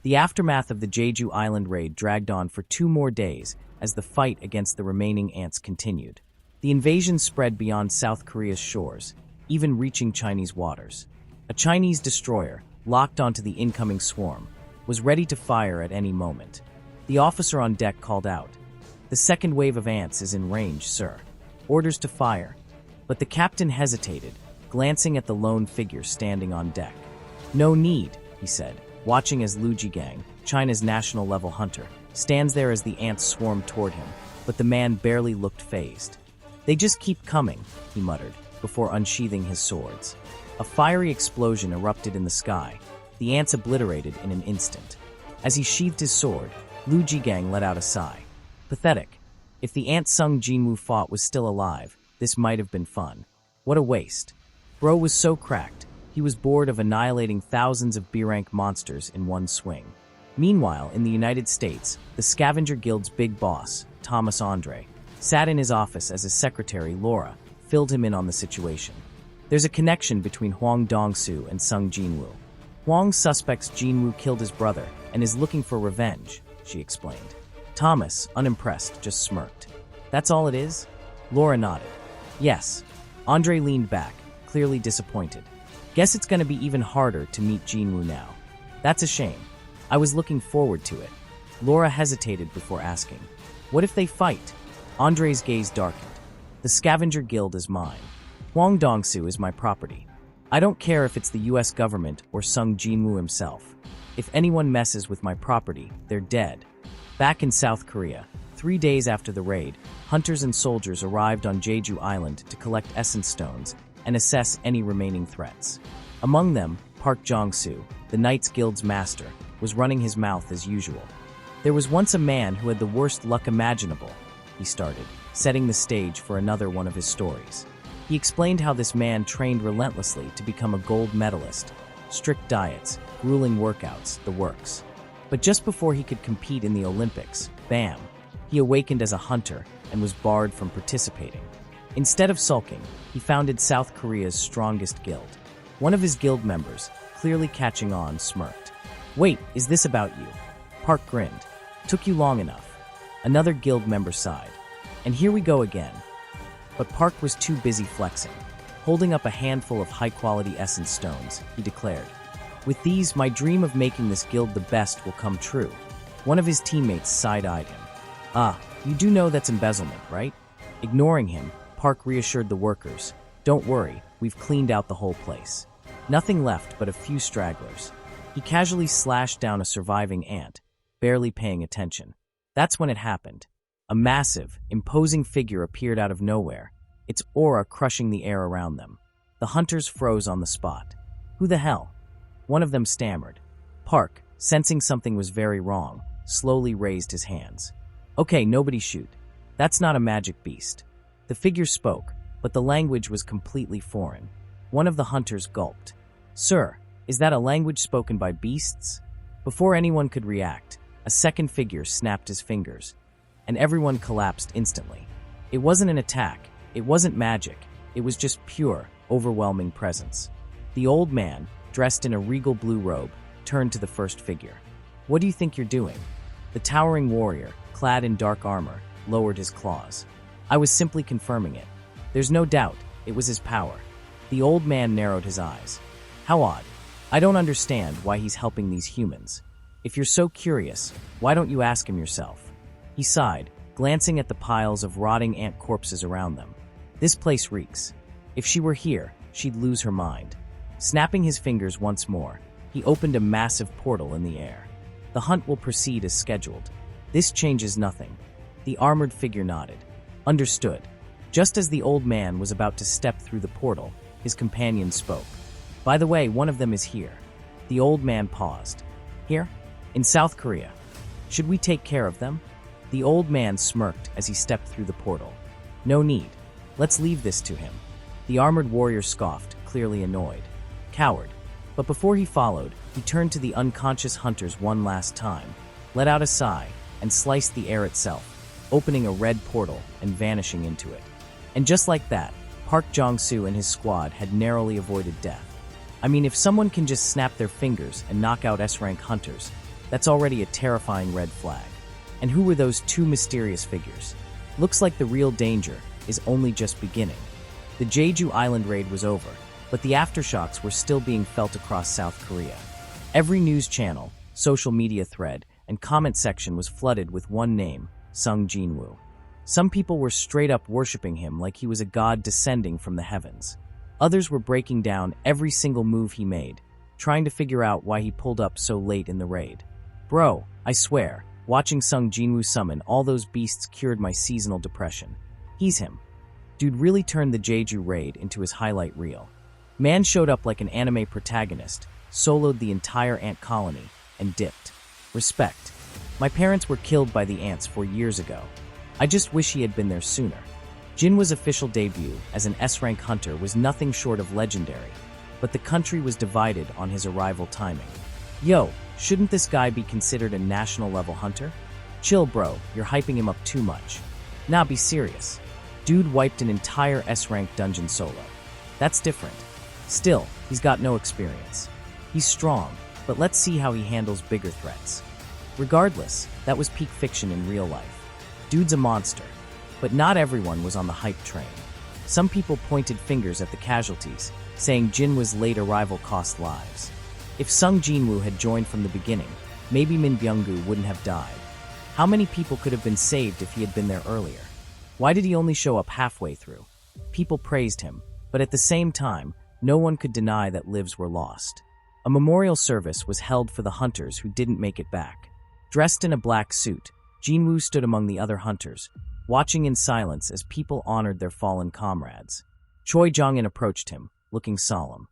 The aftermath of the Jeju Island Raid dragged on for 2 more days as the fight against the remaining ants continued. The invasion spread beyond South Korea's shores, even reaching Chinese waters. A Chinese destroyer, locked onto the incoming swarm, was ready to fire at any moment. The officer on deck called out, "The second wave of ants is in range, sir. Orders to fire." But the captain hesitated, glancing at the lone figure standing on deck. "No need," he said, watching as Lu Jigang, China's national-level hunter, stands there as the ants swarm toward him, but the man barely looked fazed. "They just keep coming," he muttered, before unsheathing his swords. A fiery explosion erupted in the sky, the ants obliterated in an instant. As he sheathed his sword, Lu Jigang let out a sigh. Pathetic. If the ant Sung Jinwoo fought was still alive, this might have been fun. What a waste. Bro was so cracked, he was bored of annihilating thousands of B-rank monsters in one swing. Meanwhile, in the United States, the Scavenger Guild's big boss, Thomas Andre, sat in his office as his secretary, Laura, filled him in on the situation. There's a connection between Hwang Dong-soo and Sung Jinwoo. Hwang suspects Jinwoo killed his brother and is looking for revenge, she explained. Thomas, unimpressed, just smirked. That's all it is? Laura nodded. Yes. Andre leaned back, clearly disappointed. Guess it's going to be even harder to meet Jinwoo now. That's a shame. I was looking forward to it. Laura hesitated before asking, "What if they fight?" Andre's gaze darkened. "The Scavenger Guild is mine. Hwang Dong-soo is my property. I don't care if it's the US government or Sung Jinwoo himself. If anyone messes with my property, they're dead." Back in South Korea, 3 days after the raid, hunters and soldiers arrived on Jeju Island to collect essence stones and assess any remaining threats. Among them, Park Jong-soo, the Knights Guild's master, was running his mouth as usual. "There was once a man who had the worst luck imaginable," he started, setting the stage for another one of his stories. He explained how this man trained relentlessly to become a gold medalist. Strict diets, grueling workouts, the works. But just before he could compete in the Olympics, bam, he awakened as a hunter and was barred from participating. Instead of sulking, he founded South Korea's strongest guild. One of his guild members, clearly catching on, smirked. "Wait, is this about you?" Park grinned. "Took you long enough." Another guild member sighed. "And here we go again." But Park was too busy flexing. Holding up a handful of high-quality essence stones, he declared, "With these, my dream of making this guild the best will come true." One of his teammates side-eyed him. "Ah, you do know that's embezzlement, right?" Ignoring him, Park reassured the workers, "Don't worry, we've cleaned out the whole place. Nothing left but a few stragglers." He casually slashed down a surviving ant, barely paying attention. That's when it happened. A massive, imposing figure appeared out of nowhere, its aura crushing the air around them. The hunters froze on the spot. "Who the hell?" One of them stammered. Park, sensing something was very wrong, slowly raised his hands. "Okay, nobody shoot. That's not a magic beast." The figure spoke, but the language was completely foreign. One of the hunters gulped. "Sir, is that a language spoken by beasts?" Before anyone could react, a second figure snapped his fingers, and everyone collapsed instantly. It wasn't an attack, it wasn't magic, it was just pure, overwhelming presence. The old man, dressed in a regal blue robe, turned to the first figure. "What do you think you're doing?" The towering warrior, clad in dark armor, lowered his claws. "I was simply confirming it. There's no doubt, it was his power." The old man narrowed his eyes. "How odd. I don't understand why he's helping these humans. If you're so curious, why don't you ask him yourself?" He sighed, glancing at the piles of rotting ant corpses around them. "This place reeks. If she were here, she'd lose her mind." Snapping his fingers once more, he opened a massive portal in the air. "The hunt will proceed as scheduled. This changes nothing." The armored figure nodded. "Understood." Just as the old man was about to step through the portal, his companion spoke. "By the way, one of them is here." The old man paused. "Here? In South Korea. Should we take care of them?" The old man smirked as he stepped through the portal. "No need. Let's leave this to him." The armored warrior scoffed, clearly annoyed. "Coward." But before he followed, he turned to the unconscious hunters one last time, let out a sigh, and sliced the air itself, opening a red portal and vanishing into it. And just like that, Park Jong-soo and his squad had narrowly avoided death. I mean, if someone can just snap their fingers and knock out S-rank hunters, that's already a terrifying red flag. And who were those two mysterious figures? Looks like the real danger is only just beginning. The Jeju Island Raid was over, but the aftershocks were still being felt across South Korea. Every news channel, social media thread, and comment section was flooded with one name, Sung Jinwoo. Some people were straight up worshipping him like he was a god descending from the heavens. Others were breaking down every single move he made, trying to figure out why he pulled up so late in the raid. "Bro, I swear, watching Sung Jinwoo summon all those beasts cured my seasonal depression. He's him." Dude really turned the Jeju Raid into his highlight reel. Man showed up like an anime protagonist, soloed the entire ant colony, and dipped. Respect. My parents were killed by the ants 4 years ago. I just wish he had been there sooner. Jinwoo's official debut as an S-rank hunter was nothing short of legendary, but the country was divided on his arrival timing. Yo, shouldn't this guy be considered a national-level hunter? Chill, bro, you're hyping him up too much. Nah, be serious. Dude wiped an entire S-rank dungeon solo. That's different. Still, he's got no experience. He's strong, but let's see how he handles bigger threats. Regardless, that was peak fiction in real life. Dude's a monster. But not everyone was on the hype train. Some people pointed fingers at the casualties, saying Jinwoo's late arrival cost lives. If Sung Jinwoo had joined from the beginning, maybe Min Byung-gu wouldn't have died. How many people could have been saved if he had been there earlier? Why did he only show up halfway through? People praised him, but at the same time, no one could deny that lives were lost. A memorial service was held for the hunters who didn't make it back. Dressed in a black suit, Jinwoo stood among the other hunters, watching in silence as people honored their fallen comrades. Choi Jong-in approached him, looking solemn.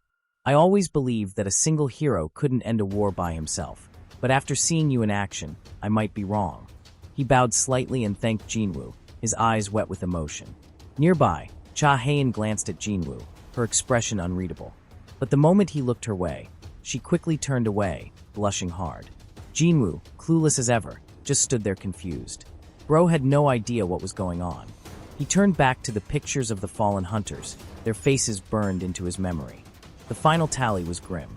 "I always believed that a single hero couldn't end a war by himself, but after seeing you in action, I might be wrong." He bowed slightly and thanked Jinwoo, his eyes wet with emotion. Nearby, Cha Hae-in glanced at Jinwoo, her expression unreadable. But the moment he looked her way, she quickly turned away, blushing hard. Jinwoo, clueless as ever, just stood there confused. Bro had no idea what was going on. He turned back to the pictures of the fallen hunters, their faces burned into his memory. The final tally was grim.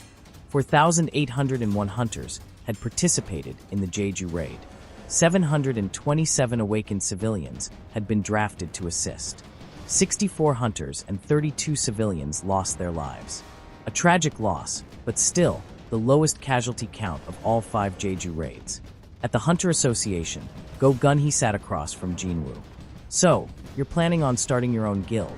4,801 hunters had participated in the Jeju Raid. 727 awakened civilians had been drafted to assist. 64 hunters and 32 civilians lost their lives. A tragic loss, but still the lowest casualty count of all 5 Jeju raids. At the Hunter Association, Go Gun-hee sat across from Jinwoo. "So, you're planning on starting your own guild?"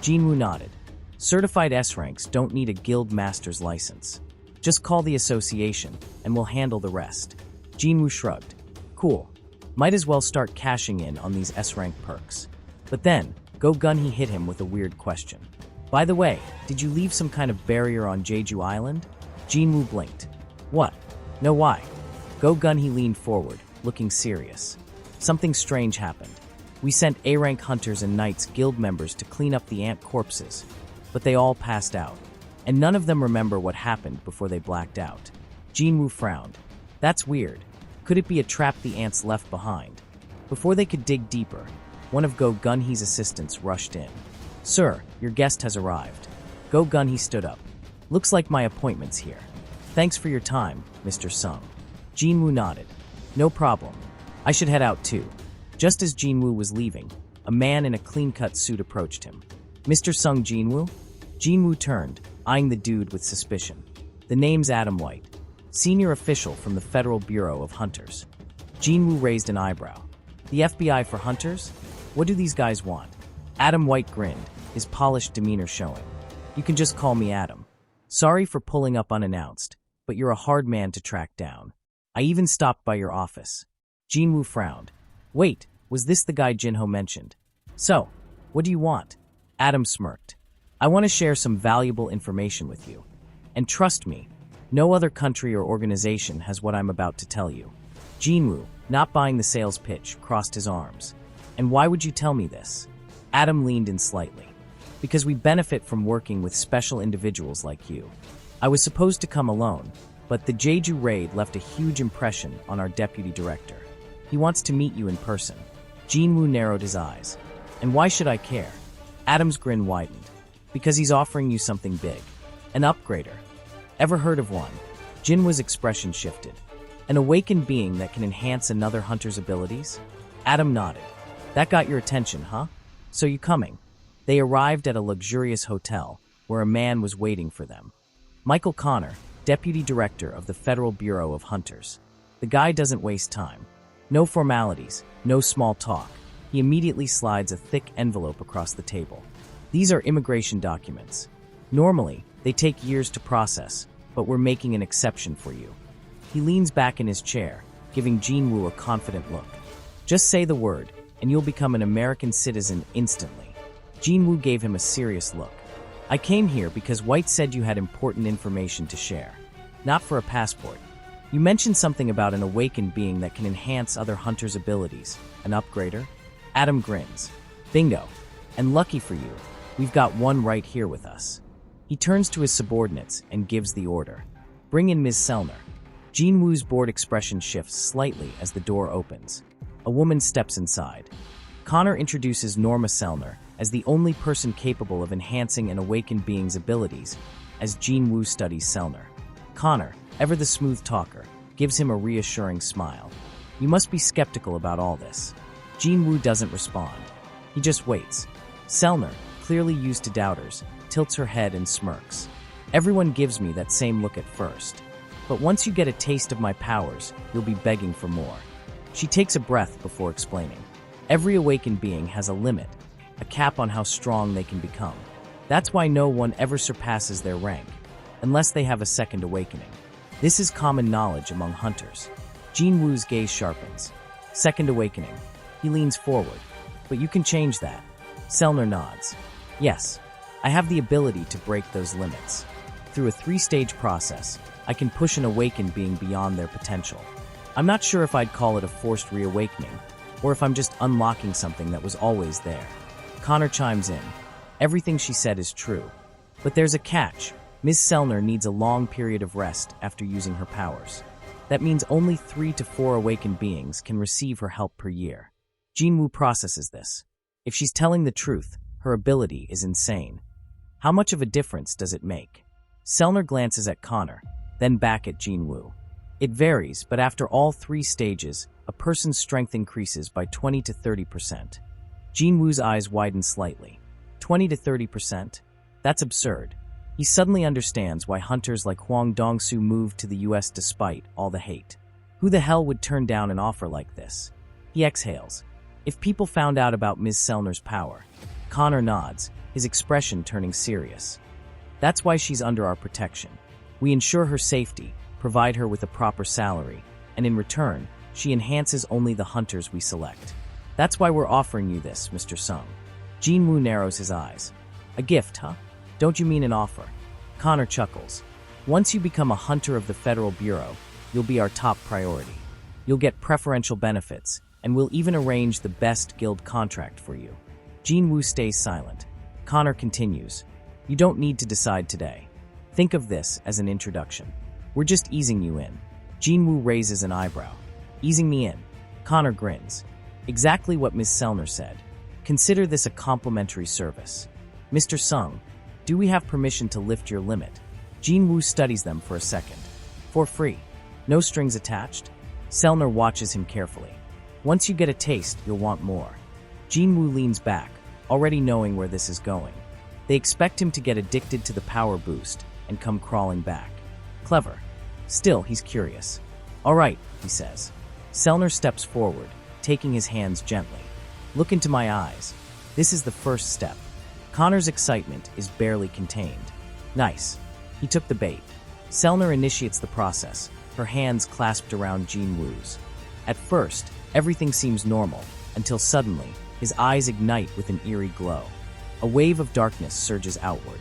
Jinwoo nodded. "Certified S-ranks don't need a guild master's license. Just call the association, and we'll handle the rest." Jinwoo shrugged. "Cool. Might as well start cashing in on these S-rank perks." But then, Go Gun-hee hit him with a weird question. "By the way, did you leave some kind of barrier on Jeju Island?" Jinwoo blinked. "What? No, why?" Go Gun-hee leaned forward, looking serious. "Something strange happened. We sent A-rank hunters and knights guild members to clean up the ant corpses, but they all passed out, and none of them remember what happened before they blacked out. Jinwoo frowned. That's weird. Could it be a trap the ants left behind? Before they could dig deeper, one of Go Gun-hee's assistants rushed in. Sir, your guest has arrived. Go Gun-hee stood up. Looks like my appointment's here. Thanks for your time, Mr. Sung. Jinwoo nodded. No problem. I should head out too. Just as Jinwoo was leaving, a man in a clean-cut suit approached him. Mr. Sung Jinwoo? Jinwoo turned, eyeing the dude with suspicion. The name's Adam White, senior official from the Federal Bureau of Hunters. Jinwoo raised an eyebrow. The FBI for hunters? What do these guys want? Adam White grinned, his polished demeanor showing. You can just call me Adam. Sorry for pulling up unannounced, but you're a hard man to track down. I even stopped by your office. Jinwoo frowned. Wait, was this the guy Jinho mentioned? So, what do you want? Adam smirked. I want to share some valuable information with you. And trust me, no other country or organization has what I'm about to tell you. Jinwoo, not buying the sales pitch, crossed his arms. And why would you tell me this? Adam leaned in slightly. Because we benefit from working with special individuals like you. I was supposed to come alone, but the Jeju Raid left a huge impression on our deputy director. He wants to meet you in person. Jinwoo narrowed his eyes. And why should I care? Adam's grin widened. Because he's offering you something big. An upgrader. Ever heard of one? Jinwoo's expression shifted. An awakened being that can enhance another hunter's abilities? Adam nodded. That got your attention, huh? So you coming? They arrived at a luxurious hotel, where a man was waiting for them. Michael Connor, Deputy Director of the Federal Bureau of Hunters. The guy doesn't waste time. No formalities, no small talk. He immediately slides a thick envelope across the table. These are immigration documents. Normally, they take years to process, but we're making an exception for you. He leans back in his chair, giving Jinwoo a confident look. Just say the word, and you'll become an American citizen instantly. Jinwoo gave him a serious look. I came here because White said you had important information to share. Not for a passport. You mentioned something about an awakened being that can enhance other hunters' abilities. An upgrader? Adam grins. Bingo. And lucky for you, we've got one right here with us. He turns to his subordinates and gives the order. Bring in Ms. Sellner. Jinwoo's bored expression shifts slightly as the door opens. A woman steps inside. Connor introduces Norma Sellner as the only person capable of enhancing an awakened being's abilities, as Jinwoo studies Sellner. Connor, ever the smooth talker, gives him a reassuring smile. You must be skeptical about all this. Jinwoo doesn't respond. He just waits. Sellner, clearly used to doubters, tilts her head and smirks. Everyone gives me that same look at first. But once you get a taste of my powers, you'll be begging for more. She takes a breath before explaining. Every awakened being has a limit, a cap on how strong they can become. That's why no one ever surpasses their rank, unless they have a second awakening. This is common knowledge among hunters. Jinwoo's gaze sharpens. Second awakening. He leans forward. But you can change that. Sellner nods. Yes, I have the ability to break those limits. Through a 3-stage process, I can push an awakened being beyond their potential. I'm not sure if I'd call it a forced reawakening, or if I'm just unlocking something that was always there. Connor chimes in. Everything she said is true. But there's a catch. Ms. Sellner needs a long period of rest after using her powers. That means only 3 to 4 awakened beings can receive her help per year. Jinwoo processes this. If she's telling the truth, her ability is insane. How much of a difference does it make? Sellner glances at Connor, then back at Jinwoo. It varies, but after all 3 stages, a person's strength increases by 20 to 30%. Jinwoo's eyes widen slightly. 20 to 30%? That's absurd. He suddenly understands why hunters like Hwang Dong-soo moved to the US despite all the hate. Who the hell would turn down an offer like this? He exhales. If people found out about Ms. Sellner's power. Connor nods, his expression turning serious. That's why she's under our protection. We ensure her safety, provide her with a proper salary, and in return, she enhances only the hunters we select. That's why we're offering you this, Mr. Sung. Jinwoo narrows his eyes. A gift, huh? Don't you mean an offer? Connor chuckles. Once you become a hunter of the Federal Bureau, you'll be our top priority. You'll get preferential benefits, and we'll even arrange the best guild contract for you. Jinwoo stays silent. Connor continues. You don't need to decide today. Think of this as an introduction. We're just easing you in. Jinwoo raises an eyebrow. Easing me in. Connor grins. Exactly what Ms. Sellner said. Consider this a complimentary service. Mr. Sung, do we have permission to lift your limit? Jinwoo studies them for a second. For free. No strings attached? Sellner watches him carefully. Once you get a taste, you'll want more. Jinwoo leans back, already knowing where this is going. They expect him to get addicted to the power boost and come crawling back. Clever. Still, he's curious. All right, he says. Sellner steps forward, taking his hands gently. Look into my eyes. This is the first step. Connor's excitement is barely contained. Nice. He took the bait. Sellner initiates the process, her hands clasped around Jinwoo's. At first, everything seems normal, until suddenly, his eyes ignite with an eerie glow. A wave of darkness surges outward.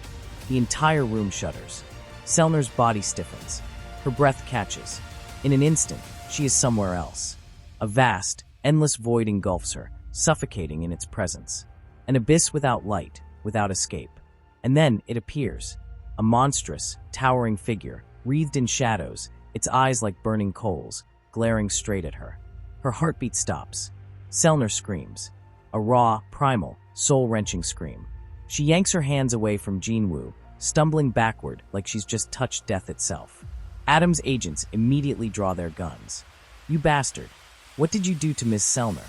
The entire room shudders. Sellner's body stiffens. Her breath catches. In an instant, she is somewhere else. A vast, endless void engulfs her, suffocating in its presence. An abyss without light, without escape. And then it appears. A monstrous, towering figure, wreathed in shadows, its eyes like burning coals, glaring straight at her. Her heartbeat stops. Sellner screams. A raw, primal, soul-wrenching scream. She yanks her hands away from Jinwoo, stumbling backward like she's just touched death itself. Adam's agents immediately draw their guns. You bastard. What did you do to Ms. Sellner?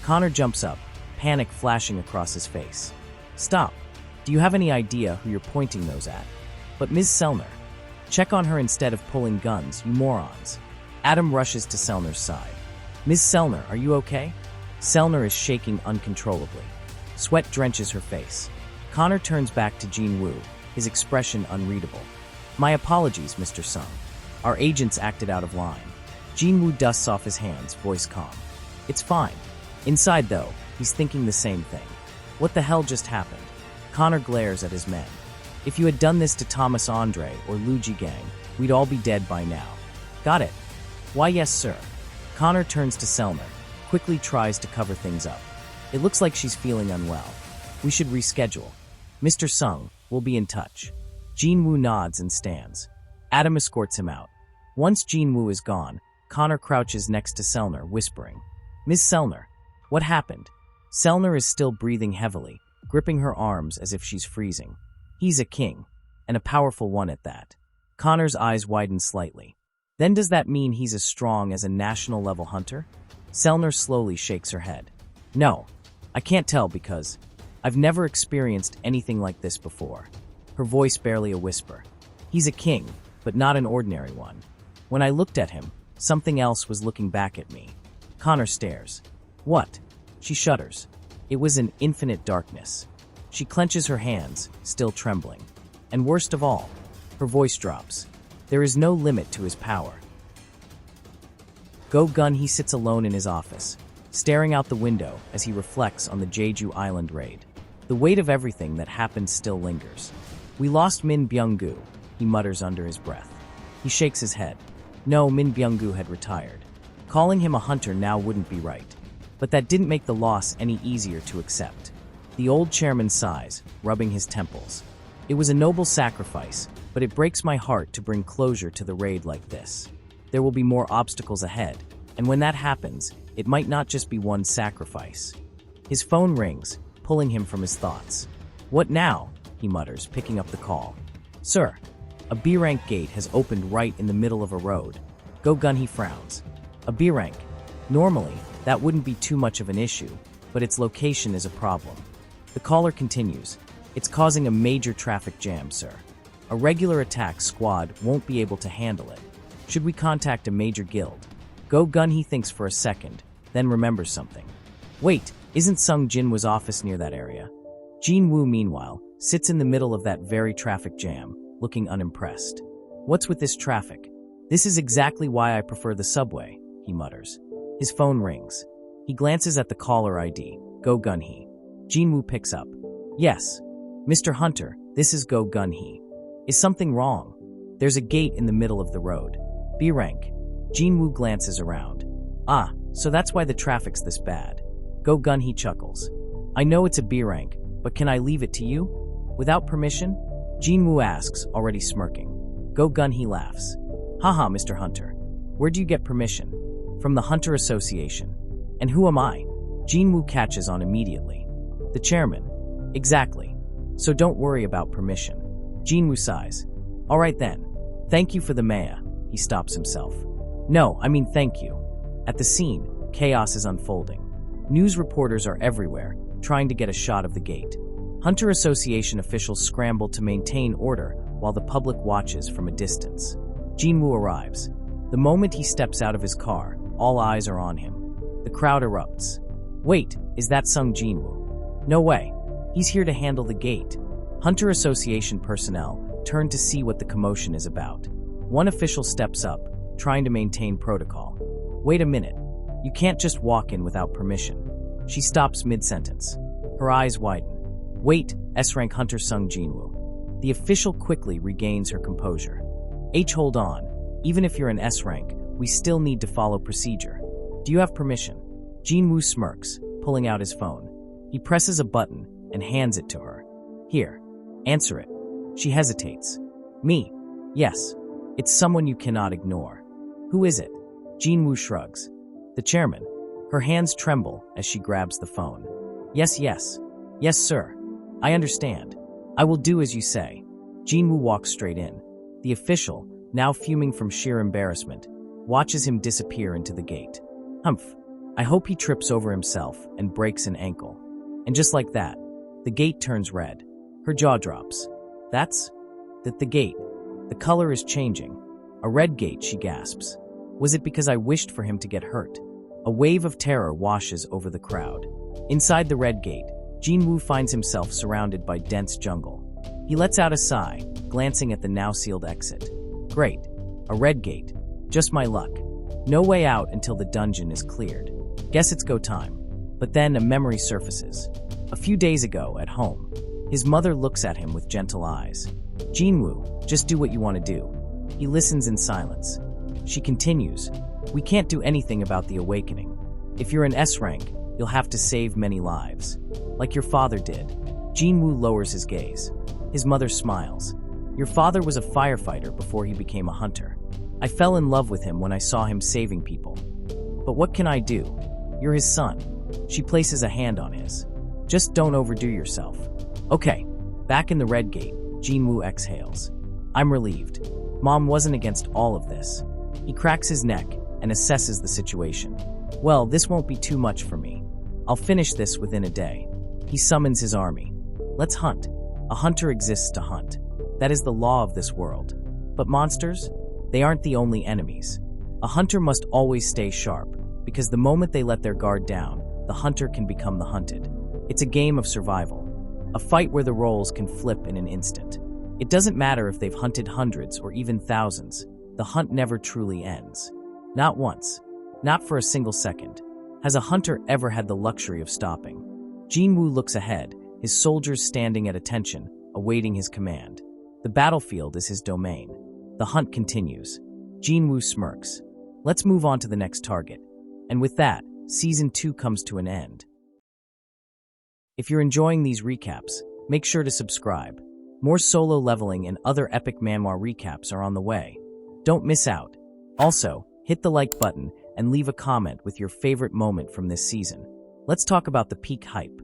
Connor jumps up, panic flashing across his face. Stop. Do you have any idea who you're pointing those at? But Ms. Sellner. Check on her instead of pulling guns, you morons. Adam rushes to Sellner's side. Ms. Sellner, are you okay? Sellner is shaking uncontrollably. Sweat drenches her face. Connor turns back to Jinwoo, his expression unreadable. My apologies, Mr. Sung. Our agents acted out of line. Jinwoo dusts off his hands, voice calm. It's fine. Inside, though, he's thinking the same thing. What the hell just happened? Connor glares at his men. If you had done this to Thomas Andre or Luigi Gang, we'd all be dead by now. Got it? Why, yes, sir. Connor turns to Sellner, quickly tries to cover things up. It looks like she's feeling unwell. We should reschedule. Mr. Sung, we'll be in touch. Jinwoo nods and stands. Adam escorts him out. Once Jinwoo is gone, Connor crouches next to Sellner, whispering, Ms. Sellner, what happened? Sellner is still breathing heavily, gripping her arms as if she's freezing. He's a king, and a powerful one at that. Connor's eyes widen slightly. Then does that mean he's as strong as a national-level hunter? Sellner slowly shakes her head. No, I can't tell because I've never experienced anything like this before. Her voice barely a whisper. He's a king, but not an ordinary one. When I looked at him, something else was looking back at me. Connor stares. What? She shudders. It was an infinite darkness. She clenches her hands, still trembling. And worst of all, her voice drops. There is no limit to his power. Go-Gun he sits alone in his office, staring out the window as he reflects on the Jeju Island Raid. The weight of everything that happened still lingers. We lost Min Byung-gu, he mutters under his breath. He shakes his head. No, Min Byung-gu had retired. Calling him a hunter now wouldn't be right. But that didn't make the loss any easier to accept. The old chairman sighs, rubbing his temples. It was a noble sacrifice, but it breaks my heart to bring closure to the raid like this. There will be more obstacles ahead, and when that happens, it might not just be one sacrifice. His phone rings, pulling him from his thoughts. What now? He mutters, picking up the call. Sir, a B-rank gate has opened right in the middle of a road. Go-Gun he frowns. A B-rank. Normally, that wouldn't be too much of an issue, but its location is a problem. The caller continues. It's causing a major traffic jam, sir. A regular attack squad won't be able to handle it. Should we contact a major guild? Go-Gun he thinks for a second, then remembers something. Wait, isn't Sung Jinwoo's office near that area? Jinwoo, meanwhile, sits in the middle of that very traffic jam, looking unimpressed. What's with this traffic? This is exactly why I prefer the subway, he mutters. His phone rings. He glances at the caller ID, Go-Gun he. Jinwoo picks up. Yes. Mr. Hunter, this is Go-Gun he. Is something wrong? There's a gate in the middle of the road. B-rank. Jinwoo glances around. Ah, So that's why the traffic's this bad. Go Gun, he chuckles. I know it's a B rank, but can I leave it to you? Without permission? Jinwoo asks, already smirking. Go Gun, he laughs. Haha, Mr. Hunter. Where'd you get permission? From the Hunter Association. And who am I? Jinwoo catches on immediately. The chairman. Exactly. So don't worry about permission. Jinwoo sighs. Alright then. Thank you for the Maya. He stops himself. No, I mean thank you. At the scene, chaos is unfolding. News reporters are everywhere, trying to get a shot of the gate. Hunter Association officials scramble to maintain order while the public watches from a distance. Jinwoo arrives. The moment he steps out of his car, all eyes are on him. The crowd erupts. Wait, is that Sung Jinwoo? No way. He's here to handle the gate. Hunter Association personnel turn to see what the commotion is about. One official steps up, trying to maintain protocol. Wait a minute. You can't just walk in without permission. She stops mid-sentence. Her eyes widen. Wait, S-rank Hunter Sung Jinwoo. The official quickly regains her composure. Hold on. Even if you're an S-rank, we still need to follow procedure. Do you have permission? Jinwoo smirks, pulling out his phone. He presses a button and hands it to her. Here, answer it. She hesitates. Me? Yes. It's someone you cannot ignore. Who is it? Jinwoo shrugs. The chairman. Her hands tremble as she grabs the phone. Yes. Yes, sir. I understand. I will do as you say. Jinwoo walks straight in. The official, now fuming from sheer embarrassment, watches him disappear into the gate. Humph. I hope he trips over himself and breaks an ankle. And just like that, the gate turns red. Her jaw drops. That's the gate. The color is changing. A red gate, she gasps. Was it because I wished for him to get hurt? A wave of terror washes over the crowd. Inside the red gate, Jinwoo finds himself surrounded by dense jungle. He lets out a sigh, glancing at the now sealed exit. Great. A red gate. Just my luck. No way out until the dungeon is cleared. Guess it's go time. But then a memory surfaces. A few days ago, at home, his mother looks at him with gentle eyes. Jinwoo, just do what you want to do. He listens in silence. She continues, we can't do anything about the awakening. If you're an S rank, you'll have to save many lives. Like your father did. Jinwoo lowers his gaze. His mother smiles. Your father was a firefighter before he became a hunter. I fell in love with him when I saw him saving people. But what can I do? You're his son. She places a hand on his. Just don't overdo yourself. Okay, back in the red gate, Jinwoo exhales. I'm relieved. Mom wasn't against all of this. He cracks his neck and assesses the situation. Well, this won't be too much for me. I'll finish this within a day. He summons his army. Let's hunt. A hunter exists to hunt. That is the law of this world. But monsters? They aren't the only enemies. A hunter must always stay sharp, because the moment they let their guard down, the hunter can become the hunted. It's a game of survival. A fight where the roles can flip in an instant. It doesn't matter if they've hunted hundreds or even thousands. The hunt never truly ends. Not once. Not for a single second. Has a hunter ever had the luxury of stopping? Jinwoo looks ahead, his soldiers standing at attention, awaiting his command. The battlefield is his domain. The hunt continues. Jinwoo smirks. Let's move on to the next target. And with that, Season 2 comes to an end. If you're enjoying these recaps, make sure to subscribe. More solo leveling and other epic manhwa recaps are on the way. Don't miss out. Also, hit the like button and leave a comment with your favorite moment from this season. Let's talk about the peak hype.